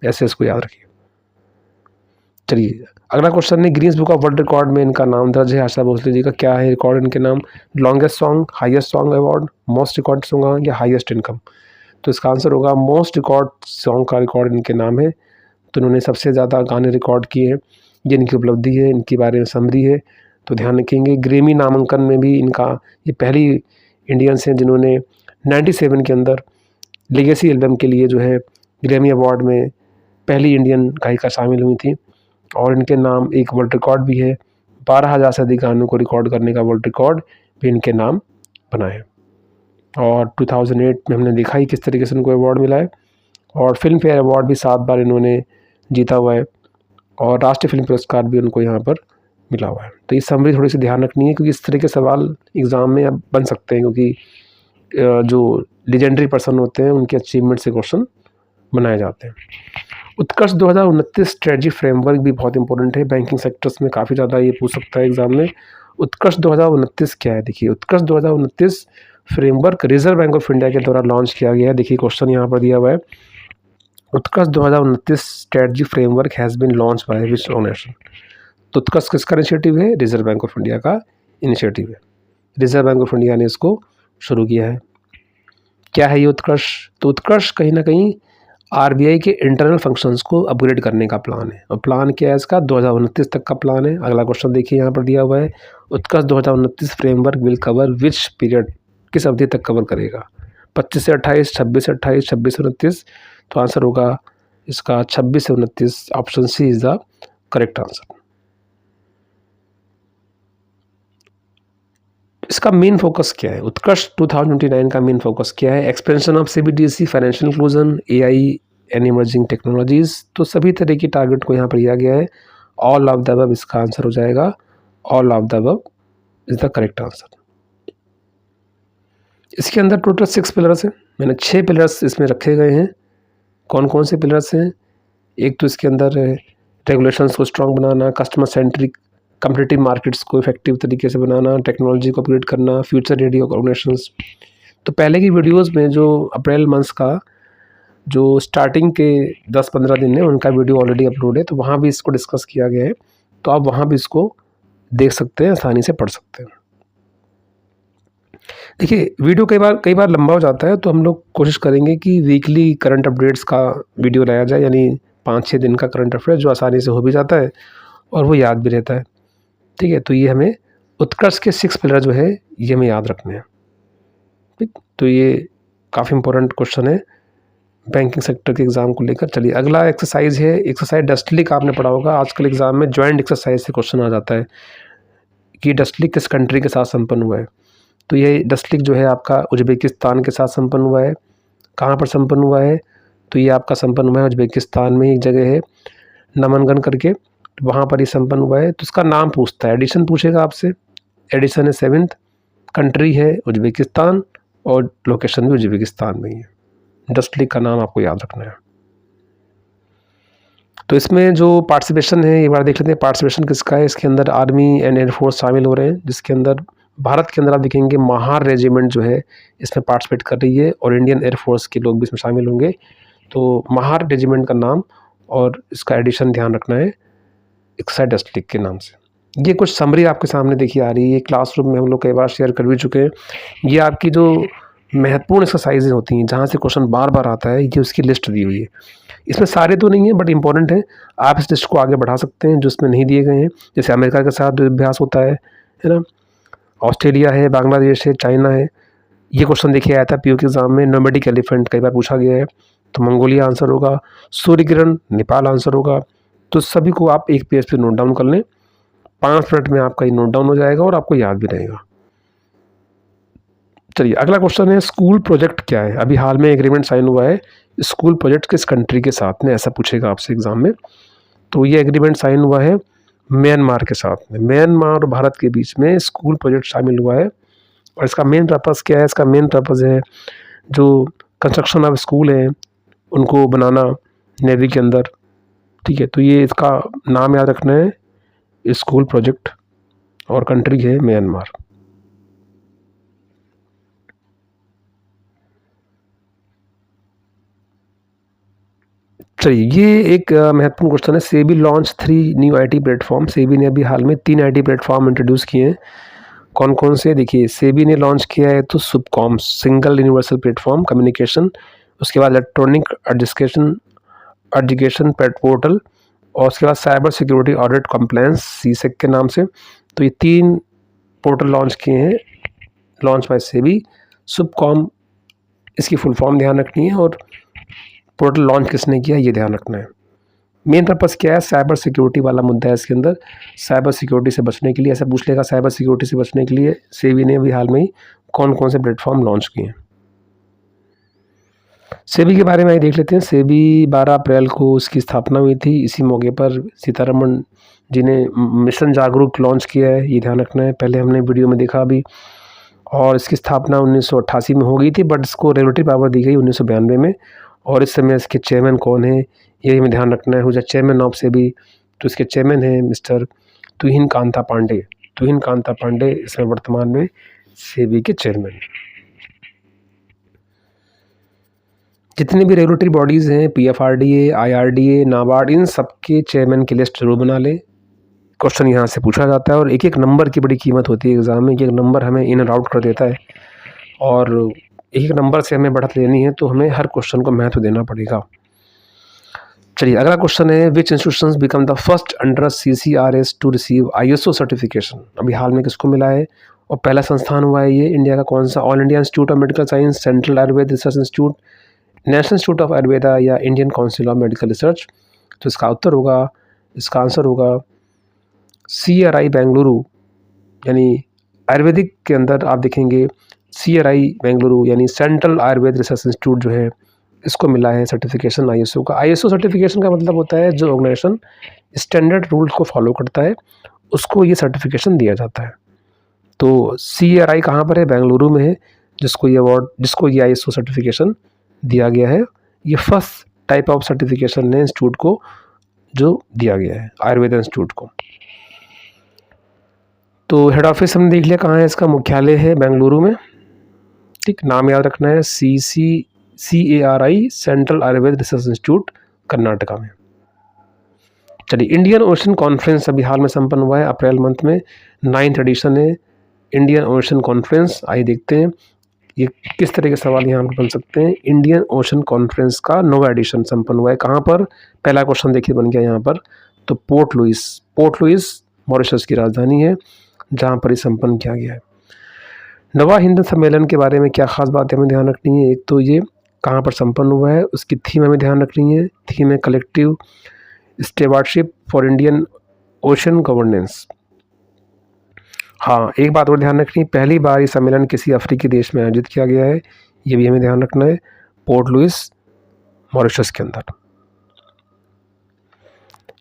ऐसे इसको याद रखिए। चलिए अगला क्वेश्चन है, Guinness book of world record में इनका नाम दर्ज है, आशा भोसले जी का। क्या है रिकॉर्ड इनके नाम? Longest song, highest song award, most record song या हाईएस्ट इनकम। तो इसका आंसर होगा मोस्ट रिकॉर्ड सॉन्ग का रिकॉर्ड इनके नाम है। तो इन्होंने सबसे ज़्यादा गाने रिकॉर्ड किए हैं, ये इनकी उपलब्धि है, इनके बारे में समरी है, तो ध्यान रखेंगे। ग्रेमी नामांकन में भी इनका, ये पहली इंडियंस हैं जिन्होंने 97 के अंदर लेगेसी एल्बम के लिए जो है ग्रेमी अवार्ड में पहली इंडियन गायिका शामिल हुई थी। और इनके नाम एक वर्ल्ड रिकॉर्ड भी है, 12,000 से अधिक गानों को रिकॉर्ड करने का वर्ल्ड रिकॉर्ड भी इनके नाम बना है। और 2008 में हमने देखा ही किस तरीके से इनको अवार्ड मिला है। और फिल्म फेयर अवार्ड भी 7 बार इन्होंने जीता हुआ है, और राष्ट्रीय फिल्म पुरस्कार भी उनको यहाँ पर मिला हुआ है। तो ये समरी थोड़ी सी ध्यान रखनी है, क्योंकि इस तरह के सवाल एग्ज़ाम में अब बन सकते हैं, क्योंकि जो लेजेंडरी पर्सन होते हैं उनके अचीवमेंट से क्वेश्चन बनाए जाते हैं। उत्कर्ष 2029 स्ट्रेटजी फ्रेमवर्क भी बहुत इंपॉर्टेंट है, बैंकिंग सेक्टर्स में काफ़ी ज़्यादा ये पूछ सकता है एग्जाम में। उत्कर्ष 2029 क्या है? देखिए, उत्कर्ष 2029 framework reserve Bank of India के द्वारा लॉन्च किया गया है। देखिए क्वेश्चन यहाँ पर दिया हुआ है, Utkarsh 2029 strategy framework has been launch by which organization. तो उत्कर्ष किसका इनिशिएटिव है? रिजर्व बैंक ऑफ इंडिया का इनिशिएटिव है। रिजर्व बैंक ऑफ इंडिया ने इसको शुरू किया है। क्या है ये उत्कर्ष? तो उत्कर्ष कहीं ना कहीं RBI के इंटरनल फंक्शंस को अपग्रेड करने का प्लान है, और प्लान क्या है इसका? 2029 तक का प्लान है। अगला क्वेश्चन देखिए यहाँ पर दिया हुआ है, Utkarsh 2029 framework will cover which period, किस अवधि तक कवर करेगा? 25 से 28, 26 से 28, 26 से 29। तो आंसर होगा इसका 26 से 29, option C is the correct answer. इसका मेन फोकस क्या है? उत्कर्ष 2029 का मेन फोकस क्या है? Expansion of CBDC, financial inclusion, AI and emerging technologies. तो सभी तरह की टारगेट को यहाँ पर लिया गया है। ऑल ऑफ द अबव इसका आंसर हो जाएगा, all of the above is the correct answer. इसके अंदर टोटल 6 पिलर्स हैं, मैंने 6 पिलर्स इसमें रखे गए हैं। कौन कौन से पिलर्स हैं? एक तो इसके अंदर रेगुलेशंस को स्ट्रॉन्ग बनाना, कस्टमर सेंट्रिक कम्पिटिटिव मार्केट्स को इफेक्टिव तरीके से बनाना, टेक्नोलॉजी को अपग्रेड करना, फ्यूचर रेडी ऑर्गेनाइजेशंस। तो पहले की वीडियोस में जो अप्रैल मंथ्स का जो स्टार्टिंग के 10-15 दिन है उनका वीडियो ऑलरेडी अपलोड है, तो वहाँ भी इसको डिस्कस किया गया है, तो आप वहाँ भी इसको देख सकते हैं, आसानी से पढ़ सकते हैं। देखिए वीडियो कई बार लंबा हो जाता है, तो हम लोग कोशिश करेंगे कि वीकली करंट अपडेट्स का वीडियो लाया जाए, यानी 5-6 दिन का करंट अफेयर जो आसानी से हो भी जाता है और वो याद भी रहता है। ठीक है, तो ये हमें उत्कर्ष के 6 पिलर जो है ये हमें याद रखने हैं। ठीक, तो ये काफ़ी इंपॉर्टेंट क्वेश्चन है बैंकिंग सेक्टर के एग्ज़ाम को लेकर। चलिए अगला एक्सरसाइज है, एक्सरसाइज डस्टलिक आपने पढ़ा होगा, आजकल एग्ज़ाम में जॉइंट एक्सरसाइज से क्वेश्चन आ जाता है कि डस्टलिक किस कंट्री के साथ संपन्न हुआ है। तो ये डस्टलिक जो है आपका उज़्बेकिस्तान के साथ संपन्न हुआ है। कहाँ पर संपन्न हुआ है? तो ये आपका संपन्न हुआ है उज़्बेकिस्तान में, एक जगह है नमनगन करके, तो वहाँ पर ये संपन्न हुआ है। तो इसका नाम पूछता है, एडिशन पूछेगा आपसे, एडिशन है 7th, कंट्री है उज़्बेकिस्तान और लोकेशन भी उज़्बेकिस्तान में ही है। डस्टलिक का नाम आपको याद रखना है। तो इसमें जो पार्टिसिपेशन है एक बार देख लेते हैं, पार्टिसिपेशन किसका है। इसके अंदर आर्मी एंड एयरफोर्स शामिल हो रहे हैं, जिसके अंदर भारत के अंदर आप देखेंगे महार रेजिमेंट जो है इसमें पार्टिसिपेट कर रही है और इंडियन एयरफोर्स के लोग भी इसमें शामिल होंगे। तो महार रेजिमेंट का नाम और इसका एडिशन ध्यान रखना है एक्साइड डस्टलिक के नाम से। ये कुछ समरी आपके सामने देखी आ रही है, क्लासरूम में हम लोग कई बार शेयर कर भी चुके हैं। ये आपकी जो महत्वपूर्ण एक्सरसाइजेज होती हैं जहाँ से क्वेश्चन बार बार आता है, ये उसकी लिस्ट दी हुई है। इसमें सारे तो नहीं है बट इंपॉर्टेंट है, आप इस लिस्ट को आगे बढ़ा सकते हैं जो इसमें नहीं दिए गए हैं। जैसे अमेरिका के साथ अभ्यास होता है ना, ऑस्ट्रेलिया है, बांग्लादेश है, चाइना है। ये क्वेश्चन देखिए आया था पीओ के एग्जाम में, नोमैडिक एलिफेंट कई बार पूछा गया है, तो मंगोलिया आंसर होगा। सूर्य किरण नेपाल आंसर होगा। तो सभी को आप एक पेज पे नोट डाउन कर लें, 5 मिनट में आपका ये नोट डाउन हो जाएगा और आपको याद भी रहेगा। चलिए अगला क्वेश्चन है, स्कूल प्रोजेक्ट क्या है? अभी हाल में एग्रीमेंट साइन हुआ है स्कूल प्रोजेक्ट किस कंट्री के साथ में, ऐसा पूछेगा आपसे एग्जाम में। तो ये एग्रीमेंट साइन हुआ है म्यांमार के साथ में। म्यांमार और भारत के बीच में स्कूल प्रोजेक्ट शामिल हुआ है और इसका मेन पर्पज़ क्या है? इसका मेन पर्पज़ है जो कंस्ट्रक्शन ऑफ स्कूल है उनको बनाना नेवी के अंदर। ठीक है, तो ये इसका नाम याद रखना है, स्कूल प्रोजेक्ट, और कंट्री है म्यांमार। चलिए ये एक महत्वपूर्ण क्वेश्चन है, SEBI launch 3 new IT platform. SEBI ने अभी हाल में 3 आईटी प्लेटफॉर्म इंट्रोड्यूस किए हैं। कौन कौन से? देखिए सेबी ने लॉन्च किया है तो सुपकॉम, सिंगल यूनिवर्सल प्लेटफॉर्म कम्युनिकेशन, उसके बाद इलेक्ट्रॉनिक एजुकेशन पोर्टल, और उसके बाद साइबर सिक्योरिटी ऑडिट कंप्लायंस सीसेक के नाम से। तो ये 3 पोर्टल लॉन्च किए हैं, लॉन्च बाय सेबी। सुपकॉम इसकी फुल फॉर्म ध्यान रखनी है और पोर्टल लॉन्च किसने किया ये ध्यान रखना है। मेन पर्पज़ क्या है? साइबर सिक्योरिटी वाला मुद्दा है इसके अंदर। साइबर सिक्योरिटी से बचने के लिए, ऐसा पूछ लेगा, साइबर सिक्योरिटी से बचने के लिए सेबी ने भी हाल में ही कौन कौन से प्लेटफॉर्म लॉन्च किए हैं। सेबी के बारे में ही देख लेते हैं। सेबी 12 अप्रैल को इसकी स्थापना हुई थी। इसी मौके पर सीतारमण जी ने मिशन जागरूक लॉन्च किया है, ये ध्यान रखना है। पहले हमने वीडियो में देखा अभी, और इसकी स्थापना 1988 में हो गई थी, बट इसको रेगुलेटरी पावर दी गई 1992 में। और इस समय इसके चेयरमैन कौन है ये हमें ध्यान रखना है, हो जाए चेयरमैन ऑफ सेबी। तो इसके चेयरमैन है मिस्टर तुहिन कांता पांडे। तुहिन कांता पांडे इसमें वर्तमान में सेबी के चेयरमैन। जितने भी रेगुलेटरी बॉडीज़ हैं, पीएफआरडीए, आईआरडीए, नाबार्ड, इन सब के चेयरमैन की लिस्ट जरूर बना ले। क्वेश्चन यहाँ से पूछा जाता है और एक एक नंबर की बड़ी कीमत होती है एग्ज़ाम में। एक एक नंबर हमें इन एंड आउट कर देता है और एक एक नंबर से हमें बढ़त लेनी है, तो हमें हर क्वेश्चन को महत्व देना पड़ेगा। चलिए अगला क्वेश्चन है, which institutions become the first under CCRS to receive ISO certification. अभी हाल में किसको मिला है और पहला संस्थान हुआ है ये इंडिया का कौन सा? All India institute of medical science, central Ayurveda research institute, national institute of Ayurveda या Indian council of medical research. तो इसका उत्तर होगा, इसका आंसर होगा CRI बेंगलुरु, यानी आयुर्वेदिक के अंदर आप देखेंगे CRI बेंगलुरु यानी सेंट्रल आयुर्वेद रिसर्च इंस्टीट्यूट जो है इसको मिला है सर्टिफिकेशन ISO का। ISO सर्टिफिकेशन का मतलब होता है जो ऑर्गेनाइजेशन स्टैंडर्ड रूल्स को फॉलो करता है उसको ये सर्टिफिकेशन दिया जाता है। तो CRI कहाँ पर है? बेंगलुरु में है, जिसको ये ISO सर्टिफिकेशन दिया गया है। ये फर्स्ट टाइप ऑफ सर्टिफिकेशन है इंस्टीट्यूट को जो दिया गया है, आयुर्वेद इंस्टीट्यूट को। तो हेड ऑफिस हमने देख लिया कहाँ है, इसका मुख्यालय है बेंगलुरु में। ठीक, नाम याद रखना है, CARI, central Ayurveda research institute, Karnataka में। चलिए, इंडियन ओशन कॉन्फ्रेंस अभी हाल में संपन्न हुआ है अप्रैल मंथ में, 9th एडिशन है इंडियन ओशन कॉन्फ्रेंस। आइए देखते हैं ये किस तरह के सवाल यहाँ पर बन सकते हैं। इंडियन ओशन कॉन्फ्रेंस का 9वां एडिशन संपन्न हुआ है कहाँ पर? पहला क्वेश्चन देखिए बन गया यहाँ पर। तो पोर्ट लुइस मॉरिशस की राजधानी है, जहाँ पर ये संपन्न किया गया है। नवा हिंद सम्मेलन के बारे में क्या खास बात हमें ध्यान रखनी है? एक तो ये कहाँ पर संपन्न हुआ है, उसकी थीम हमें ध्यान रखनी है। थीम है collective stewardship for Indian Ocean governance. हाँ, एक बात और ध्यान रखनी, पहली बार ये सम्मेलन किसी अफ्रीकी देश में आयोजित किया गया है, ये भी हमें ध्यान रखना है, पोर्ट लुइस मॉरिशस के अंदर।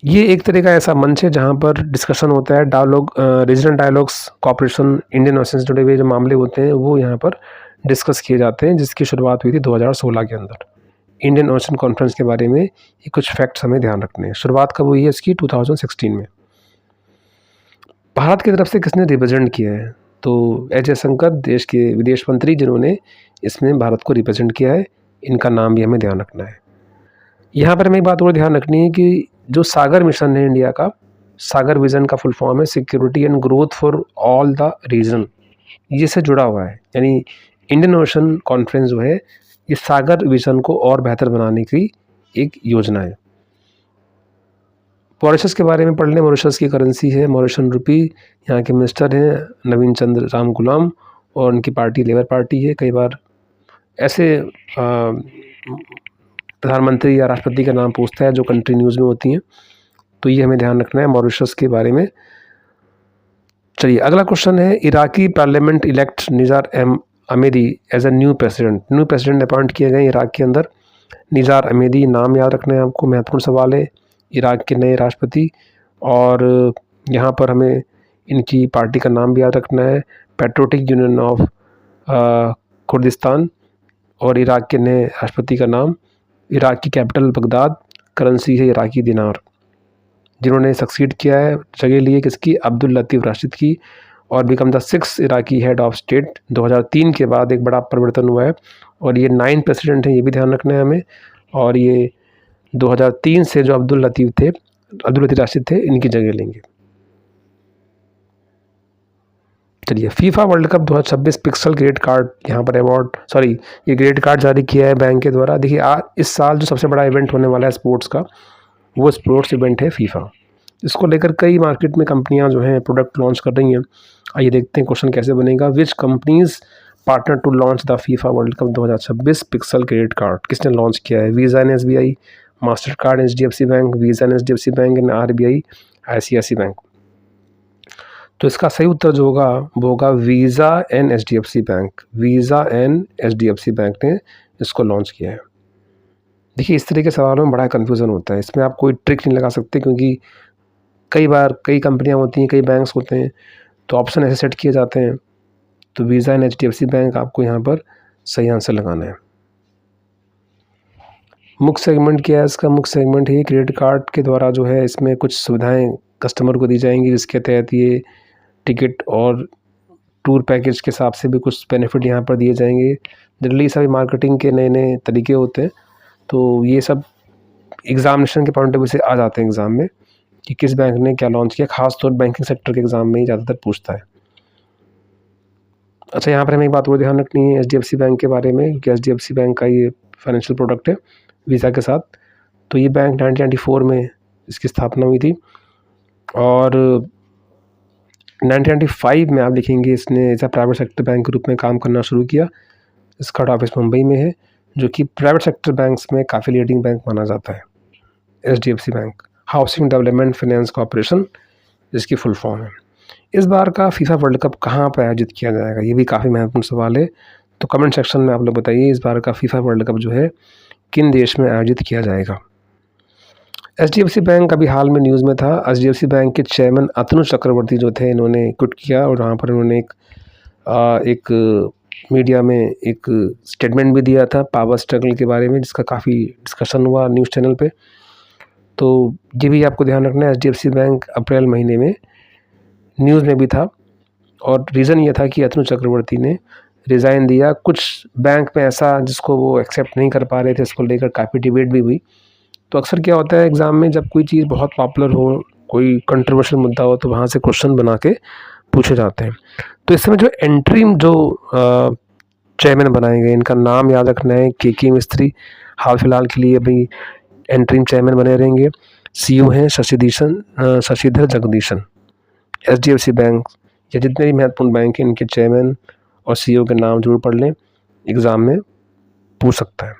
ये एक तरह का ऐसा मंच है जहाँ पर डिस्कशन होता है, dialogue, regional dialogues, cooperation, Indian Ocean से जुड़े हुए जो मामले होते हैं वो यहाँ पर डिस्कस किए जाते हैं, जिसकी शुरुआत हुई थी 2016 के अंदर। इंडियन ओशन कॉन्फ्रेंस के बारे में ये कुछ फैक्ट्स हमें ध्यान रखने हैं। शुरुआत कब हुई है इसकी? 2016 में। भारत की तरफ से किसने रिप्रेजेंट किया है? तो एच जयशंकर, देश के विदेश मंत्री, जिन्होंने इसमें भारत को रिप्रेजेंट किया है, इनका नाम भी हमें ध्यान रखना है। यहाँ पर हमें एक बात और ध्यान रखनी है कि जो सागर मिशन है इंडिया का, सागर विजन का फुल फॉर्म है security and growth for all the region, ये से जुड़ा हुआ है। यानी इंडियन ओशन कॉन्फ्रेंस जो है ये सागर विजन को और बेहतर बनाने की एक योजना है। मॉरिशस के बारे में पढ़ लें। मॉरिशस की करेंसी है मॉरिशन रुपी। यहाँ के मिनिस्टर हैं नवीन चंद्र राम गुलाम, और उनकी पार्टी लेबर पार्टी है। कई बार ऐसे प्रधानमंत्री या राष्ट्रपति का नाम पूछता है जो कंट्री न्यूज़ में होती हैं, तो ये हमें ध्यान रखना है मॉरिशस के बारे में। चलिए, अगला क्वेश्चन है, Iraqi parliament elect Nizar Amedi as a new president appoint किए गए इराक के अंदर। निज़ार अमेदी, नाम याद रखना है आपको, महत्वपूर्ण सवाल है, इराक के नए राष्ट्रपति। और यहाँ पर हमें इनकी पार्टी का नाम भी याद रखना है, पैट्रियोटिक यूनियन ऑफ कुर्दिस्तान। और इराक के नए राष्ट्रपति का नाम, इराक की कैपिटल बगदाद, करेंसी है इराकी दिनार। जिन्होंने सक्सीड किया है, जगह ली है किसकी? अब्दुल लतीफ़ राशिद की, और become the 6th Iraqi head of state. 2003 के बाद एक बड़ा परिवर्तन हुआ है, और ये 9 प्रेसिडेंट हैं, ये भी ध्यान रखना है हमें। और ये 2003 से जो अब्दुल लतीफ़ राशिद थे, इनकी जगह लेंगे। चलिए, FIFA World Cup 2026 pixel grade card यहाँ पर ये ग्रेड कार्ड जारी किया है बैंक के द्वारा। देखिए, इस साल जो सबसे बड़ा इवेंट होने वाला है स्पोर्ट्स का, वो स्पोर्ट्स इवेंट है फीफा। इसको लेकर कई मार्केट में कंपनियां जो हैं प्रोडक्ट लॉन्च कर रही हैं। आइए देखते हैं क्वेश्चन कैसे बनेगा। Which companies partner to launch the FIFA World Cup 2026 pixel credit card? किसने लॉन्च किया है? Visa and SBI, Mastercard HDFC bank, Visa and HDFC bank and RBI ICICI bank. तो इसका सही उत्तर जो होगा वो होगा Visa and HDFC bank. Visa and HDFC bank ने इसको लॉन्च किया है। देखिए, इस तरह के सवालों में बड़ा कन्फ्यूज़न होता है, इसमें आप कोई ट्रिक नहीं लगा सकते, क्योंकि कई बार कई कंपनियां होती हैं, कई बैंक्स होते हैं, तो ऑप्शन ऐसे सेट किए जाते हैं। तो वीज़ा एंड HDFC बैंक आपको यहाँ पर सही आंसर लगाना है। मुख्य सेगमेंट क्या है इसका? मुख्य सेगमेंट है क्रेडिट कार्ड के द्वारा जो है इसमें कुछ सुविधाएं कस्टमर को दी जाएंगी, जिसके तहत ये टिकट और टूर पैकेज के हिसाब से भी कुछ बेनिफिट यहाँ पर दिए जाएंगे। जनरली सभी मार्केटिंग के नए नए तरीके होते हैं, तो ये सब एग्जामिनेशन के पॉइंट ऑफ व्यू से आ जाते हैं एग्ज़ाम में कि किस बैंक ने क्या लॉन्च किया। खासतौर बैंकिंग सेक्टर के एग्ज़ाम में ही ज़्यादातर पूछता है। अच्छा, यहाँ पर हमें एक बात और ध्यान रखनी है HDFC बैंक के बारे में, क्योंकि HDFC बैंक का ये फाइनेंशियल प्रोडक्ट है वीज़ा के साथ। तो ये बैंक 1994 में इसकी स्थापना हुई थी, और 1995 में आप देखेंगे इसने as a private sector bank के रूप में काम करना शुरू किया। इसका हेड ऑफिस मुंबई में है, जो कि प्राइवेट सेक्टर बैंक्स में काफ़ी लीडिंग बैंक माना जाता है। HDFC bank housing development finance corporation जिसकी फुल फॉर्म है। इस बार का फीफा वर्ल्ड कप कहाँ पर आयोजित किया जाएगा? ये भी काफ़ी महत्वपूर्ण सवाल है, तो कमेंट सेक्शन में आप लोग बताइए इस बार का फीफा वर्ल्ड कप जो है किन देश में आयोजित किया जाएगा। एचडीएफसी बैंक अभी हाल में न्यूज़ में था। एचडीएफसी बैंक के चेयरमैन अतनु चक्रवर्ती जो थे, इन्होंने क्विट किया और वहाँ पर इन्होंने एक मीडिया में एक स्टेटमेंट भी दिया था पावर स्ट्रगल के बारे में, जिसका काफ़ी डिस्कशन हुआ न्यूज़ चैनल पे। तो ये भी आपको ध्यान रखना है, एचडीएफसी बैंक अप्रैल महीने में न्यूज़ में भी था और रीज़न ये था कि अतनु चक्रवर्ती ने रिज़ाइन दिया। कुछ बैंक में ऐसा जिसको वो एक्सेप्ट नहीं कर पा रहे थे, इसको लेकर काफ़ी डिबेट भी हुई। तो अक्सर क्या होता है एग्ज़ाम में, जब कोई चीज़ बहुत पॉपुलर हो, कोई कंट्रोवर्शियल मुद्दा हो, तो वहाँ से क्वेश्चन बना के पूछे जाते हैं। तो इस समय जो एंट्रीम जो चेयरमैन बनाए गए, इनका नाम याद रखना है, के मिस्त्री हाल फिलहाल के लिए अभी एंट्रीम चेयरमैन बने रहेंगे। सीईओ हैं शशिधर जगदीशन। एचडीएफसी बैंक या जितने भी महत्वपूर्ण बैंक हैं, इनके चेयरमैन और सीईओ के नाम जरूर पढ़ लें, एग्ज़ाम में पूछ सकता है।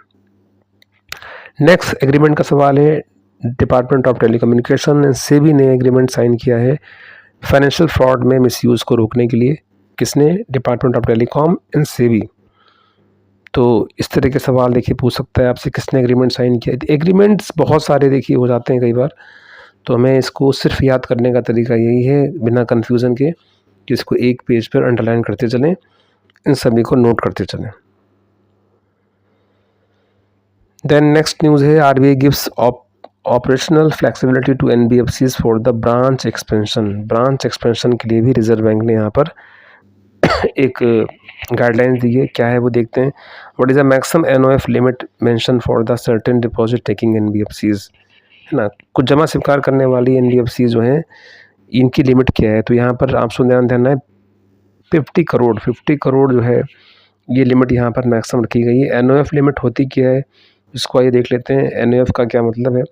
नेक्स्ट एग्रीमेंट का सवाल है, डिपार्टमेंट ऑफ टेलीकम्युनिकेशन ने सेबी ने एग्रीमेंट साइन किया है फाइनेंशियल फ्रॉड में मिसयूज़ को रोकने के लिए। किसने? Department of telecom and SEBI. तो इस तरह के सवाल देखिए पूछ सकता है आपसे, किसने एग्रीमेंट साइन किया। एग्रीमेंट्स बहुत सारे देखिए हो जाते हैं कई बार, तो हमें इसको सिर्फ याद करने का तरीका यही है बिना कन्फ्यूज़न के कि इसको एक पेज पर अंडरलाइन करते चलें, इन सभी को नोट करते चलें। देन नेक्स्ट न्यूज़ है, RBI gives operational flexibility to NBFCs for the branch expansion. Branch expansion के लिए भी रिजर्व बैंक ने यहाँ पर एक गाइडलाइंस दी है। क्या है वो देखते हैं। What is the maximum NOF limit mention for the certain deposit taking NBFCs, है ना। कुछ जमा स्वीकार करने वाली एनबीएफसी जो हैं, इनकी लिमिट क्या है। तो यहाँ पर आपको ध्यान देना है 50 करोड़ जो है ये लिमिट यहाँ पर मैक्सिमम रखी गई है। एनओएफ लिमिट होती क्या है, इसको आइए देख लेते हैं। एनओएफ का क्या मतलब है,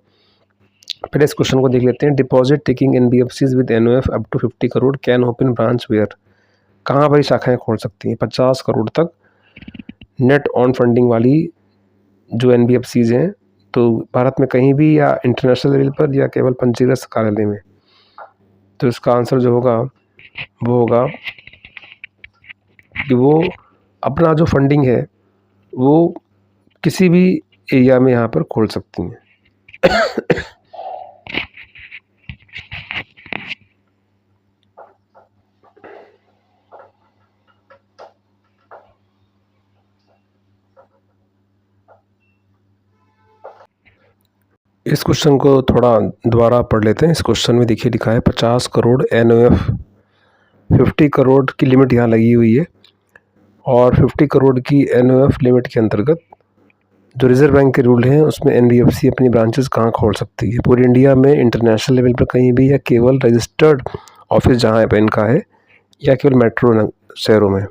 पहले इस क्वेश्चन को देख लेते हैं। Deposit taking NBFCs with NOF up to 50 crore can open branch where. कहाँ भाई शाखाएं खोल सकती हैं? 50 करोड़ तक नेट ऑन फंडिंग वाली जो एनबीएफसीज हैं, तो भारत में कहीं भी या इंटरनेशनल लेवल पर या केवल पंजीकृत कार्यालय में। तो इसका आंसर जो होगा वो होगा कि वो अपना जो फंडिंग है वो किसी भी एरिया में यहाँ पर खोल सकती हैं। इस क्वेश्चन को थोड़ा दोबारा पढ़ लेते हैं। इस क्वेश्चन में देखिए लिखा है 50 करोड़ एनओएफ, 50 करोड़ की लिमिट यहाँ लगी हुई है और 50 करोड़ की एनओएफ लिमिट के अंतर्गत जो रिजर्व बैंक के रूल हैं उसमें एनबीएफसी अपनी ब्रांचेस कहाँ खोल सकती है। पूरी इंडिया में, इंटरनेशनल लेवल पर कहीं भी, या केवल रजिस्टर्ड ऑफिस जहाँ पे इनका है, या केवल मेट्रो शहरों में।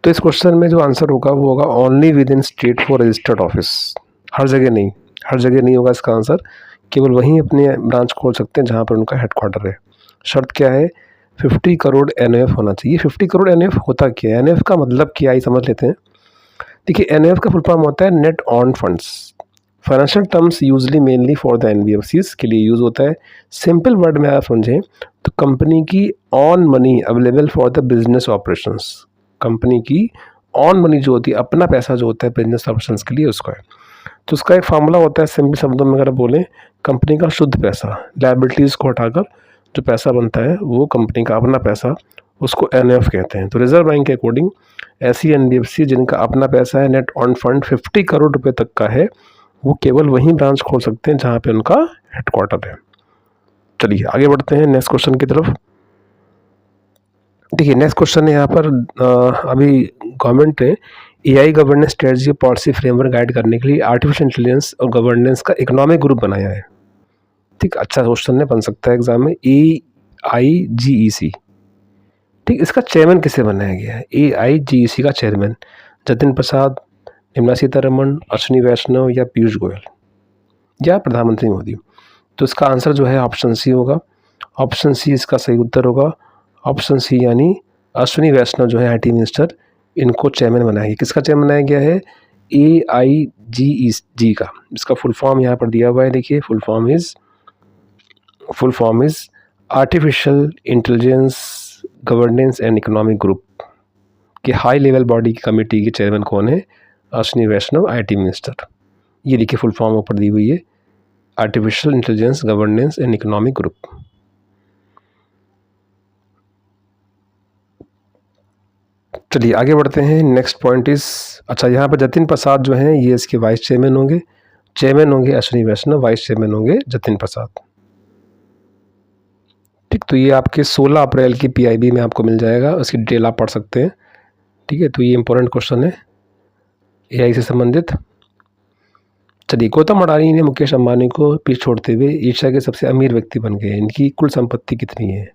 तो इस क्वेश्चन में जो आंसर होगा वो होगा only within state for registered office. हर जगह नहीं, हर जगह नहीं होगा इसका आंसर। केवल वहीं अपने ब्रांच खोल सकते हैं जहाँ पर उनका हेडक्वार्टर है। शर्त क्या है? 50 करोड़ एनएफ होना चाहिए। 50 करोड़ एनएफ होता क्या है? एनएफ का मतलब क्या है समझ लेते हैं। देखिए, एनएफ का फुल फॉर्म होता है net on funds. Financial terms usually mainly for the NBFCs के लिए यूज़ होता है। सिंपल वर्ड में आप समझें तो कंपनी की on money available for the business operations. Company की ऑन मनी जो होती है, अपना पैसा जो होता है बिजनेस ऑपरेशंस के लिए, उसका है। तो उसका एक फार्मूला होता है, सिंपल शब्दों में अगर बोलें, कंपनी का शुद्ध पैसा, लायबिलिटीज़ को हटाकर जो पैसा बनता है वो कंपनी का अपना पैसा, उसको एनएफ कहते हैं। तो रिजर्व बैंक के अकॉर्डिंग ऐसी एनबीएफसी जिनका अपना पैसा है, नेट ऑन फंड 50 करोड़ रुपए तक का है, वो केवल वहीं ब्रांच खोल सकते हैं जहाँ पे उनका हेडक्वार्टर है। चलिए आगे बढ़ते हैं नेक्स्ट क्वेश्चन की तरफ। देखिए नेक्स्ट क्वेश्चन है यहाँ पर, अभी गवर्नमेंट ने AI governance strategy policy framework guide करने के लिए आर्टिफिशियल इंटेलिजेंस और गवर्नेंस का इकोनॉमिक ग्रुप बनाया है। ठीक, अच्छा क्वेश्चन है, बन सकता है एग्जाम में। AIGEC, ठीक, इसका चेयरमैन किसे बनाया गया है? AIGEC का चेयरमैन जतिन प्रसाद, निर्मला सीतारमण, अश्विनी वैष्णव या पीयूष गोयल या प्रधानमंत्री मोदी। तो इसका आंसर जो है ऑप्शन सी होगा। ऑप्शन सी इसका सही उत्तर होगा। ऑप्शन सी यानी अश्विनी वैष्णव जो है आईटी मिनिस्टर, इनको चेयरमैन बनाया गया। किसका चेयरमैन बनाया गया है? AIGEC का। इसका फुल फॉर्म यहाँ पर दिया हुआ है, देखिए full form is artificial intelligence governance and economic group के हाई लेवल बॉडी की कमेटी के चेयरमैन कौन है? अश्विनी वैष्णव, आईटी मिनिस्टर। ये देखिए फुल फॉर्म ऊपर दी हुई है। Artificial intelligence governance and economic group. चलिए आगे बढ़ते हैं। नेक्स्ट पॉइंट इज, अच्छा यहाँ पर जतिन प्रसाद जो हैं ये इसके वाइस चेयरमैन होंगे। चेयरमैन होंगे अश्विनी वैष्णव, वाइस चेयरमैन होंगे जतिन प्रसाद। ठीक, तो ये आपके 16 अप्रैल की पीआईबी में आपको मिल जाएगा, उसकी डिटेल आप पढ़ सकते हैं। ठीक है, तो ये इंपॉर्टेंट क्वेश्चन है एआई से संबंधित। चलिए, गौतम अडानी ने मुकेश अंबानी को पीछे छोड़ते हुए एशिया के सबसे अमीर व्यक्ति बन गए। इनकी कुल संपत्ति कितनी है?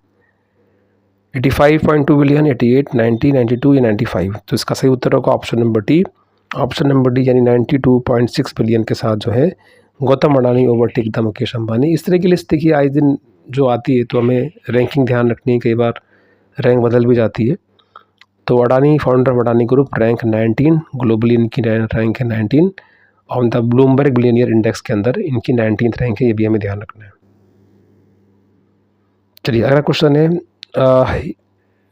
85.2 बिलियन, 88, 90, 92 या 95? तो इसका सही उत्तर होगा option number D. Option number D यानी 92.6 बिलियन के साथ जो है गौतम अडानी ओवरटेक द मुकेश अंबानी। इस तरह की लिस्ट देखिए आए दिन जो आती है, तो हमें रैंकिंग ध्यान रखनी है, कई बार रैंक बदल भी जाती है। तो Adani, founder of Adani group, rank 19, globally इनकी रैंक है 19, और द ब्लूमबर्ग बिलियनियर इंडेक्स के अंदर इनकी 19th रैंक है, ये भी हमें ध्यान रखना है। चलिए अगला क्वेश्चन है,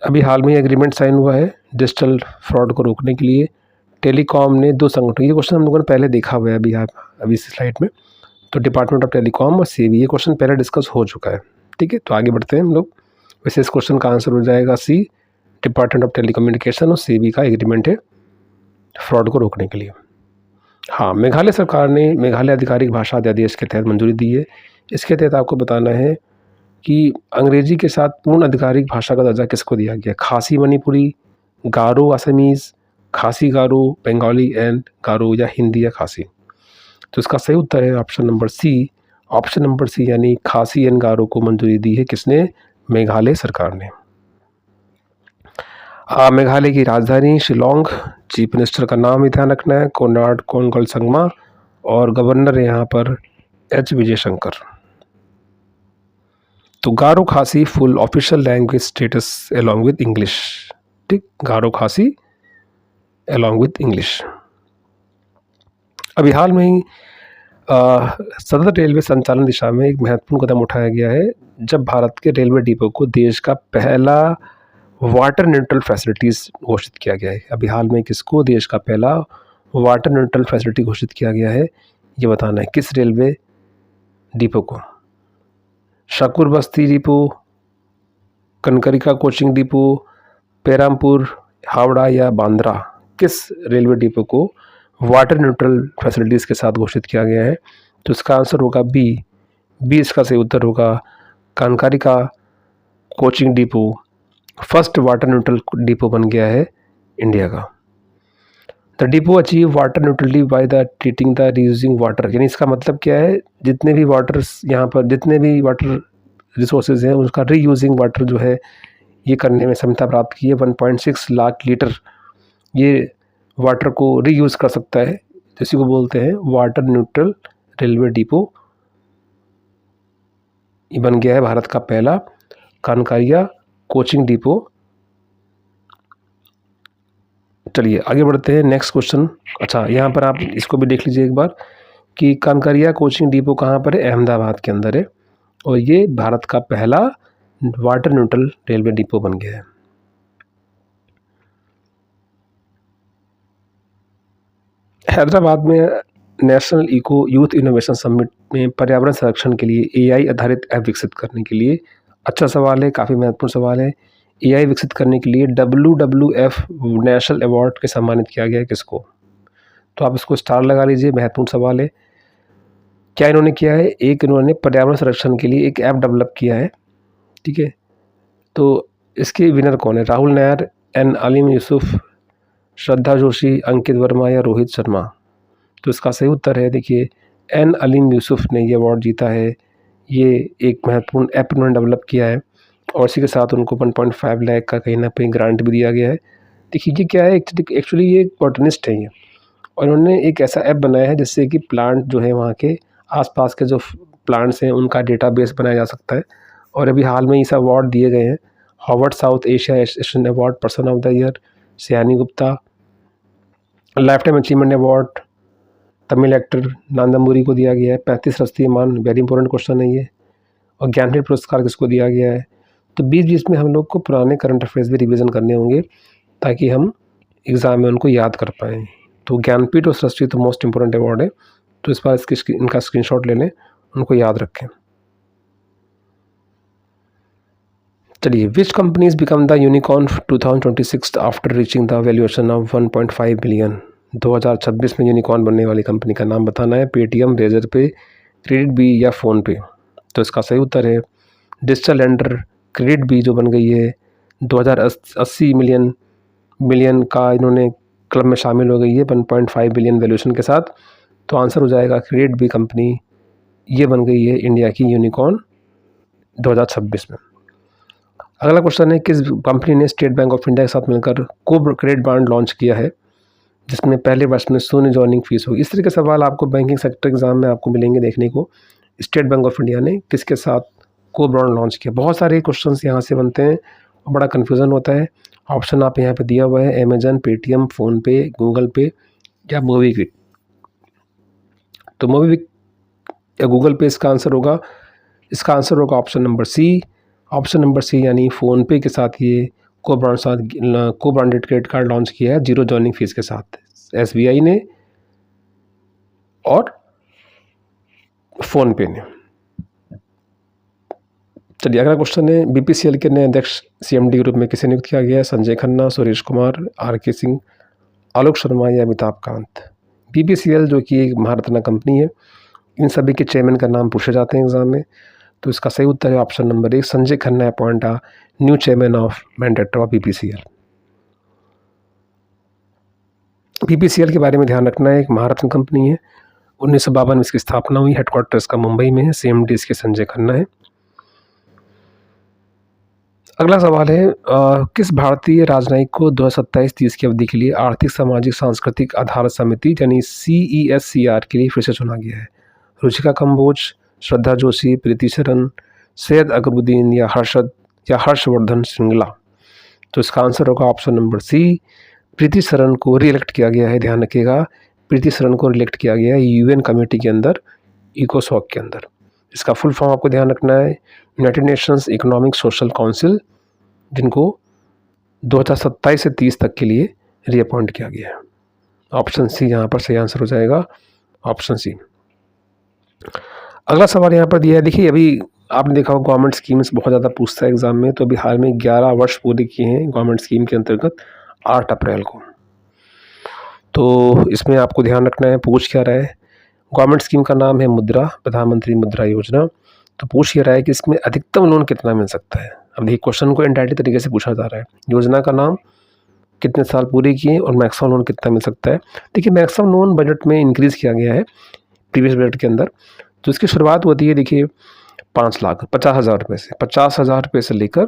अभी हाल में एग्रीमेंट साइन हुआ है डिजिटल फ्रॉड को रोकने के लिए। टेलीकॉम ने 2 संगठन, ये क्वेश्चन हम लोगों ने पहले देखा हुआ है अभी इस स्लाइड में, तो डिपार्टमेंट ऑफ टेलीकॉम और सेबी, ये क्वेश्चन पहले डिस्कस हो चुका है। ठीक है, तो आगे बढ़ते हैं हम लोग। वैसे इस क्वेश्चन का आंसर हो जाएगा सी, डिपार्टमेंट ऑफ टेलीकम्युनिकेशन और सेबी का एग्रीमेंट है फ्रॉड को रोकने के लिए। हाँ, मेघालय सरकार ने मेघालय आधिकारिक भाषा अध्यादेश के तहत मंजूरी दी है। इसके तहत आपको बताना है कि अंग्रेजी के साथ पूर्ण आधिकारिक भाषा का दर्जा किसको दिया गया? खासी मणिपुरी, गारो असमीज़, खासी गारो बंगाली एंड गारो, या हिंदी या खासी? तो इसका सही उत्तर है option number C. Option number C यानी खासी एंड गारो को मंजूरी दी है किसने? मेघालय सरकार ने। मेघालय की राजधानी शिलोंग, चीफ मिनिस्टर का नाम भी ध्यान रखना है कोनार्ड कोनगल संगमा, और गवर्नर है यहाँ पर एच विजय शंकर। तो गारो खासी full official language status along with English. ठीक, गारो खासी अलॉन्ग विद इंग्लिश। अभी हाल में ही सतत रेलवे संचालन दिशा में एक महत्वपूर्ण कदम उठाया गया है, जब भारत के रेलवे डिपो को देश का पहला वाटर न्यूट्रल फैसिलिटीज़ घोषित किया गया है। अभी हाल में किसको देश का पहला वाटर न्यूट्रल फैसिलिटी घोषित किया गया है, ये बताना है। किस रेलवे डिपो को? शाकुर बस्ती डिपो, कनकरिका कोचिंग डिपो, पेरामपुर, हावड़ा या बांद्रा? किस रेलवे डिपो को वाटर न्यूट्रल फैसिलिटीज़ के साथ घोषित किया गया है? तो इसका आंसर होगा बी। इसका सही उत्तर होगा Kankaria coaching depot first water neutral depot बन गया है इंडिया का। The depot achieve water neutrality by the treating the reusing water, यानी इसका मतलब क्या है? जितने भी वाटर्स यहाँ पर, जितने भी वाटर रिसोर्सेज हैं, उसका रीयूजिंग वाटर जो है ये करने में क्षमता प्राप्त की है। 1.6 लाख लीटर ये वाटर को रीयूज़ कर सकता है, जिसी को बोलते हैं वाटर न्यूट्रल रेलवे डिपो। ये बन गया है भारत का पहला कनकरिया कोचिंग डिपो। चलिए आगे बढ़ते हैं। नेक्स्ट क्वेश्चन, अच्छा यहाँ पर आप इसको भी देख लीजिए एक बार कि कनकरिया कोचिंग डिपो कहाँ पर है? अहमदाबाद के अंदर है, और ये भारत का पहला वाटर न्यूट्रल रेलवे डिपो बन गया है। हैदराबाद में national eco youth innovation summit में पर्यावरण संरक्षण के लिए एआई आधारित ऐप विकसित करने के लिए, अच्छा सवाल है, काफ़ी महत्वपूर्ण सवाल है, एआई विकसित करने के लिए WWF नेशनल अवार्ड के सम्मानित किया गया है किसको? तो आप इसको स्टार लगा लीजिए, महत्वपूर्ण सवाल है। क्या इन्होंने किया है? एक इन्होंने पर्यावरण संरक्षण के लिए एक ऐप डेवलप किया है। ठीक है, तो इसके विनर कौन है? राहुल नायर, एन अलीम यूसुफ, श्रद्धा जोशी, अंकित वर्मा या रोहित शर्मा? तो इसका सही उत्तर है, देखिए एन अलीम यूसुफ ने ये अवार्ड जीता है। ये एक महत्वपूर्ण ऐप उन्होंने डेवलप किया है, और इसी के साथ उनको 1.5 लाख का कहीं ना कहीं ग्रांट भी दिया गया है। देखिए ये क्या है, एक्चुअली ये एक बॉटनिस्ट है ये, और उन्होंने एक ऐसा ऐप बनाया है जिससे कि प्लांट जो है वहाँ के आसपास के जो प्लांट्स हैं उनका डेटाबेस बनाया जा सकता है। और अभी हाल में इस अवार्ड दिए गए हैं। Harvard south Asia Asian award person of the year Sayani Gupta, life time achievement award Tamil actor Nandamuri को दिया गया है। 35 राष्ट्रीय मान, वेरी इंपॉर्टेंट क्वेश्चन है ये। और ज्ञानपीठ पुरस्कार किसको दिया गया है? तो बीच में हम लोग को पुराने करंट अफेयर्स भी रिवीजन करने होंगे ताकि हम एग्ज़ाम में उनको याद कर पाएँ। तो ज्ञानपीठ और सरस्वती तो मोस्ट इंपॉर्टेंट अवार्ड है, तो इस बार इनका स्क्रीनशॉट ले लें, उनको याद रखें। चलिए, विच companies become the unicorn 2026 after reaching the valuation of 1.5 billion. 2026 में यूनिकॉर्न बनने वाली कंपनी का नाम बताना है। पेटीएम, रेजर पे, क्रेडिट बी या फ़ोन पे। तो इसका सही उत्तर है डिजिटल लेंडर क्रेडिट बी, जो बन गई है 2080 मिलियन का इन्होंने क्लब में शामिल हो गई है 1.5 बिलियन वैल्यूएशन के साथ। तो आंसर हो जाएगा क्रेडिट बी कंपनी, ये बन गई है इंडिया की यूनिकॉर्न 2026 में। अगला क्वेश्चन है, किस कंपनी ने स्टेट बैंक ऑफ इंडिया के साथ मिलकर को क्रेडिट बॉन्ड लॉन्च किया है जिसमें पहले वर्ष में शून्य जॉइनिंग फीस होगी। इस तरह के सवाल आपको बैंकिंग सेक्टर एग्जाम में आपको मिलेंगे देखने को। स्टेट बैंक ऑफ इंडिया ने किसके साथ को बॉन्ड लॉन्च किया। बहुत सारे क्वेश्चंस यहाँ से बनते हैं और बड़ा कन्फ्यूज़न होता है। ऑप्शन आप यहाँ पे दिया हुआ है, अमेजन, पेटीएम, फ़ोनपे, गूगल पे या मोबीक्विक। तो मोबीक्विक या गूगल पे इसका आंसर होगा। इसका आंसर होगा option number C. Option number C यानी फ़ोनपे के साथ ये को ब्रांडेड क्रेडिट कार्ड लॉन्च किया है 0 जॉइनिंग फीस के साथ एसबीआई ने और फ़ोनपे ने। चलिए, अगला क्वेश्चन है, बीपीसीएल के नए अध्यक्ष सीएमडी के रूप में किसे नियुक्त किया गया है। संजय खन्ना, सुरेश कुमार, आरके सिंह, आलोक शर्मा या अमिताभ कांत। बीपीसीएल जो कि एक महारत्ना कंपनी है, इन सभी के चेयरमैन का नाम पूछे जाते हैं एग्जाम में। तो इसका सही उत्तर है option number 1, Sanjay Khanna appoint a new chairman of mandator of BPCL. BPCL के बारे में ध्यान रखना है, एक महारत्न कंपनी है। 1952 में इसकी स्थापना हुई, हेडक्वार्टर इसका मुंबई में है, सीएमडी इसके संजय खन्ना है। अगला सवाल है, किस भारतीय राजनयिक को 2027-30 की अवधि के लिए आर्थिक सामाजिक सांस्कृतिक आधार समिति यानी CESCR के लिए फिर से चुना गया है। रुचिका कंबोज, श्रद्धा जोशी, प्रीति शरण, सैयद अकबरुद्दीन या हर्षवर्धन श्रृंगला। तो इसका आंसर होगा ऑप्शन नंबर सी, प्रीति शरण को रीइलेक्ट किया गया है। ध्यान रखिएगा, प्रीति शरण को रिलेक्ट किया गया है यूएन कमेटी के अंदर, इकोसॉक के अंदर। इसका फुल फॉर्म आपको ध्यान रखना है, United Nations economic social council, जिनको 2027 से 30 तक के लिए रीअपॉइंट किया गया है। ऑप्शन सी यहाँ पर सही आंसर हो जाएगा, ऑप्शन सी। अगला सवाल यहाँ पर दिया है, देखिए अभी आपने देखा होगा गवर्नमेंट स्कीम्स बहुत ज़्यादा पूछता है एग्जाम में। तो अभी हाल में 11 वर्ष पूरे किए हैं गवर्नमेंट स्कीम के अंतर्गत 8 अप्रैल को। तो इसमें आपको ध्यान रखना है, पूछ क्या रहा है। गवर्नमेंट स्कीम का नाम है मुद्रा, प्रधानमंत्री मुद्रा योजना। तो पूछ ये रहा है कि इसमें अधिकतम लोन कितना मिल सकता है। अब देखिए क्वेश्चन को इनडायरेक्ट तरीके से पूछा जा रहा है, योजना का नाम, कितने साल पूरे किए और मैक्सिमम लोन कितना मिल सकता है। देखिए मैक्सिमम लोन बजट में इंक्रीज़ किया गया है प्रीवियस बजट के अंदर। तो इसकी शुरुआत होती है देखिए 50,000 रुपये से, 50,000 रुपये से लेकर,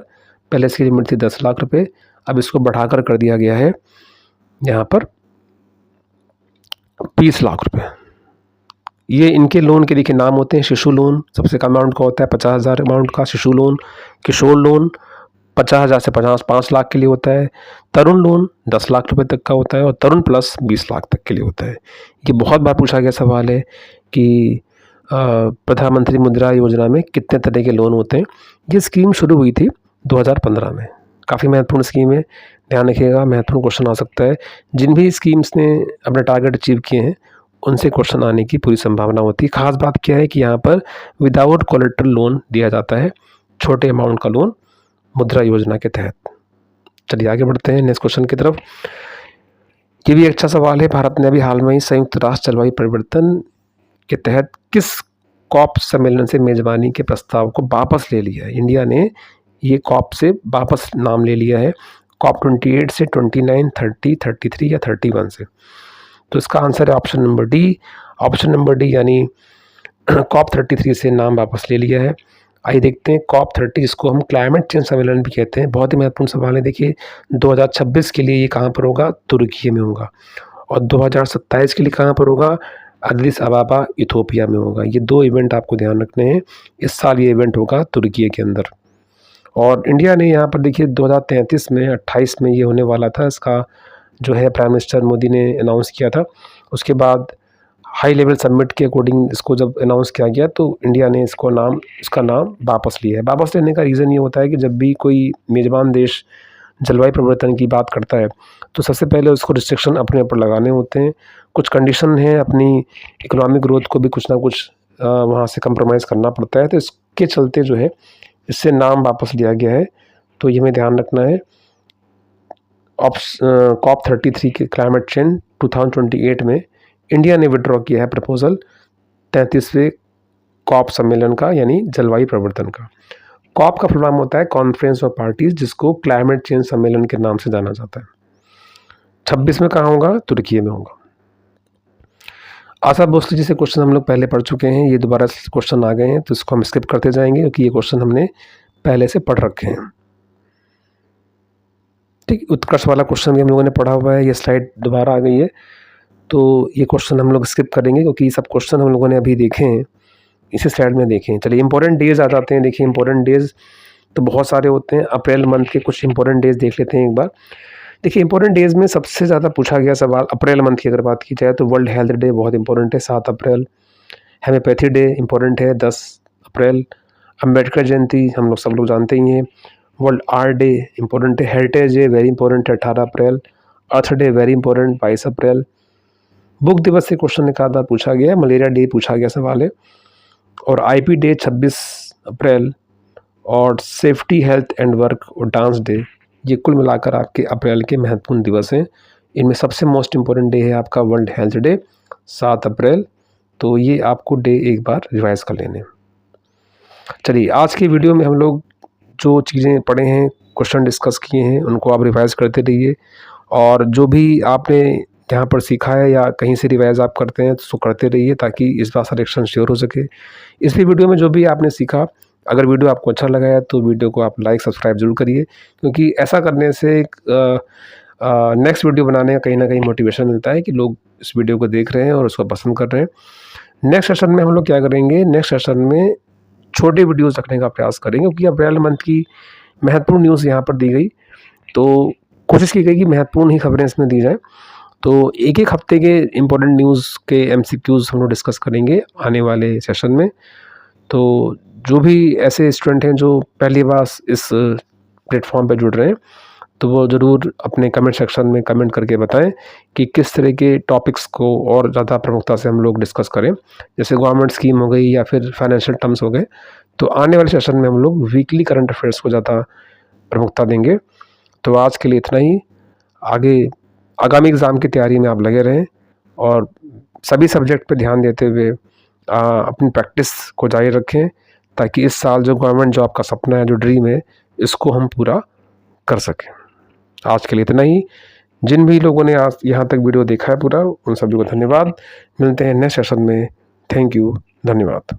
पहले इसकी लिमिट थी 10 लाख रुपये, अब इसको बढ़ाकर कर दिया गया है यहाँ पर 20 लाख रुपये। ये इनके लोन के देखिए नाम होते हैं। शिशु लोन सबसे कम अमाउंट का होता है 50,000 अमाउंट का शिशु लोन। किशोर लोन 50,000 से 5 लाख के लिए होता है। तरुण लोन 10 लाख रुपए तक का होता है और तरुण प्लस 20 लाख तक के लिए होता है। ये बहुत बार पूछा गया सवाल है कि प्रधानमंत्री मुद्रा योजना में कितने तरह के लोन होते हैं। ये स्कीम शुरू हुई थी 2015 में, काफ़ी महत्वपूर्ण स्कीम है, ध्यान रखिएगा, महत्वपूर्ण क्वेश्चन आ सकता है। जिन भी स्कीम्स ने अपने टारगेट अचीव किए हैं उनसे क्वेश्चन आने की पूरी संभावना होती है। खास बात क्या है कि यहाँ पर विदाउट कोलेटरल लोन दिया जाता है, छोटे अमाउंट का लोन मुद्रा योजना के तहत। चलिए आगे बढ़ते हैं नेक्स्ट क्वेश्चन की तरफ। ये भी अच्छा सवाल है, भारत ने अभी हाल में ही संयुक्त राष्ट्र जलवायु परिवर्तन के तहत किस कॉप सम्मेलन से मेजबानी के प्रस्ताव को वापस ले लिया है। इंडिया ने ये कॉप से वापस नाम ले लिया है, कॉप 28 से 29, 30, 33 या 31 से। तो इसका आंसर है option number D. Option number D यानी कॉप 33 से नाम वापस ले लिया है। आइए देखते हैं कॉप 30, जिसको हम क्लाइमेट चेंज सम्मेलन भी कहते हैं। बहुत ही महत्वपूर्ण सवाल है। देखिए 2026 के लिए ये कहाँ पर होगा, तुर्की में होगा, और 2027 के लिए कहाँ पर होगा, अदिस अबाबा इथोपिया में होगा। ये 2 इवेंट आपको ध्यान रखने हैं। इस साल ये इवेंट होगा तुर्की के अंदर। और इंडिया ने यहाँ पर देखिए 2033 में 28 में ये होने वाला था। इसका जो है प्राइम मिनिस्टर मोदी ने अनाउंस किया था। उसके बाद हाई लेवल समिट के अकॉर्डिंग इसको जब अनाउंस किया गया तो इंडिया ने इसका नाम वापस लिया है। वापस लेने का रीज़न ये होता है कि जब भी कोई मेज़बान देश जलवायु परिवर्तन की बात करता है तो सबसे पहले उसको रिस्ट्रिक्शन अपने ऊपर लगाने होते हैं। कुछ कंडीशन है, अपनी इकोनॉमिक ग्रोथ को भी कुछ ना कुछ वहाँ से कंप्रोमाइज़ करना पड़ता है, तो इसके चलते जो है इससे नाम वापस लिया गया है। तो ये हमें ध्यान रखना है। COP 33 के क्लाइमेट चेंज 2028 में इंडिया ने विड्रॉ किया है प्रपोजल 33वें COP सम्मेलन का, यानी जलवायु परिवर्तन का। COP का फुल फॉर्म होता है कॉन्फ्रेंस ऑफ पार्टीज, जिसको क्लाइमेट चेंज सम्मेलन के नाम से जाना जाता है। 26 में कहाँ होगा? तुर्की में होगा। आशा भोसले जी से क्वेश्चन हम लोग पहले पढ़ चुके हैं, ये दोबारा क्वेश्चन आ गए हैं, तो इसको हम स्किप करते जाएंगे क्योंकि ये क्वेश्चन हमने पहले से पढ़ रखे हैं। ठीक, उत्कर्ष वाला क्वेश्चन भी हम लोगों ने पढ़ा हुआ है, ये स्लाइड दोबारा आ गई है, तो ये क्वेश्चन हम लोग स्किप करेंगे क्योंकि ये सब क्वेश्चन हम लोगों ने अभी देखे हैं, इसी स्लाइड में देखे हैं। चलिए इंपॉर्टेंट डेज आ जाते हैं। देखिए इंपॉर्टेंट डेज तो बहुत सारे होते हैं। अप्रैल मंथ के कुछ इंपॉर्टेंट डेज देख लेते हैं एक बार। देखिए इंपॉर्टेंट डेज में सबसे ज़्यादा पूछा गया सवाल अप्रैल मंथ की अगर बात की जाए तो वर्ल्ड हेल्थ डे बहुत इंपॉर्टेंट है, 7 अप्रैल। हेम्योपैथी डे इंपॉर्टेंट है, 10 अप्रैल। अम्बेडकर जयंती हम लोग सब लोग जानते ही हैं। वर्ल्ड आर्ट डे इंपॉर्टेंट है। हेरिटेज डे वेरी इंपॉर्टेंट है, 18 अप्रैल। अर्थ डे वेरी इंपॉर्टेंट, 22 अप्रैल। बुक दिवस से क्वेश्चन एक आधा पूछा गया है। मलेरिया डे पूछा गया सवाल है। और IP डे 26 अप्रैल। और सेफ्टी हेल्थ एंड वर्क और डांस डे, ये कुल मिलाकर आपके अप्रैल के महत्वपूर्ण दिवस हैं। इनमें सबसे मोस्ट इम्पोर्टेंट डे है आपका वर्ल्ड हेल्थ डे, 7 अप्रैल। तो ये आपको डे एक बार रिवाइज कर लेने। चलिए आज की वीडियो में हम लोग जो चीज़ें पढ़े हैं, क्वेश्चन डिस्कस किए हैं, उनको आप रिवाइज करते रहिए। और जो भी आपने यहाँ पर सीखा है या कहीं से रिवाइज आप करते हैं तो करते रहिए, ताकि इस बार सिलेक्शन श्योर हो सके। इस वीडियो में जो भी आपने सीखा, अगर वीडियो आपको अच्छा लगा है तो वीडियो को आप लाइक सब्सक्राइब जरूर करिए, क्योंकि ऐसा करने से नेक्स्ट वीडियो बनाने का कहीं ना कहीं मोटिवेशन मिलता है कि लोग इस वीडियो को देख रहे हैं और उसको पसंद कर रहे हैं। नेक्स्ट सेशन में हम लोग क्या करेंगे, नेक्स्ट सेशन में छोटे वीडियोस रखने का प्रयास करेंगे, क्योंकि अप्रैल मंथ की महत्वपूर्ण न्यूज़ यहाँ पर दी गई, तो कोशिश की गई कि महत्वपूर्ण ही खबरें इसमें दी जाएँ। तो एक एक हफ्ते के इम्पोर्टेंट न्यूज़ के MCQs हम लोग डिस्कस करेंगे आने वाले सेशन में। तो जो भी ऐसे स्टूडेंट हैं जो पहली बार इस प्लेटफॉर्म पे जुड़ रहे हैं, तो वो ज़रूर अपने कमेंट सेक्शन में कमेंट करके बताएं कि किस तरह के टॉपिक्स को और ज़्यादा प्रमुखता से हम लोग डिस्कस करें। जैसे गवर्नमेंट स्कीम हो गई या फिर फाइनेंशियल टर्म्स हो गए। तो आने वाले सेशन में हम लोग वीकली करंट अफेयर्स को ज़्यादा प्रमुखता देंगे। तो आज के लिए इतना ही। आगे आगामी एग्ज़ाम की तैयारी में आप लगे रहें और सभी सब्जेक्ट पे ध्यान देते हुए अपनी प्रैक्टिस को जारी रखें, ताकि इस साल जो गवर्नमेंट जॉब का सपना है, जो ड्रीम है, इसको हम पूरा कर सकें। आज के लिए इतना ही। जिन भी लोगों ने आज यहाँ तक वीडियो देखा है पूरा, उन सभी को धन्यवाद। मिलते हैं नेक्स्ट सेशन में। थैंक यू, धन्यवाद।